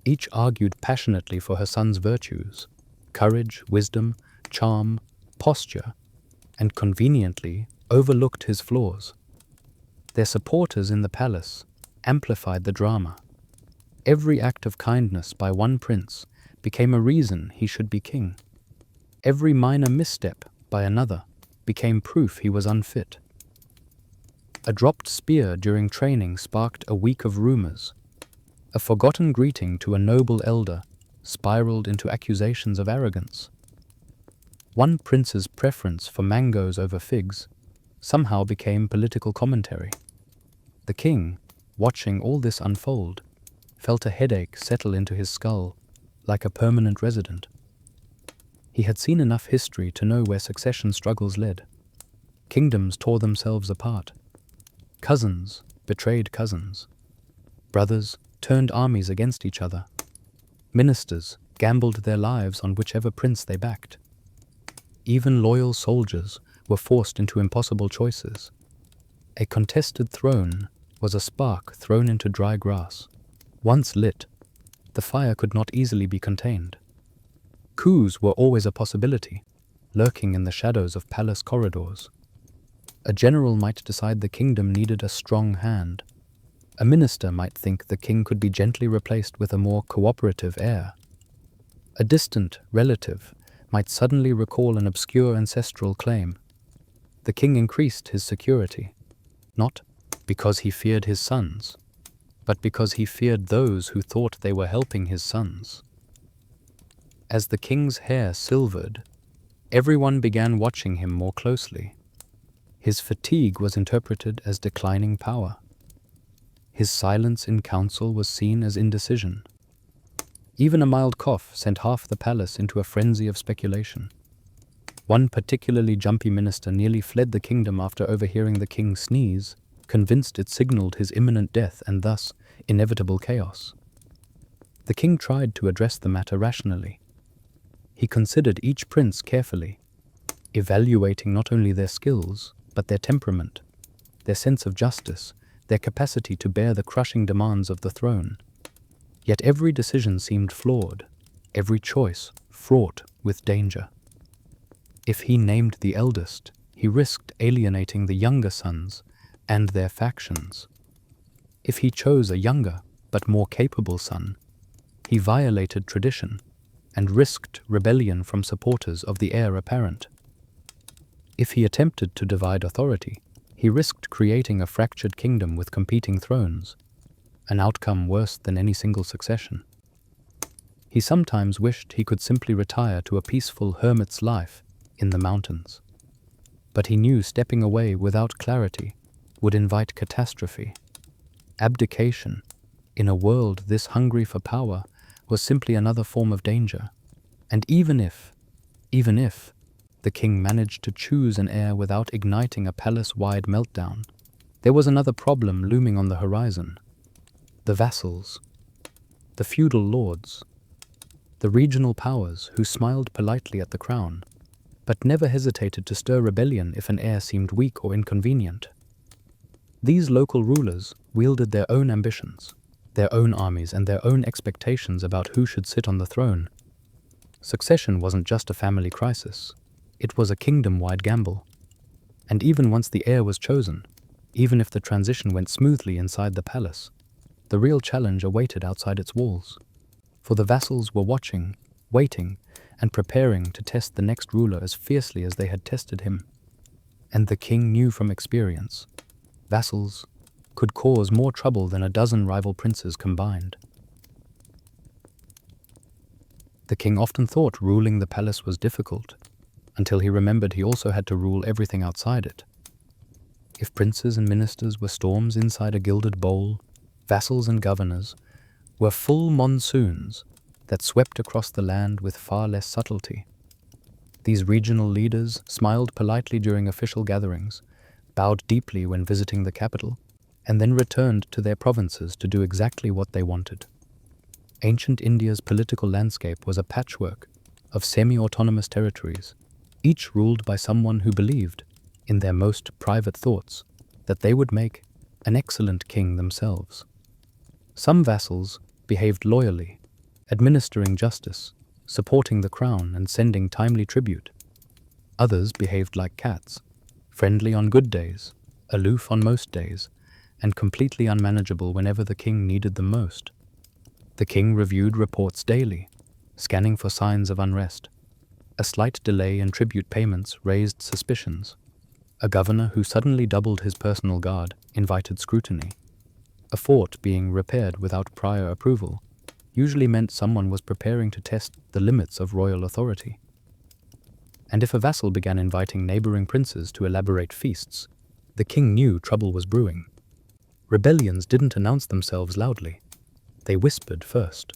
Each argued passionately for her son's virtues: courage, wisdom, charm, posture, and conveniently overlooked his flaws. Their supporters in the palace amplified the drama. Every act of kindness by one prince became a reason he should be king. Every minor misstep by another became proof he was unfit. A dropped spear during training sparked a week of rumors. A forgotten greeting to a noble elder spiraled into accusations of arrogance. One prince's preference for mangoes over figs somehow became political commentary. The king, watching all this unfold, felt a headache settle into his skull like a permanent resident. He had seen enough history to know where succession struggles led. Kingdoms tore themselves apart. Cousins betrayed cousins. Brothers turned armies against each other. Ministers gambled their lives on whichever prince they backed. Even loyal soldiers were forced into impossible choices. A contested throne was a spark thrown into dry grass. Once lit, the fire could not easily be contained. Coups were always a possibility, lurking in the shadows of palace corridors. A general might decide the kingdom needed a strong hand. A minister might think the king could be gently replaced with a more cooperative heir. A distant relative might suddenly recall an obscure ancestral claim. The king increased his security, not because he feared his sons, but because he feared those who thought they were helping his sons. As the king's hair silvered, everyone began watching him more closely. His fatigue was interpreted as declining power. His silence in council was seen as indecision. Even a mild cough sent half the palace into a frenzy of speculation. One particularly jumpy minister nearly fled the kingdom after overhearing the king sneeze, convinced it signaled his imminent death and thus inevitable chaos. The king tried to address the matter rationally. He considered each prince carefully, evaluating not only their skills, but their temperament, their sense of justice, their capacity to bear the crushing demands of the throne. Yet every decision seemed flawed, every choice fraught with danger. If he named the eldest, he risked alienating the younger sons and their factions. If he chose a younger but more capable son, he violated tradition and risked rebellion from supporters of the heir apparent. If he attempted to divide authority, he risked creating a fractured kingdom with competing thrones, an outcome worse than any single succession. He sometimes wished he could simply retire to a peaceful hermit's life in the mountains. But he knew stepping away without clarity would invite catastrophe. Abdication, in a world this hungry for power, was simply another form of danger. And even if the king managed to choose an heir without igniting a palace-wide meltdown, there was another problem looming on the horizon: the vassals. the feudal lords, the regional powers who smiled politely at the crown, but never hesitated to stir rebellion if an heir seemed weak or inconvenient. These local rulers wielded their own ambitions, their own armies, and their own expectations about who should sit on the throne. Succession wasn't just a family crisis, it was a kingdom-wide gamble. And even once the heir was chosen, even if the transition went smoothly inside the palace, the real challenge awaited outside its walls. For the vassals were watching, waiting, and preparing to test the next ruler as fiercely as they had tested him. And the king knew from experience, vassals could cause more trouble than a dozen rival princes combined. The king often thought ruling the palace was difficult, until he remembered he also had to rule everything outside it. If princes and ministers were storms inside a gilded bowl, vassals and governors were full monsoons that swept across the land with far less subtlety. These regional leaders smiled politely during official gatherings, bowed deeply when visiting the capital, and then returned to their provinces to do exactly what they wanted. Ancient India's political landscape was a patchwork of semi-autonomous territories, each ruled by someone who believed, in their most private thoughts, that they would make an excellent king themselves. Some vassals behaved loyally, administering justice, supporting the crown, and sending timely tribute. Others behaved like cats, friendly on good days, aloof on most days, and completely unmanageable whenever the king needed them most. The king reviewed reports daily, scanning for signs of unrest. A slight delay in tribute payments raised suspicions. A governor who suddenly doubled his personal guard invited scrutiny. A fort being repaired without prior approval usually meant someone was preparing to test the limits of royal authority. And if a vassal began inviting neighboring princes to elaborate feasts, the king knew trouble was brewing. Rebellions didn't announce themselves loudly. They whispered first.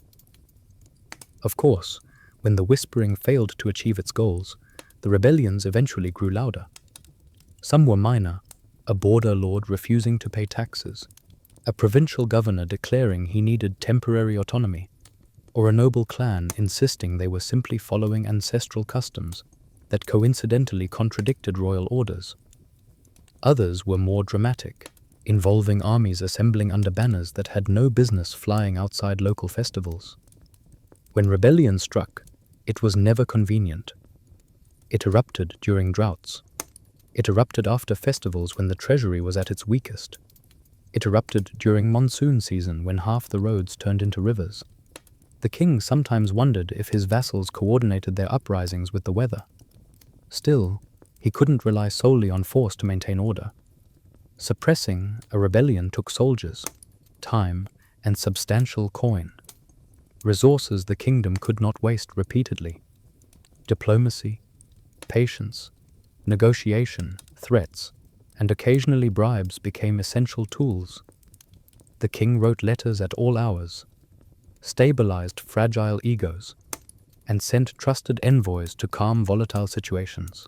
Of course, when the whispering failed to achieve its goals, the rebellions eventually grew louder. Some were minor, a border lord refusing to pay taxes, a provincial governor declaring he needed temporary autonomy, or a noble clan insisting they were simply following ancestral customs that coincidentally contradicted royal orders. Others were more dramatic, involving armies assembling under banners that had no business flying outside local festivals. When rebellion struck, it was never convenient. It erupted during droughts. It erupted after festivals when the treasury was at its weakest. It erupted during monsoon season when half the roads turned into rivers. The king sometimes wondered if his vassals coordinated their uprisings with the weather. Still, he couldn't rely solely on force to maintain order. Suppressing a rebellion took soldiers, time, and substantial coin. Resources the kingdom could not waste repeatedly. Diplomacy, patience, negotiation, threats, and occasionally bribes became essential tools. The king wrote letters at all hours, stabilized fragile egos, and sent trusted envoys to calm volatile situations.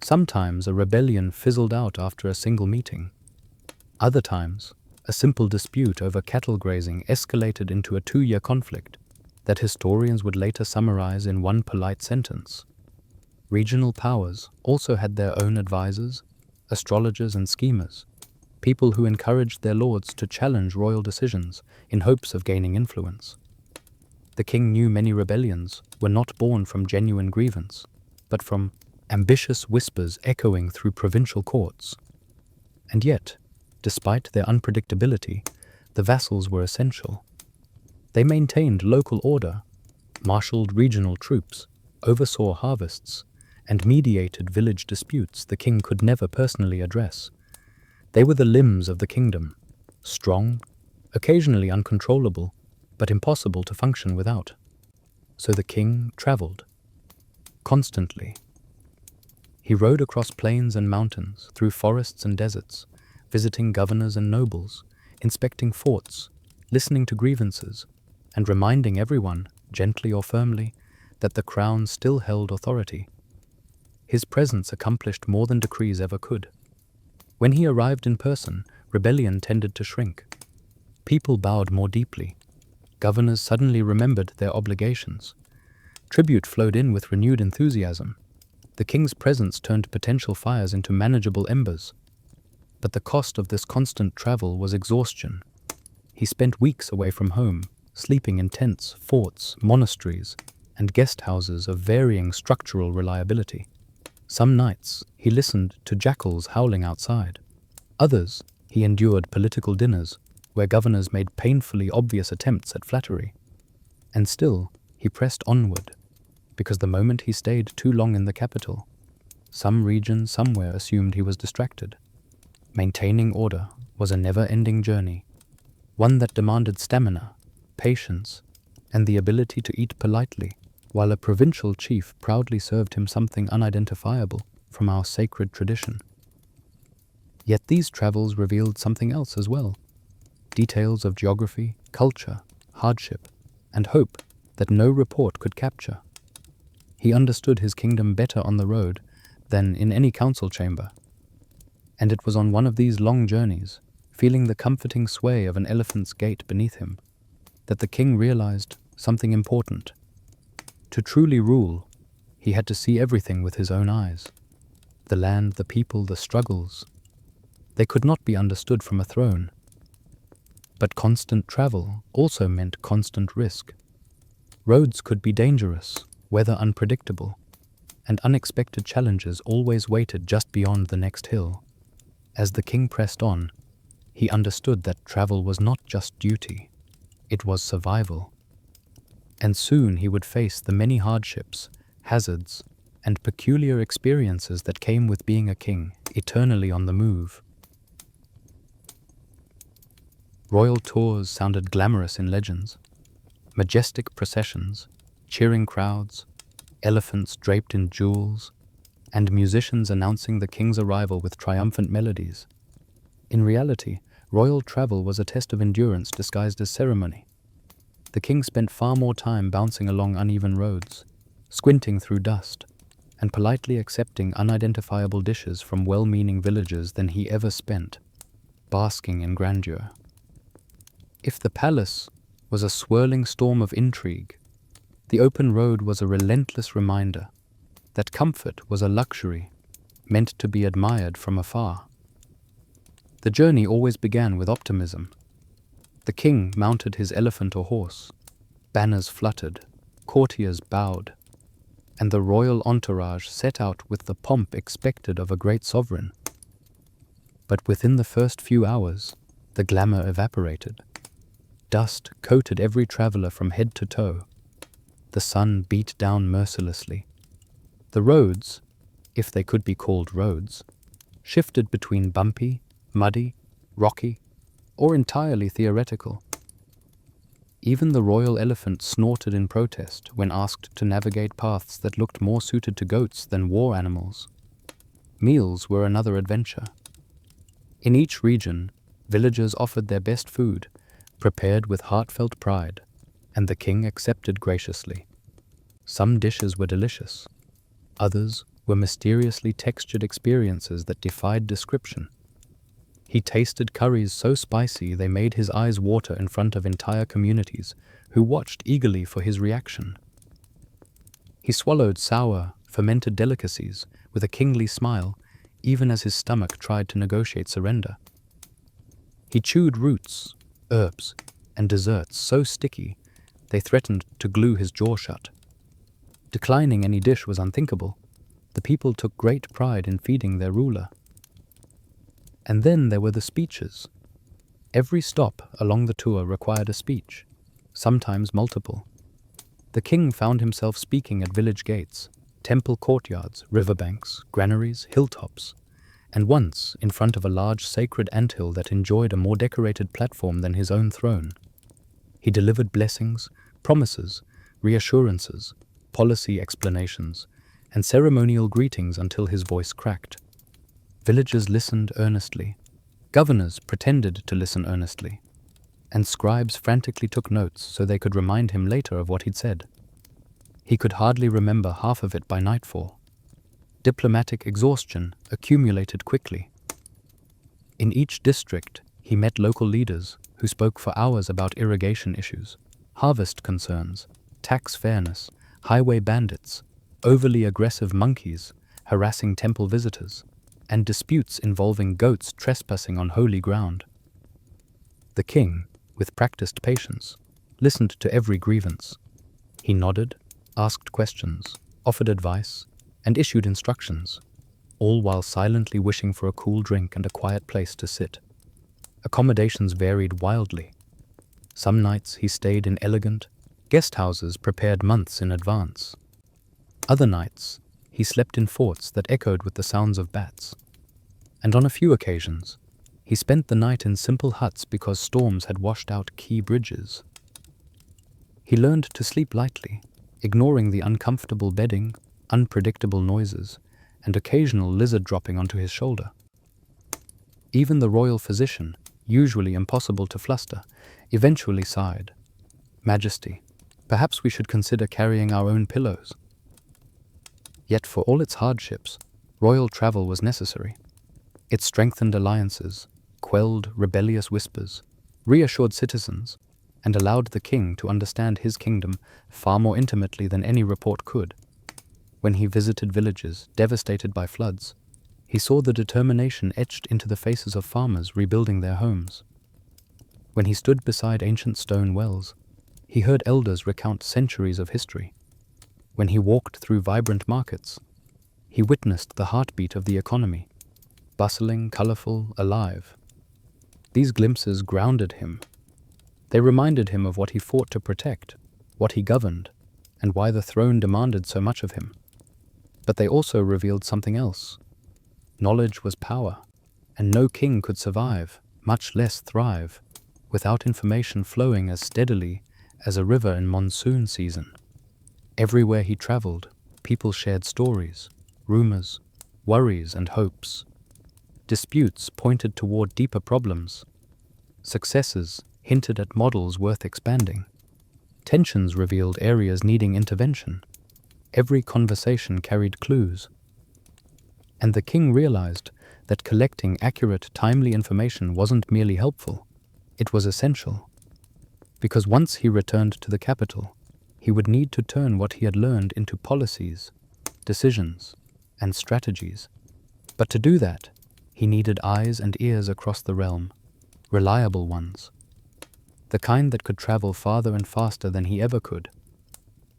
Sometimes a rebellion fizzled out after a single meeting. Other times, a simple dispute over cattle grazing escalated into a 2-year conflict that historians would later summarize in one polite sentence. Regional powers also had their own advisors, astrologers and schemers, people who encouraged their lords to challenge royal decisions in hopes of gaining influence. The king knew many rebellions were not born from genuine grievance, but from ambitious whispers echoing through provincial courts. And yet, despite their unpredictability, the vassals were essential. They maintained local order, marshaled regional troops, oversaw harvests, and mediated village disputes the king could never personally address. They were the limbs of the kingdom, strong, occasionally uncontrollable, but impossible to function without. So the king traveled, constantly. He rode across plains and mountains, through forests and deserts, visiting governors and nobles, inspecting forts, listening to grievances, and reminding everyone, gently or firmly, that the crown still held authority. His presence accomplished more than decrees ever could. When he arrived in person, rebellion tended to shrink. People bowed more deeply. Governors suddenly remembered their obligations. Tribute flowed in with renewed enthusiasm. The king's presence turned potential fires into manageable embers. But the cost of this constant travel was exhaustion. He spent weeks away from home, sleeping in tents, forts, monasteries, and guest houses of varying structural reliability. Some nights, he listened to jackals howling outside. Others, he endured political dinners, where governors made painfully obvious attempts at flattery. And still, he pressed onward, because the moment he stayed too long in the capital, some region somewhere assumed he was distracted. Maintaining order was a never-ending journey, one that demanded stamina, patience, and the ability to eat politely, while a provincial chief proudly served him something unidentifiable from our sacred tradition. Yet these travels revealed something else as well. Details of geography, culture, hardship, and hope that no report could capture. He understood his kingdom better on the road than in any council chamber. And it was on one of these long journeys, feeling the comforting sway of an elephant's gait beneath him, that the king realized something important. To truly rule, he had to see everything with his own eyes. The land, the people, the struggles. They could not be understood from a throne. But constant travel also meant constant risk. Roads could be dangerous, weather unpredictable, and unexpected challenges always waited just beyond the next hill. As the king pressed on, he understood that travel was not just duty, it was survival. And soon he would face the many hardships, hazards, and peculiar experiences that came with being a king, eternally on the move. Royal tours sounded glamorous in legends. Majestic processions, cheering crowds, elephants draped in jewels, and musicians announcing the king's arrival with triumphant melodies. In reality, royal travel was a test of endurance disguised as ceremony. The king spent far more time bouncing along uneven roads, squinting through dust, and politely accepting unidentifiable dishes from well-meaning villagers than he ever spent, basking in grandeur. If the palace was a swirling storm of intrigue, the open road was a relentless reminder that comfort was a luxury meant to be admired from afar. The journey always began with optimism. The king mounted his elephant or horse, banners fluttered, courtiers bowed, and the royal entourage set out with the pomp expected of a great sovereign. But within the first few hours, the glamour evaporated. Dust coated every traveler from head to toe. The sun beat down mercilessly. The roads, if they could be called roads, shifted between bumpy, muddy, rocky, or entirely theoretical. Even the royal elephant snorted in protest when asked to navigate paths that looked more suited to goats than war animals. Meals were another adventure. In each region, villagers offered their best food, prepared with heartfelt pride, and the king accepted graciously. Some dishes were delicious. Others were mysteriously textured experiences that defied description. He tasted curries so spicy they made his eyes water in front of entire communities who watched eagerly for his reaction. He swallowed sour, fermented delicacies with a kingly smile, even as his stomach tried to negotiate surrender. He chewed roots, herbs, and desserts so sticky they threatened to glue his jaw shut. Declining any dish was unthinkable. The people took great pride in feeding their ruler. And then there were the speeches. Every stop along the tour required a speech, sometimes multiple. The king found himself speaking at village gates, temple courtyards, riverbanks, granaries, hilltops, and once in front of a large sacred anthill that enjoyed a more decorated platform than his own throne. He delivered blessings, promises, reassurances, policy explanations, and ceremonial greetings until his voice cracked. Villagers listened earnestly. Governors pretended to listen earnestly. And scribes frantically took notes so they could remind him later of what he'd said. He could hardly remember half of it by nightfall. Diplomatic exhaustion accumulated quickly. In each district, he met local leaders who spoke for hours about irrigation issues, harvest concerns, tax fairness, highway bandits, overly aggressive monkeys harassing temple visitors, and disputes involving goats trespassing on holy ground. The king, with practiced patience, listened to every grievance. He nodded, asked questions, offered advice, and issued instructions, all while silently wishing for a cool drink and a quiet place to sit. Accommodations varied wildly. Some nights he stayed in elegant guest houses prepared months in advance. Other nights he slept in forts that echoed with the sounds of bats. And on a few occasions, he spent the night in simple huts because storms had washed out key bridges. He learned to sleep lightly, ignoring the uncomfortable bedding, unpredictable noises, and occasional lizard dropping onto his shoulder. Even the royal physician, usually impossible to fluster, eventually sighed. "Majesty, perhaps we should consider carrying our own pillows." Yet for all its hardships, royal travel was necessary. It strengthened alliances, quelled rebellious whispers, reassured citizens, and allowed the king to understand his kingdom far more intimately than any report could. When he visited villages devastated by floods, he saw the determination etched into the faces of farmers rebuilding their homes. When he stood beside ancient stone wells, he heard elders recount centuries of history. When he walked through vibrant markets, he witnessed the heartbeat of the economy, bustling, colorful, alive. These glimpses grounded him. They reminded him of what he fought to protect, what he governed, and why the throne demanded so much of him. But they also revealed something else. Knowledge was power, and no king could survive, much less thrive, without information flowing as steadily as a river in monsoon season. Everywhere he traveled, people shared stories, rumors, worries, and hopes. Disputes pointed toward deeper problems. Successes hinted at models worth expanding. Tensions revealed areas needing intervention. Every conversation carried clues. And the king realized that collecting accurate, timely information wasn't merely helpful, it was essential. Because once he returned to the capital, he would need to turn what he had learned into policies, decisions, and strategies. But to do that, he needed eyes and ears across the realm, reliable ones, the kind that could travel farther and faster than he ever could.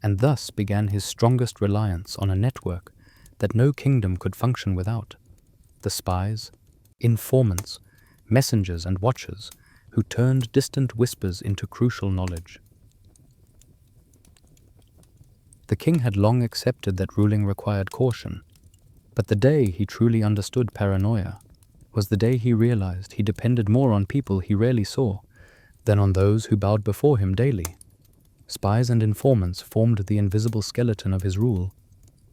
And thus began his strongest reliance on a network that no kingdom could function without: the spies, informants, messengers, and watchers who turned distant whispers into crucial knowledge. The king had long accepted that ruling required caution, but the day he truly understood paranoia was the day he realized he depended more on people he rarely saw than on those who bowed before him daily. Spies and informants formed the invisible skeleton of his rule,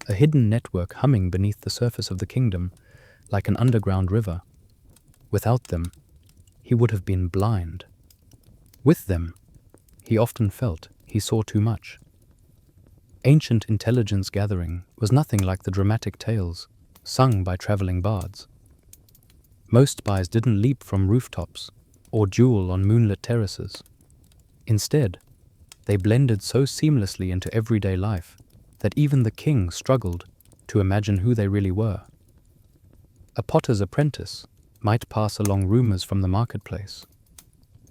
a hidden network humming beneath the surface of the kingdom like an underground river. Without them, he would have been blind. With them, he often felt he saw too much. Ancient intelligence gathering was nothing like the dramatic tales sung by traveling bards. Most spies didn't leap from rooftops or duel on moonlit terraces. Instead, they blended so seamlessly into everyday life that even the king struggled to imagine who they really were. A potter's apprentice might pass along rumors from the marketplace.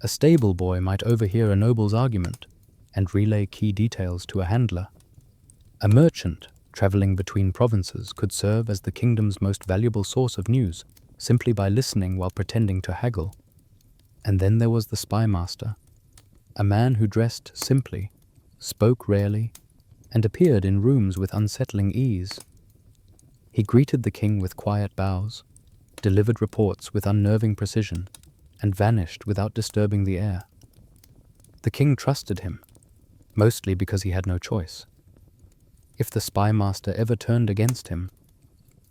A stable boy might overhear a noble's argument and relay key details to a handler. A merchant traveling between provinces could serve as the kingdom's most valuable source of news simply by listening while pretending to haggle. And then there was the spy master, a man who dressed simply, spoke rarely, and appeared in rooms with unsettling ease. He greeted the king with quiet bows, delivered reports with unnerving precision, and vanished without disturbing the air. The king trusted him, mostly because he had no choice. If the spy master ever turned against him,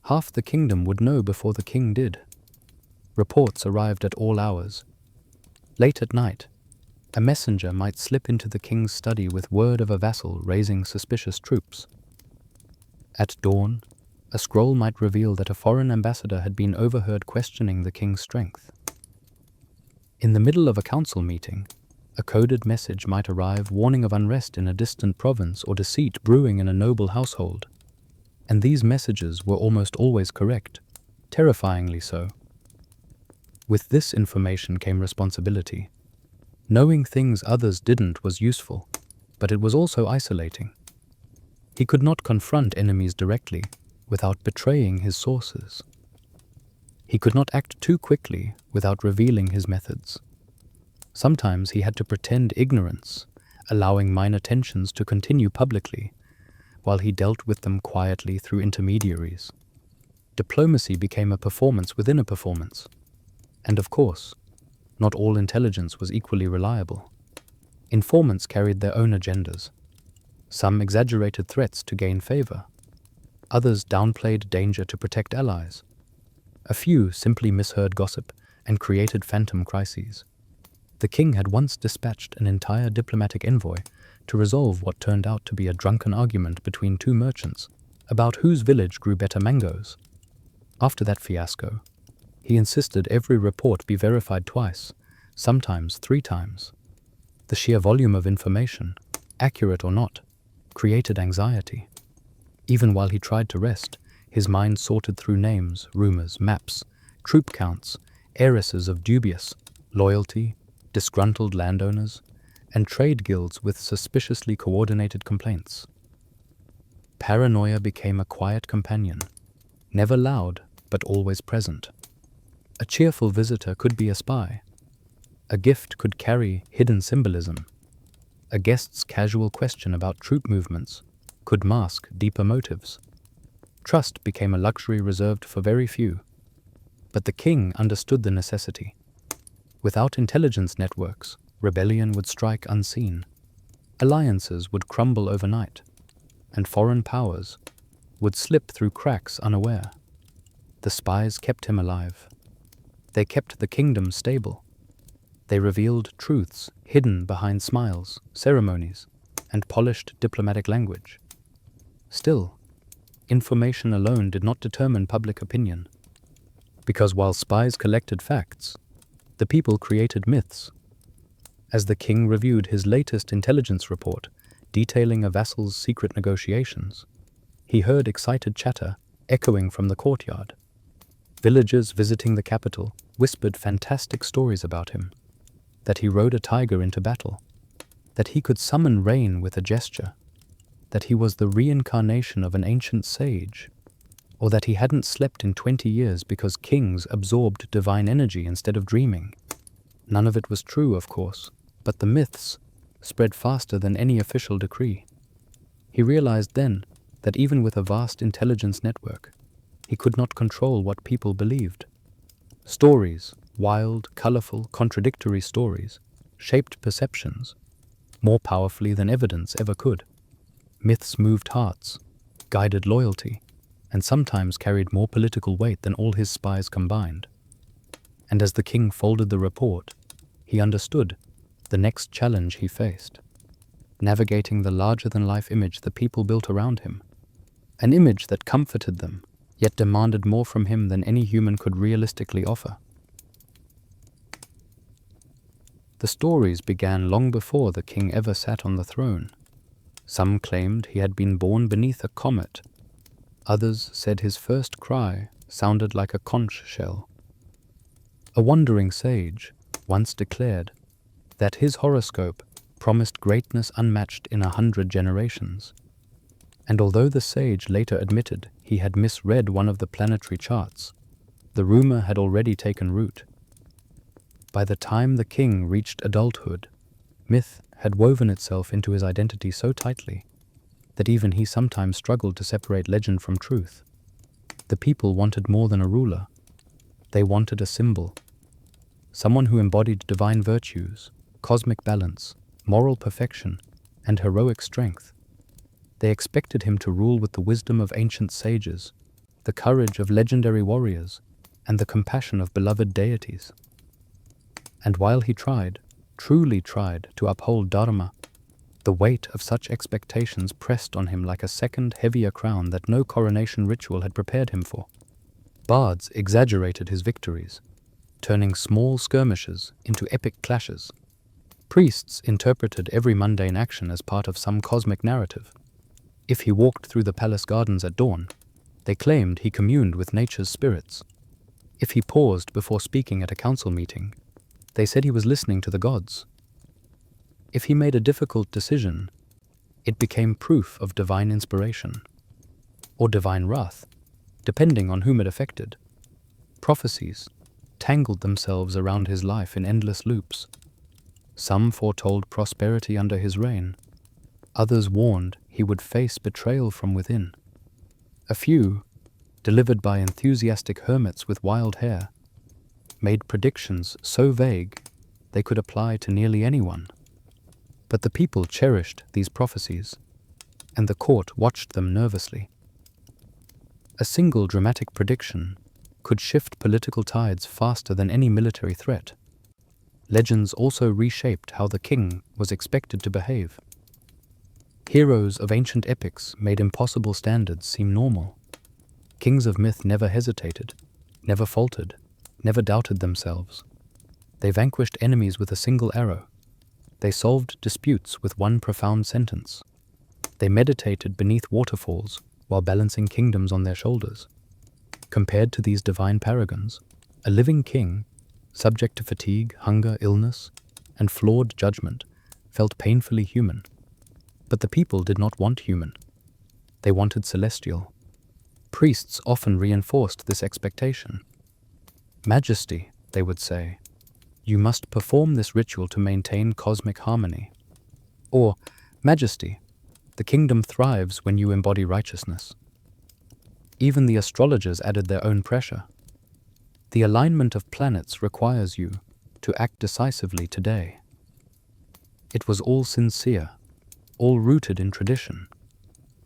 half the kingdom would know before the king did. Reports arrived at all hours. Late at night, a messenger might slip into the king's study with word of a vassal raising suspicious troops. At dawn, a scroll might reveal that a foreign ambassador had been overheard questioning the king's strength. In the middle of a council meeting, A coded message might arrive warning of unrest in a distant province or deceit brewing in a noble household. And these messages were almost always correct, terrifyingly so. With this information came responsibility. Knowing things others didn't was useful, but it was also isolating. He could not confront enemies directly without betraying his sources. He could not act too quickly without revealing his methods. Sometimes he had to pretend ignorance, allowing minor tensions to continue publicly, while he dealt with them quietly through intermediaries. Diplomacy became a performance within a performance. And of course, not all intelligence was equally reliable. Informants carried their own agendas. Some exaggerated threats to gain favor. Others downplayed danger to protect allies. A few simply misheard gossip and created phantom crises. The king had once dispatched an entire diplomatic envoy to resolve what turned out to be a drunken argument between two merchants about whose village grew better mangoes. After that fiasco, he insisted every report be verified twice, sometimes 3 times. The sheer volume of information, accurate or not, created anxiety. Even while he tried to rest, his mind sorted through names, rumors, maps, troop counts, heiresses of dubious loyalty, disgruntled landowners, and trade guilds with suspiciously coordinated complaints. Paranoia became a quiet companion, never loud, but always present. A cheerful visitor could be a spy. A gift could carry hidden symbolism. A guest's casual question about troop movements could mask deeper motives. Trust became a luxury reserved for very few. But the king understood the necessity. Without intelligence networks, rebellion would strike unseen. Alliances would crumble overnight, and foreign powers would slip through cracks unaware. The spies kept him alive. They kept the kingdom stable. They revealed truths hidden behind smiles, ceremonies, and polished diplomatic language. Still, information alone did not determine public opinion. Because while spies collected facts, the people created myths. As the king reviewed his latest intelligence report detailing a vassal's secret negotiations, he heard excited chatter echoing from the courtyard. Villagers visiting the capital whispered fantastic stories about him, that he rode a tiger into battle, that he could summon rain with a gesture, that he was the reincarnation of an ancient sage, or that he hadn't slept in 20 years because kings absorbed divine energy instead of dreaming. None of it was true, of course, but the myths spread faster than any official decree. He realized then that even with a vast intelligence network, he could not control what people believed. Stories, wild, colorful, contradictory stories, shaped perceptions more powerfully than evidence ever could. Myths moved hearts, guided loyalty, and sometimes carried more political weight than all his spies combined. And as the king folded the report, he understood the next challenge he faced, navigating the larger-than-life image the people built around him, an image that comforted them, yet demanded more from him than any human could realistically offer. The stories began long before the king ever sat on the throne. Some claimed he had been born beneath a comet. Others said his first cry sounded like a conch shell. A wandering sage once declared that his horoscope promised greatness unmatched in 100 generations. And although the sage later admitted he had misread one of the planetary charts, the rumor had already taken root. By the time the king reached adulthood, myth had woven itself into his identity so tightly that even he sometimes struggled to separate legend from truth. The people wanted more than a ruler. They wanted a symbol, someone who embodied divine virtues, cosmic balance, moral perfection, and heroic strength. They expected him to rule with the wisdom of ancient sages, the courage of legendary warriors, and the compassion of beloved deities. And while he tried, truly tried, to uphold Dharma, the weight of such expectations pressed on him like a second, heavier crown that no coronation ritual had prepared him for. Bards exaggerated his victories, turning small skirmishes into epic clashes. Priests interpreted every mundane action as part of some cosmic narrative. If he walked through the palace gardens at dawn, they claimed he communed with nature's spirits. If he paused before speaking at a council meeting, they said he was listening to the gods. If he made a difficult decision, it became proof of divine inspiration, or divine wrath, depending on whom it affected. Prophecies tangled themselves around his life in endless loops. Some foretold prosperity under his reign. Others warned he would face betrayal from within. A few, delivered by enthusiastic hermits with wild hair, made predictions so vague they could apply to nearly anyone. But the people cherished these prophecies, and the court watched them nervously. A single dramatic prediction could shift political tides faster than any military threat. Legends also reshaped how the king was expected to behave. Heroes of ancient epics made impossible standards seem normal. Kings of myth never hesitated, never faltered, never doubted themselves. They vanquished enemies with a single arrow. They solved disputes with one profound sentence. They meditated beneath waterfalls while balancing kingdoms on their shoulders. Compared to these divine paragons, a living king, subject to fatigue, hunger, illness, and flawed judgment, felt painfully human. But the people did not want human. They wanted celestial. Priests often reinforced this expectation. Majesty, they would say, you must perform this ritual to maintain cosmic harmony. Or, Majesty, the kingdom thrives when you embody righteousness. Even the astrologers added their own pressure. The alignment of planets requires you to act decisively today. It was all sincere, all rooted in tradition,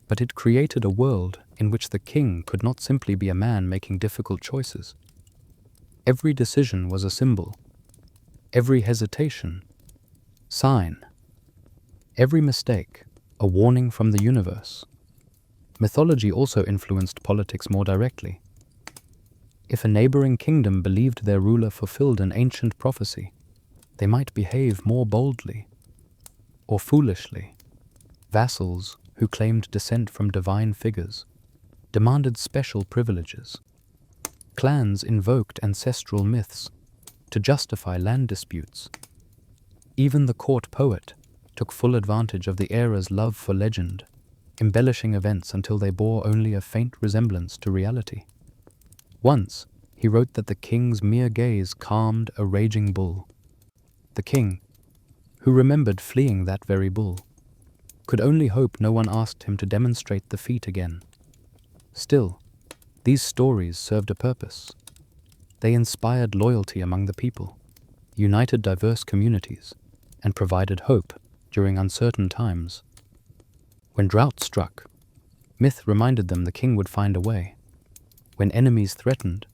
but it created a world in which the king could not simply be a man making difficult choices. Every decision was a symbol, every hesitation, sign, every mistake, a warning from the universe. Mythology also influenced politics more directly. If a neighboring kingdom believed their ruler fulfilled an ancient prophecy, they might behave more boldly or foolishly. Vassals who claimed descent from divine figures demanded special privileges. Clans invoked ancestral myths to justify land disputes. Even the court poet took full advantage of the era's love for legend, embellishing events until they bore only a faint resemblance to reality. Once, he wrote that the king's mere gaze calmed a raging bull. The king, who remembered fleeing that very bull, could only hope no one asked him to demonstrate the feat again. Still, these stories served a purpose. They inspired loyalty among the people, united diverse communities, and provided hope during uncertain times. When drought struck, myth reminded them the king would find a way. When enemies threatened,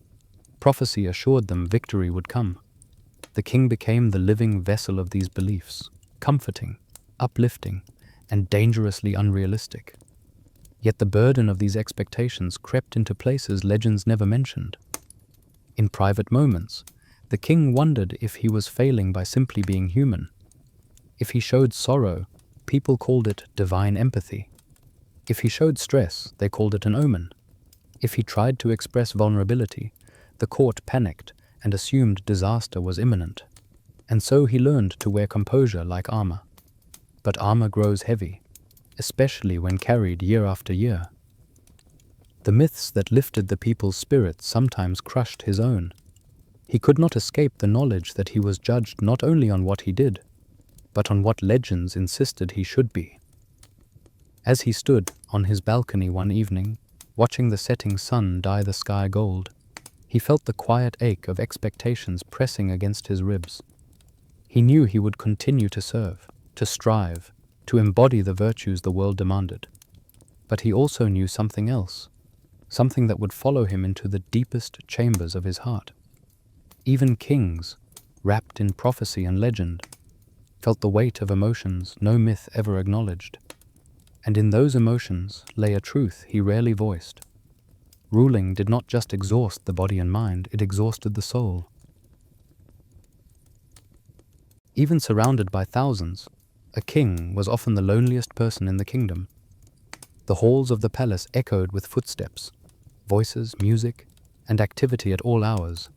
prophecy assured them victory would come. The king became the living vessel of these beliefs, comforting, uplifting, and dangerously unrealistic. Yet the burden of these expectations crept into places legends never mentioned. In private moments, the king wondered if he was failing by simply being human. If he showed sorrow, people called it divine empathy. If he showed stress, they called it an omen. If he tried to express vulnerability, the court panicked and assumed disaster was imminent. And so he learned to wear composure like armor. But armor grows heavy, especially when carried year after year. The myths that lifted the people's spirits sometimes crushed his own. He could not escape the knowledge that he was judged not only on what he did, but on what legends insisted he should be. As he stood on his balcony one evening, watching the setting sun dye the sky gold, he felt the quiet ache of expectations pressing against his ribs. He knew he would continue to serve, to strive, to embody the virtues the world demanded. But he also knew something else, something that would follow him into the deepest chambers of his heart. Even kings, wrapped in prophecy and legend, felt the weight of emotions no myth ever acknowledged. And in those emotions lay a truth he rarely voiced. Ruling did not just exhaust the body and mind, it exhausted the soul. Even surrounded by thousands, a king was often the loneliest person in the kingdom. The halls of the palace echoed with footsteps, voices, music, and activity at all hours,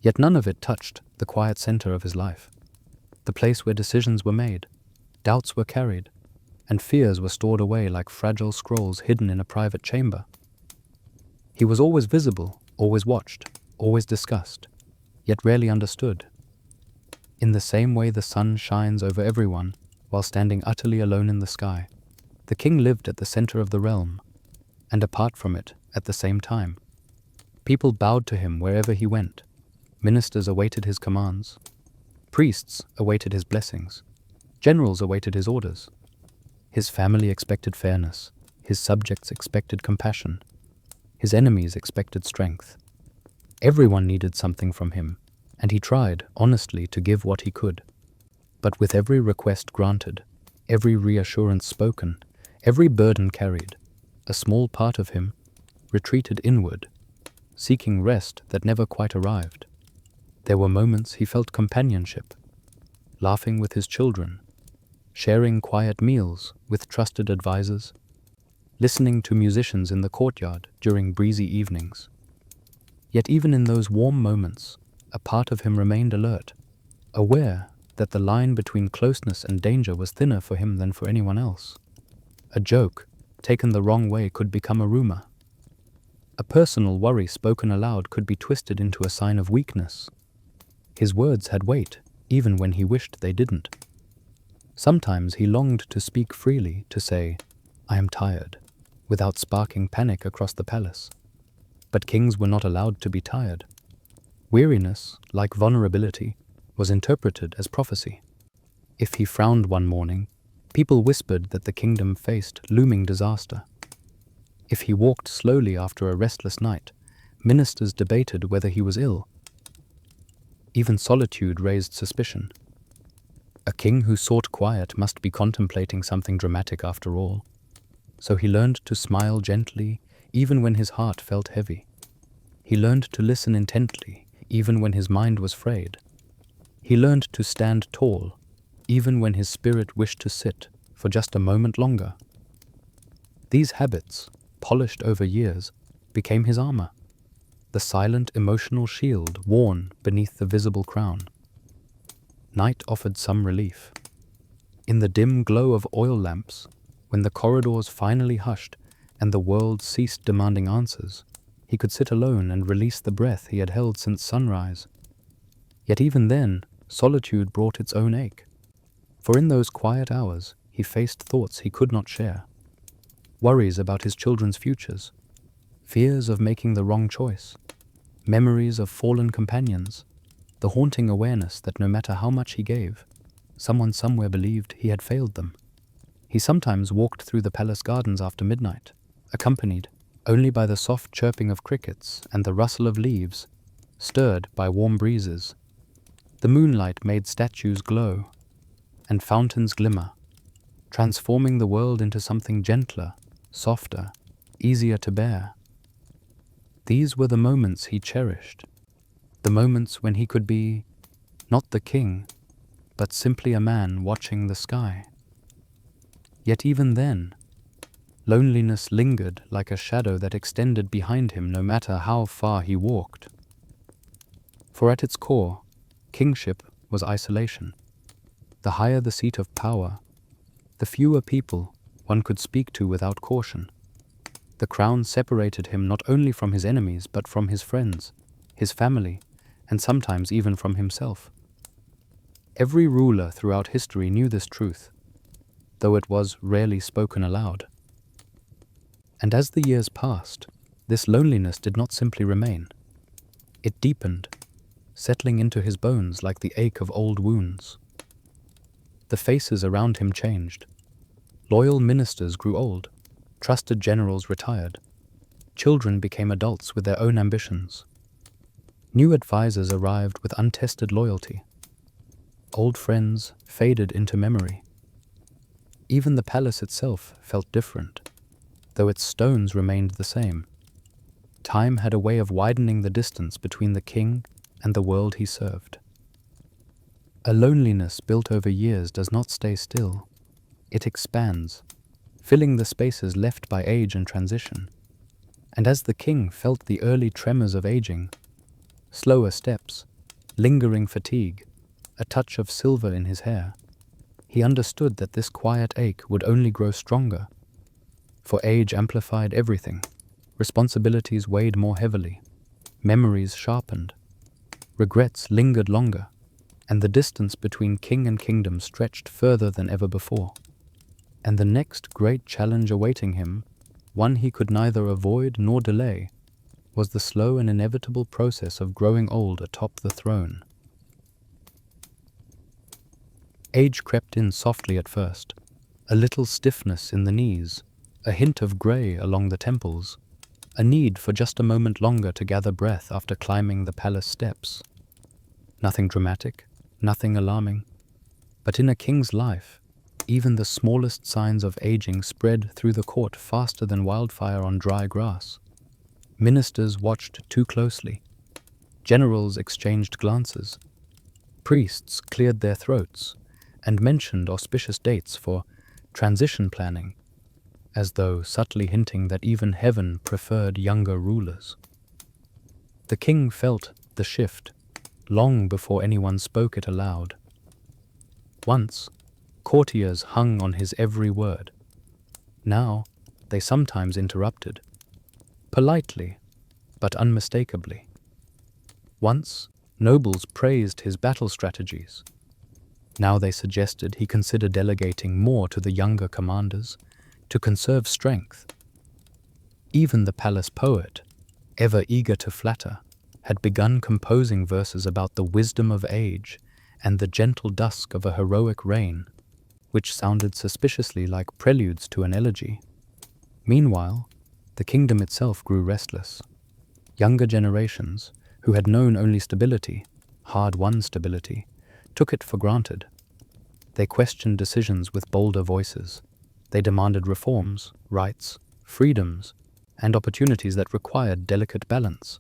yet none of it touched the quiet center of his life, the place where decisions were made, doubts were carried, and fears were stored away like fragile scrolls hidden in a private chamber. He was always visible, always watched, always discussed, yet rarely understood. In the same way the sun shines over everyone while standing utterly alone in the sky, the king lived at the center of the realm, and apart from it at the same time. People bowed to him wherever he went. Ministers awaited his commands. Priests awaited his blessings. Generals awaited his orders. His family expected fairness. His subjects expected compassion. His enemies expected strength. Everyone needed something from him, and he tried, honestly, to give what he could. But with every request granted, every reassurance spoken, every burden carried, a small part of him retreated inward, seeking rest that never quite arrived. There were moments he felt companionship, laughing with his children, sharing quiet meals with trusted advisors, listening to musicians in the courtyard during breezy evenings. Yet even in those warm moments, a part of him remained alert, aware that the line between closeness and danger was thinner for him than for anyone else. A joke, taken the wrong way, could become a rumor. A personal worry spoken aloud could be twisted into a sign of weakness. His words had weight, even when he wished they didn't. Sometimes he longed to speak freely, to say, "I am tired," without sparking panic across the palace. But kings were not allowed to be tired. Weariness, like vulnerability, was interpreted as prophecy. If he frowned one morning, people whispered that the kingdom faced looming disaster. If he walked slowly after a restless night, ministers debated whether he was ill. Even solitude raised suspicion. A king who sought quiet must be contemplating something dramatic after all. So he learned to smile gently, even when his heart felt heavy. He learned to listen intently, even when his mind was frayed. He learned to stand tall, even when his spirit wished to sit for just a moment longer. These habits, polished over years, became his armor, the silent emotional shield worn beneath the visible crown. Night offered some relief. In the dim glow of oil lamps, when the corridors finally hushed and the world ceased demanding answers, he could sit alone and release the breath he had held since sunrise. Yet even then, solitude brought its own ache. For in those quiet hours, he faced thoughts he could not share. Worries about his children's futures, fears of making the wrong choice, memories of fallen companions, the haunting awareness that no matter how much he gave, someone somewhere believed he had failed them. He sometimes walked through the palace gardens after midnight, accompanied only by the soft chirping of crickets and the rustle of leaves, stirred by warm breezes. The moonlight made statues glow, and fountains glimmer, transforming the world into something gentler, softer, easier to bear. These were the moments he cherished, the moments when he could be not the king, but simply a man watching the sky. Yet even then, loneliness lingered like a shadow that extended behind him no matter how far he walked. For at its core, kingship was isolation. The higher the seat of power, the fewer people one could speak to without caution. The crown separated him not only from his enemies but from his friends, his family, and sometimes even from himself. Every ruler throughout history knew this truth, though it was rarely spoken aloud. And as the years passed, this loneliness did not simply remain. It deepened, settling into his bones like the ache of old wounds. The faces around him changed. Loyal ministers grew old, trusted generals retired, children became adults with their own ambitions. New advisors arrived with untested loyalty. Old friends faded into memory. Even the palace itself felt different, though its stones remained the same. Time had a way of widening the distance between the king and the world he served. A loneliness built over years does not stay still. It expands, filling the spaces left by age and transition. And as the king felt the early tremors of aging, slower steps, lingering fatigue, a touch of silver in his hair, he understood that this quiet ache would only grow stronger. For age amplified everything. Responsibilities weighed more heavily. Memories sharpened. Regrets lingered longer. And the distance between king and kingdom stretched further than ever before. And the next great challenge awaiting him, one he could neither avoid nor delay, was the slow and inevitable process of growing old atop the throne. Age crept in softly at first, a little stiffness in the knees, a hint of grey along the temples, a need for just a moment longer to gather breath after climbing the palace steps. Nothing dramatic, nothing alarming, but in a king's life, even the smallest signs of aging spread through the court faster than wildfire on dry grass. Ministers watched too closely. Generals exchanged glances. Priests cleared their throats and mentioned auspicious dates for transition planning, as though subtly hinting that even heaven preferred younger rulers. The king felt the shift long before anyone spoke it aloud. Once, courtiers hung on his every word. Now, they sometimes interrupted, politely, but unmistakably. Once, nobles praised his battle strategies. Now they suggested he consider delegating more to the younger commanders to conserve strength. Even the palace poet, ever eager to flatter, had begun composing verses about the wisdom of age and the gentle dusk of a heroic reign, which sounded suspiciously like preludes to an elegy. Meanwhile, the kingdom itself grew restless. Younger generations, who had known only stability, hard-won stability, took it for granted. They questioned decisions with bolder voices. They demanded reforms, rights, freedoms, and opportunities that required delicate balance.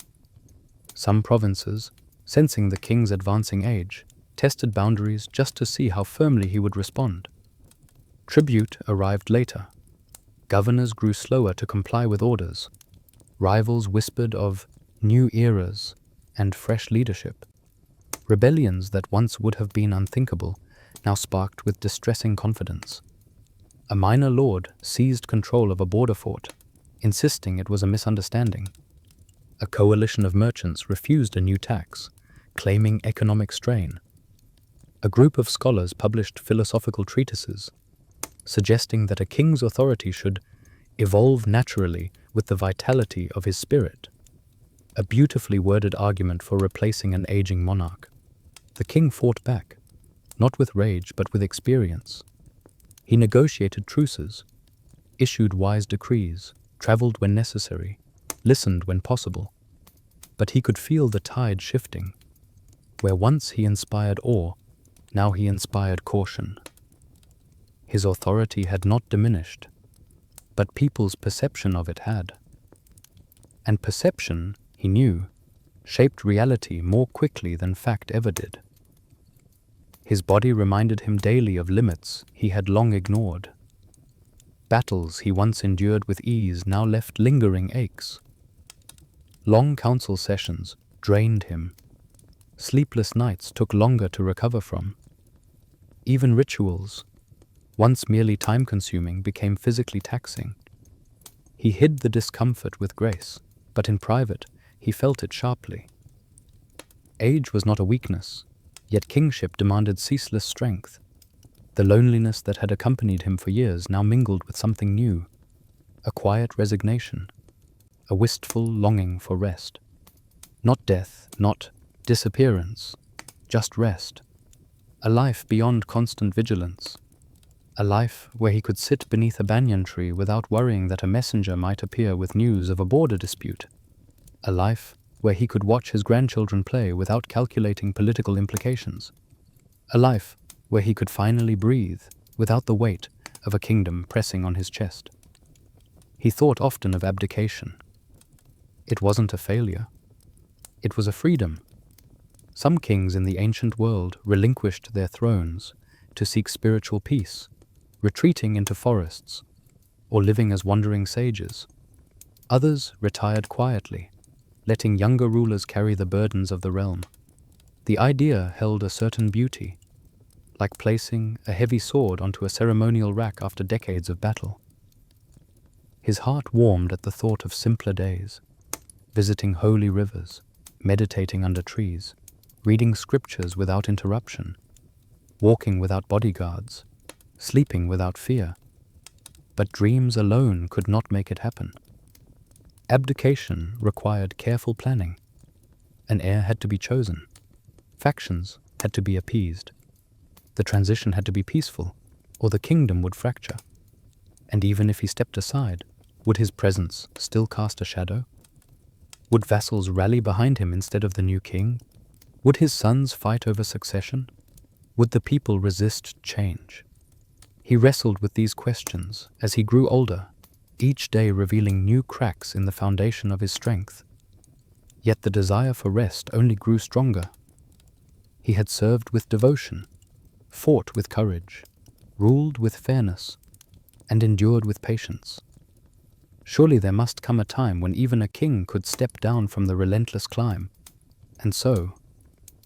Some provinces, sensing the king's advancing age, tested boundaries just to see how firmly he would respond. Tribute arrived later. Governors grew slower to comply with orders. Rivals whispered of new eras and fresh leadership. Rebellions that once would have been unthinkable now sparked with distressing confidence. A minor lord seized control of a border fort, insisting it was a misunderstanding. A coalition of merchants refused a new tax, claiming economic strain. A group of scholars published philosophical treatises, suggesting that a king's authority should evolve naturally with the vitality of his spirit. A beautifully worded argument for replacing an aging monarch. The king fought back, not with rage but with experience. He negotiated truces, issued wise decrees, traveled when necessary, listened when possible. But he could feel the tide shifting. Where once he inspired awe, now he inspired caution. His authority had not diminished, but people's perception of it had. And perception, he knew, shaped reality more quickly than fact ever did. His body reminded him daily of limits he had long ignored. Battles he once endured with ease now left lingering aches. Long council sessions drained him. Sleepless nights took longer to recover from. Even rituals, once merely time-consuming, became physically taxing. He hid the discomfort with grace, but in private, he felt it sharply. Age was not a weakness, yet kingship demanded ceaseless strength. The loneliness that had accompanied him for years now mingled with something new, a quiet resignation, a wistful longing for rest. Not death, not disappearance, just rest. A life beyond constant vigilance. A life where he could sit beneath a banyan tree without worrying that a messenger might appear with news of a border dispute. A life where he could watch his grandchildren play without calculating political implications. A life where he could finally breathe without the weight of a kingdom pressing on his chest. He thought often of abdication. It wasn't a failure. It was a freedom. Some kings in the ancient world relinquished their thrones to seek spiritual peace, retreating into forests or living as wandering sages. Others retired quietly, letting younger rulers carry the burdens of the realm. The idea held a certain beauty, like placing a heavy sword onto a ceremonial rack after decades of battle. His heart warmed at the thought of simpler days, visiting holy rivers, meditating under trees, reading scriptures without interruption, walking without bodyguards, sleeping without fear. But dreams alone could not make it happen. Abdication required careful planning. An heir had to be chosen. Factions had to be appeased. The transition had to be peaceful, or the kingdom would fracture. And even if he stepped aside, would his presence still cast a shadow? Would vassals rally behind him instead of the new king? Would his sons fight over succession? Would the people resist change? He wrestled with these questions as he grew older, each day revealing new cracks in the foundation of his strength. Yet the desire for rest only grew stronger. He had served with devotion, fought with courage, ruled with fairness, and endured with patience. Surely there must come a time when even a king could step down from the relentless climb. And so,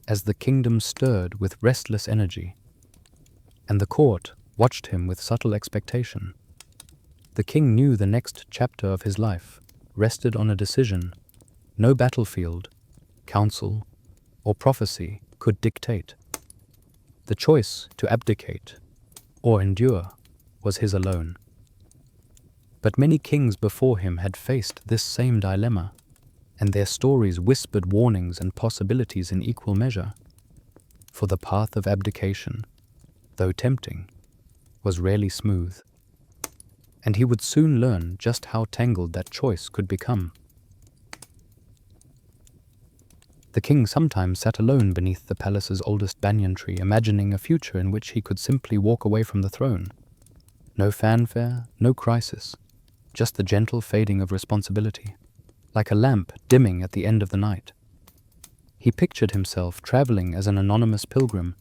as the kingdom stirred with restless energy, and the court watched him with subtle expectation, the king knew the next chapter of his life rested on a decision no battlefield, council, or prophecy could dictate. The choice to abdicate or endure was his alone. But many kings before him had faced this same dilemma, and their stories whispered warnings and possibilities in equal measure. For the path of abdication, though tempting, was rarely smooth, and he would soon learn just how tangled that choice could become. The king sometimes sat alone beneath the palace's oldest banyan tree, imagining a future in which he could simply walk away from the throne. No fanfare, no crisis, just the gentle fading of responsibility, like a lamp dimming at the end of the night. He pictured himself traveling as an anonymous pilgrim,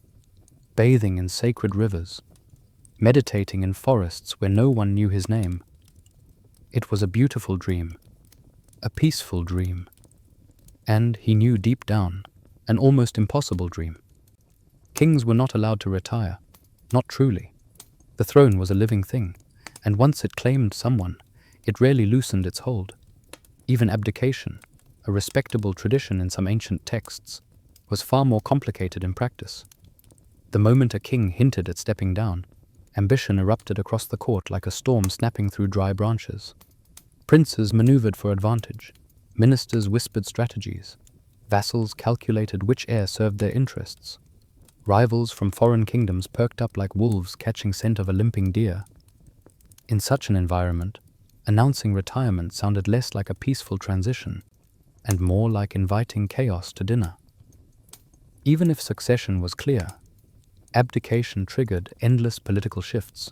bathing in sacred rivers, meditating in forests where no one knew his name. It was a beautiful dream, a peaceful dream, and he knew deep down, an almost impossible dream. Kings were not allowed to retire, not truly. The throne was a living thing, and once it claimed someone, it rarely loosened its hold. Even abdication, a respectable tradition in some ancient texts, was far more complicated in practice. The moment a king hinted at stepping down, ambition erupted across the court like a storm snapping through dry branches. Princes maneuvered for advantage, ministers whispered strategies, vassals calculated which heir served their interests. Rivals from foreign kingdoms perked up like wolves catching scent of a limping deer. In such an environment, announcing retirement sounded less like a peaceful transition and more like inviting chaos to dinner. Even if succession was clear, abdication triggered endless political shifts.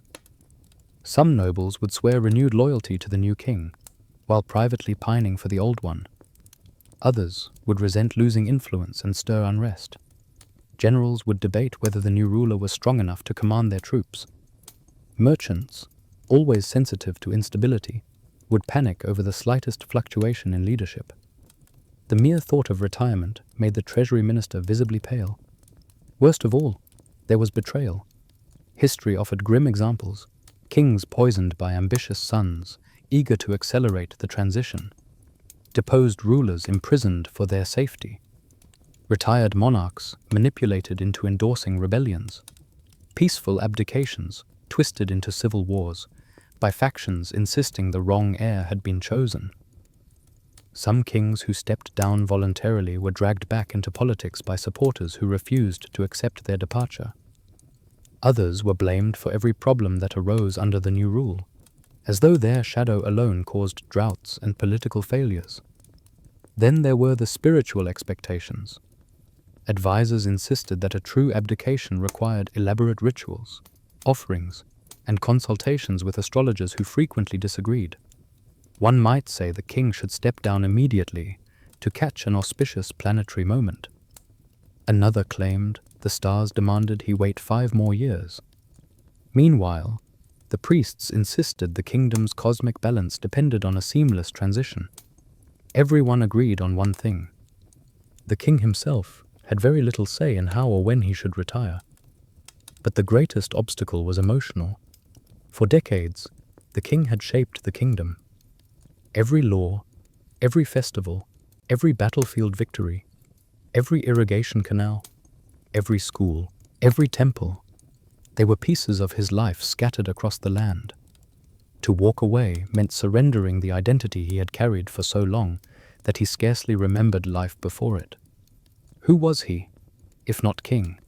Some nobles would swear renewed loyalty to the new king, while privately pining for the old one. Others would resent losing influence and stir unrest. Generals would debate whether the new ruler was strong enough to command their troops. Merchants, always sensitive to instability, would panic over the slightest fluctuation in leadership. The mere thought of retirement made the treasury minister visibly pale. Worst of all, there was betrayal. History offered grim examples, kings poisoned by ambitious sons, eager to accelerate the transition, deposed rulers imprisoned for their safety, retired monarchs manipulated into endorsing rebellions, peaceful abdications twisted into civil wars by factions insisting the wrong heir had been chosen. Some kings who stepped down voluntarily were dragged back into politics by supporters who refused to accept their departure. Others were blamed for every problem that arose under the new rule, as though their shadow alone caused droughts and political failures. Then there were the spiritual expectations. Advisors insisted that a true abdication required elaborate rituals, offerings, and consultations with astrologers who frequently disagreed. One might say the king should step down immediately to catch an auspicious planetary moment. Another claimed the stars demanded he wait 5 more years. Meanwhile, the priests insisted the kingdom's cosmic balance depended on a seamless transition. Everyone agreed on one thing. The king himself had very little say in how or when he should retire. But the greatest obstacle was emotional. For decades, the king had shaped the kingdom. Every law, every festival, every battlefield victory, every irrigation canal, every school, every temple, they were pieces of his life scattered across the land. To walk away meant surrendering the identity he had carried for so long that he scarcely remembered life before it. Who was he, if not king?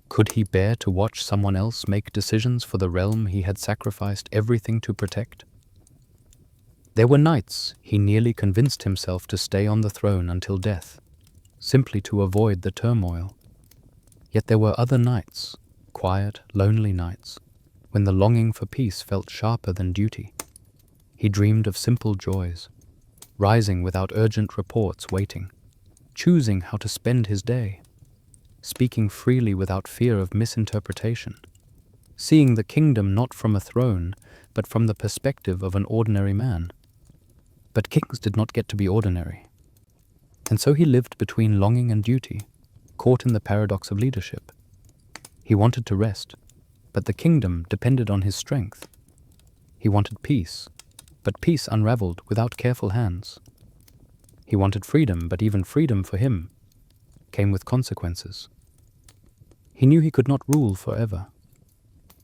Could he bear to watch someone else make decisions for the realm he had sacrificed everything to protect? There were nights he nearly convinced himself to stay on the throne until death, simply to avoid the turmoil. Yet there were other nights, quiet, lonely nights, when the longing for peace felt sharper than duty. He dreamed of simple joys, rising without urgent reports waiting, choosing how to spend his day, speaking freely without fear of misinterpretation, seeing the kingdom not from a throne, but from the perspective of an ordinary man. But kings did not get to be ordinary. And so he lived between longing and duty, caught in the paradox of leadership. He wanted to rest, but the kingdom depended on his strength. He wanted peace, but peace unraveled without careful hands. He wanted freedom, but even freedom for him came with consequences. He knew he could not rule forever.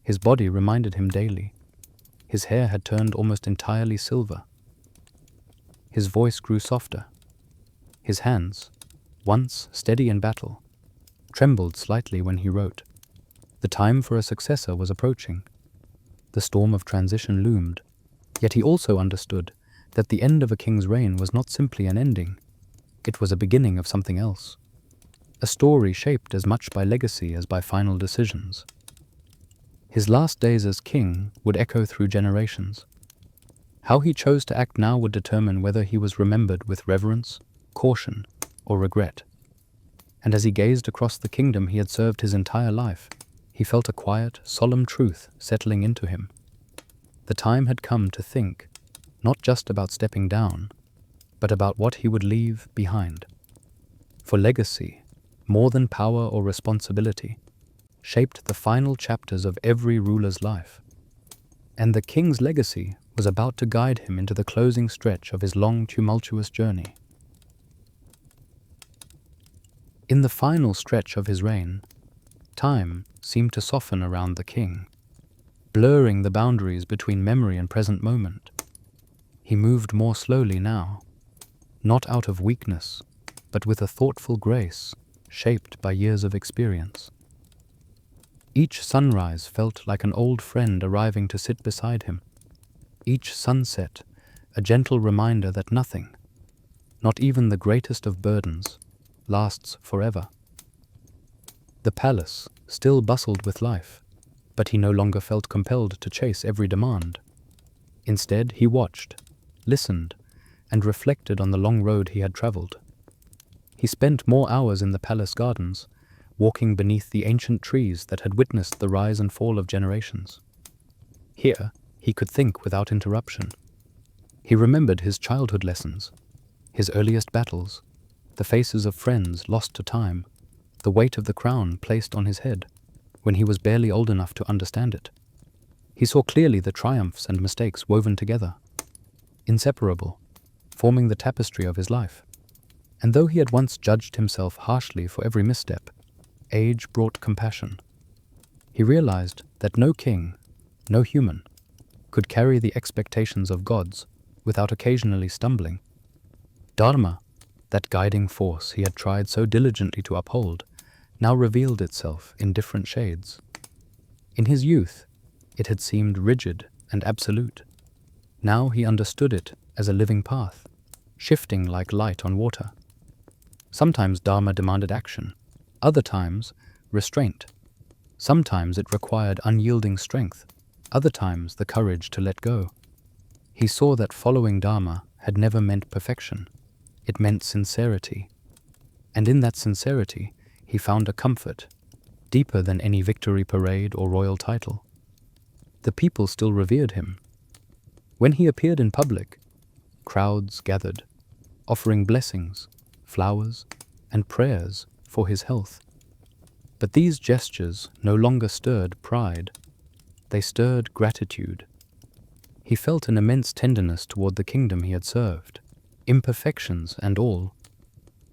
His body reminded him daily. His hair had turned almost entirely silver. His voice grew softer. His hands, once steady in battle, trembled slightly when he wrote. The time for a successor was approaching. The storm of transition loomed, yet he also understood that the end of a king's reign was not simply an ending. It was a beginning of something else. A story shaped as much by legacy as by final decisions. His last days as king would echo through generations. How he chose to act now would determine whether he was remembered with reverence, caution, or regret. And as he gazed across the kingdom he had served his entire life, he felt a quiet, solemn truth settling into him. The time had come to think, not just about stepping down, but about what he would leave behind. For legacy, more than power or responsibility, shaped the final chapters of every ruler's life. And the king's legacy was about to guide him into the closing stretch of his long, tumultuous journey. In the final stretch of his reign, time seemed to soften around the king, blurring the boundaries between memory and present moment. He moved more slowly now, not out of weakness, but with a thoughtful grace shaped by years of experience. Each sunrise felt like an old friend arriving to sit beside him. Each sunset, a gentle reminder that nothing, not even the greatest of burdens, lasts forever. The palace still bustled with life, but he no longer felt compelled to chase every demand. Instead, he watched, listened, and reflected on the long road he had traveled. He spent more hours in the palace gardens, walking beneath the ancient trees that had witnessed the rise and fall of generations. Here, he could think without interruption. He remembered his childhood lessons, his earliest battles, the faces of friends lost to time, the weight of the crown placed on his head when he was barely old enough to understand it. He saw clearly the triumphs and mistakes woven together, inseparable, forming the tapestry of his life. And though he had once judged himself harshly for every misstep, age brought compassion. He realized that no king, no human, could carry the expectations of gods without occasionally stumbling. Dharma, that guiding force he had tried so diligently to uphold, now revealed itself in different shades. In his youth, it had seemed rigid and absolute. Now he understood it as a living path, shifting like light on water. Sometimes Dharma demanded action, other times restraint. Sometimes it required unyielding strength, other times the courage to let go. He saw that following Dharma had never meant perfection. It meant sincerity. And in that sincerity, he found a comfort deeper than any victory parade or royal title. The people still revered him. When he appeared in public, crowds gathered, offering blessings, flowers, and prayers for his health. But these gestures no longer stirred pride. They stirred gratitude. He felt an immense tenderness toward the kingdom he had served, imperfections and all.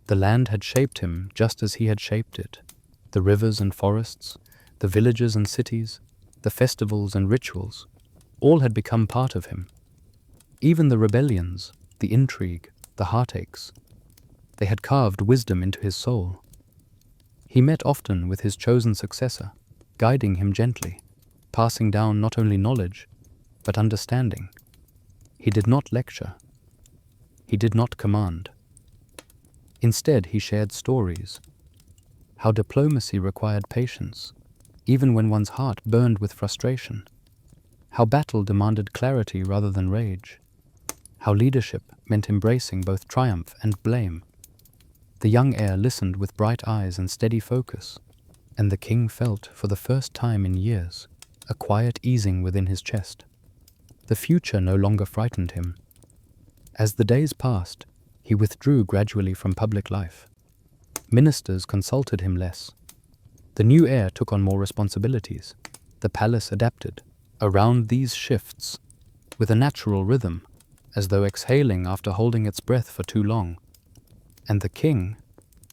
The land had shaped him just as he had shaped it. The rivers and forests, the villages and cities, the festivals and rituals, all had become part of him. Even the rebellions, the intrigue, the heartaches, they had carved wisdom into his soul. He met often with his chosen successor, guiding him gently, passing down not only knowledge, but understanding. He did not lecture. He did not command. Instead, he shared stories. How diplomacy required patience, even when one's heart burned with frustration. How battle demanded clarity rather than rage. How leadership meant embracing both triumph and blame. The young heir listened with bright eyes and steady focus, and the king felt, for the first time in years, a quiet easing within his chest. The future no longer frightened him. As the days passed, he withdrew gradually from public life. Ministers consulted him less. The new heir took on more responsibilities. The palace adapted around these shifts with a natural rhythm, as though exhaling after holding its breath for too long. And the king,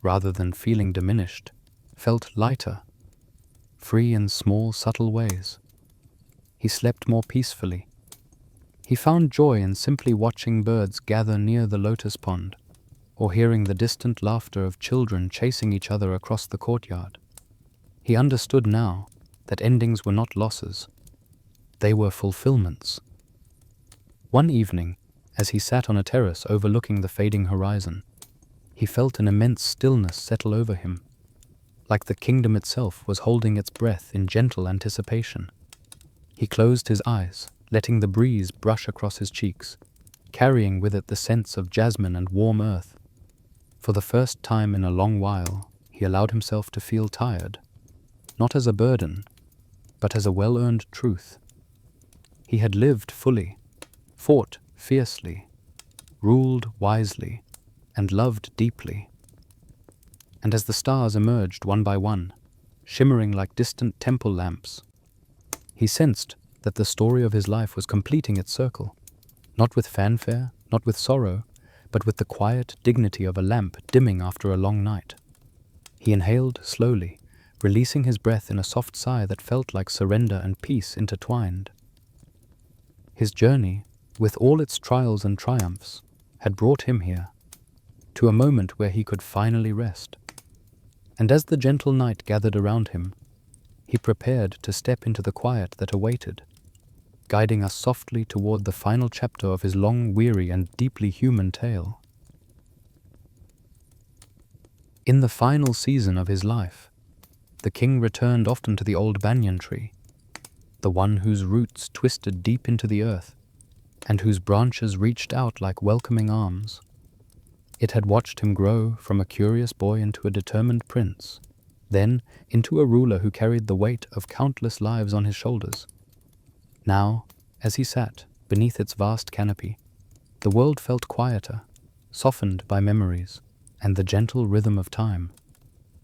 rather than feeling diminished, felt lighter, free in small, subtle ways. He slept more peacefully. He found joy in simply watching birds gather near the lotus pond, or hearing the distant laughter of children chasing each other across the courtyard. He understood now that endings were not losses. They were fulfillments. One evening, as he sat on a terrace overlooking the fading horizon, he felt an immense stillness settle over him, like the kingdom itself was holding its breath in gentle anticipation. He closed his eyes, letting the breeze brush across his cheeks, carrying with it the scents of jasmine and warm earth. For the first time in a long while, he allowed himself to feel tired, not as a burden, but as a well-earned truth. He had lived fully, fought fiercely, ruled wisely, and loved deeply. And as the stars emerged one by one, shimmering like distant temple lamps, he sensed that the story of his life was completing its circle, not with fanfare, not with sorrow, but with the quiet dignity of a lamp dimming after a long night. He inhaled slowly, releasing his breath in a soft sigh that felt like surrender and peace intertwined. His journey, with all its trials and triumphs, had brought him here, to a moment where he could finally rest. And as the gentle night gathered around him, he prepared to step into the quiet that awaited, guiding us softly toward the final chapter of his long, weary, and deeply human tale. In the final season of his life, the king returned often to the old banyan tree, the one whose roots twisted deep into the earth, and whose branches reached out like welcoming arms. It had watched him grow from a curious boy into a determined prince, then into a ruler who carried the weight of countless lives on his shoulders. Now, as he sat beneath its vast canopy, the world felt quieter, softened by memories and the gentle rhythm of time.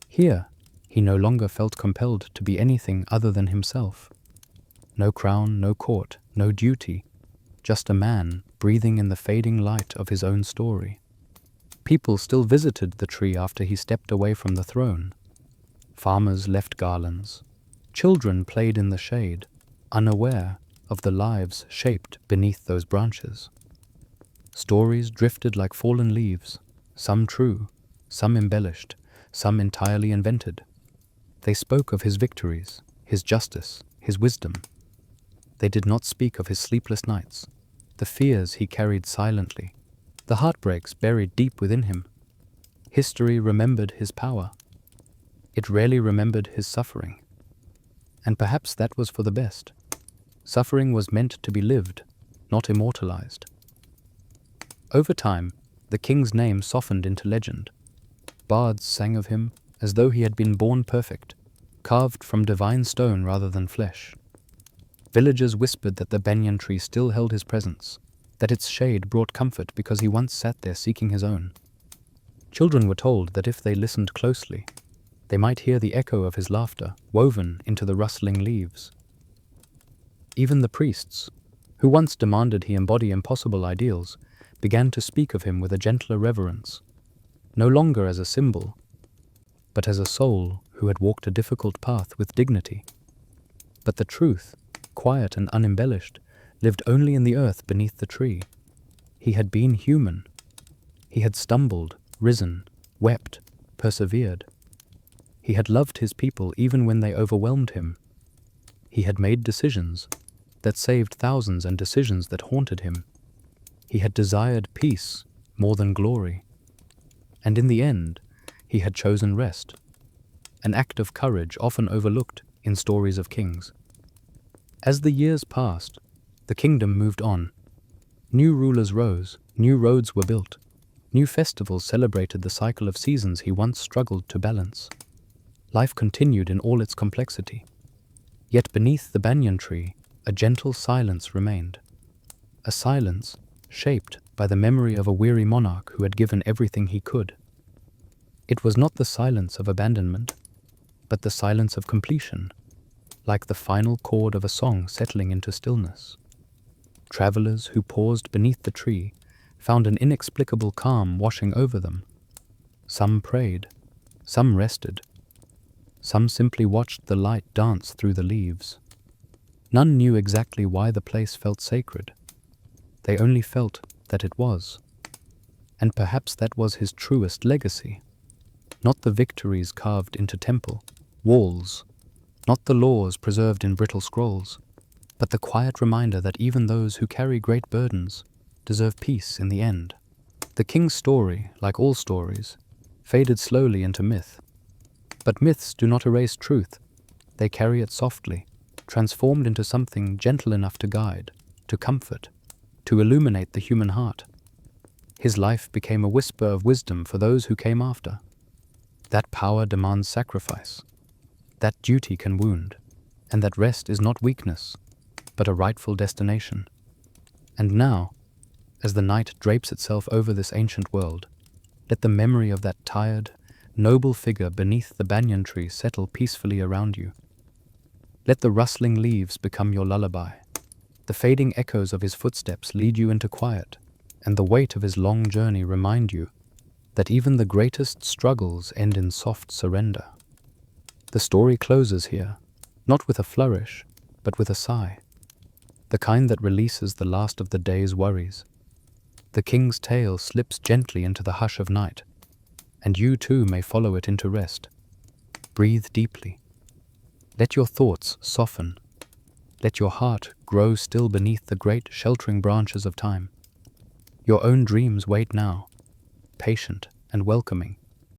Here, he no longer felt compelled to be anything other than himself. No crown, no court, no duty, just a man breathing in the fading light of his own story. People still visited the tree after he stepped away from the throne. Farmers left garlands. Children played in the shade, unaware of the lives shaped beneath those branches. Stories drifted like fallen leaves, some true, some embellished, some entirely invented. They spoke of his victories, his justice, his wisdom. They did not speak of his sleepless nights, the fears he carried silently, the heartbreaks buried deep within him. History remembered his power. It rarely remembered his suffering. And perhaps that was for the best. Suffering was meant to be lived, not immortalized. Over time, the king's name softened into legend. Bards sang of him as though he had been born perfect, carved from divine stone rather than flesh. Villagers whispered that the banyan tree still held his presence, that its shade brought comfort because he once sat there seeking his own. Children were told that if they listened closely, they might hear the echo of his laughter woven into the rustling leaves. Even the priests, who once demanded he embody impossible ideals, began to speak of him with a gentler reverence, no longer as a symbol, but as a soul who had walked a difficult path with dignity. But the truth, quiet and unembellished, lived only in the earth beneath the tree. He had been human. He had stumbled, risen, wept, persevered. He had loved his people even when they overwhelmed him. He had made decisions that saved thousands and decisions that haunted him. He had desired peace more than glory. And in the end, he had chosen rest, an act of courage often overlooked in stories of kings. As the years passed, the kingdom moved on. New rulers rose, new roads were built, new festivals celebrated the cycle of seasons he once struggled to balance. Life continued in all its complexity. Yet beneath the banyan tree, a gentle silence remained. A silence shaped by the memory of a weary monarch who had given everything he could. It was not the silence of abandonment, but the silence of completion, like the final chord of a song settling into stillness. Travelers who paused beneath the tree found an inexplicable calm washing over them. Some prayed, some rested, some simply watched the light dance through the leaves. None knew exactly why the place felt sacred. They only felt that it was. And perhaps that was his truest legacy. Not the victories carved into temple walls, not the laws preserved in brittle scrolls, but the quiet reminder that even those who carry great burdens deserve peace in the end. The king's story, like all stories, faded slowly into myth. But myths do not erase truth. They carry it softly, transformed into something gentle enough to guide, to comfort, to illuminate the human heart. His life became a whisper of wisdom for those who came after. That power demands sacrifice. That duty can wound, and that rest is not weakness, but a rightful destination. And now, as the night drapes itself over this ancient world, let the memory of that tired, noble figure beneath the banyan tree settle peacefully around you. Let the rustling leaves become your lullaby. The fading echoes of his footsteps lead you into quiet, and the weight of his long journey remind you that even the greatest struggles end in soft surrender. The story closes here, not with a flourish, but with a sigh, the kind that releases the last of the day's worries. The king's tale slips gently into the hush of night, and you too may follow it into rest. Breathe deeply. Let your thoughts soften. Let your heart grow still beneath the great sheltering branches of time. Your own dreams wait now, patient and welcoming.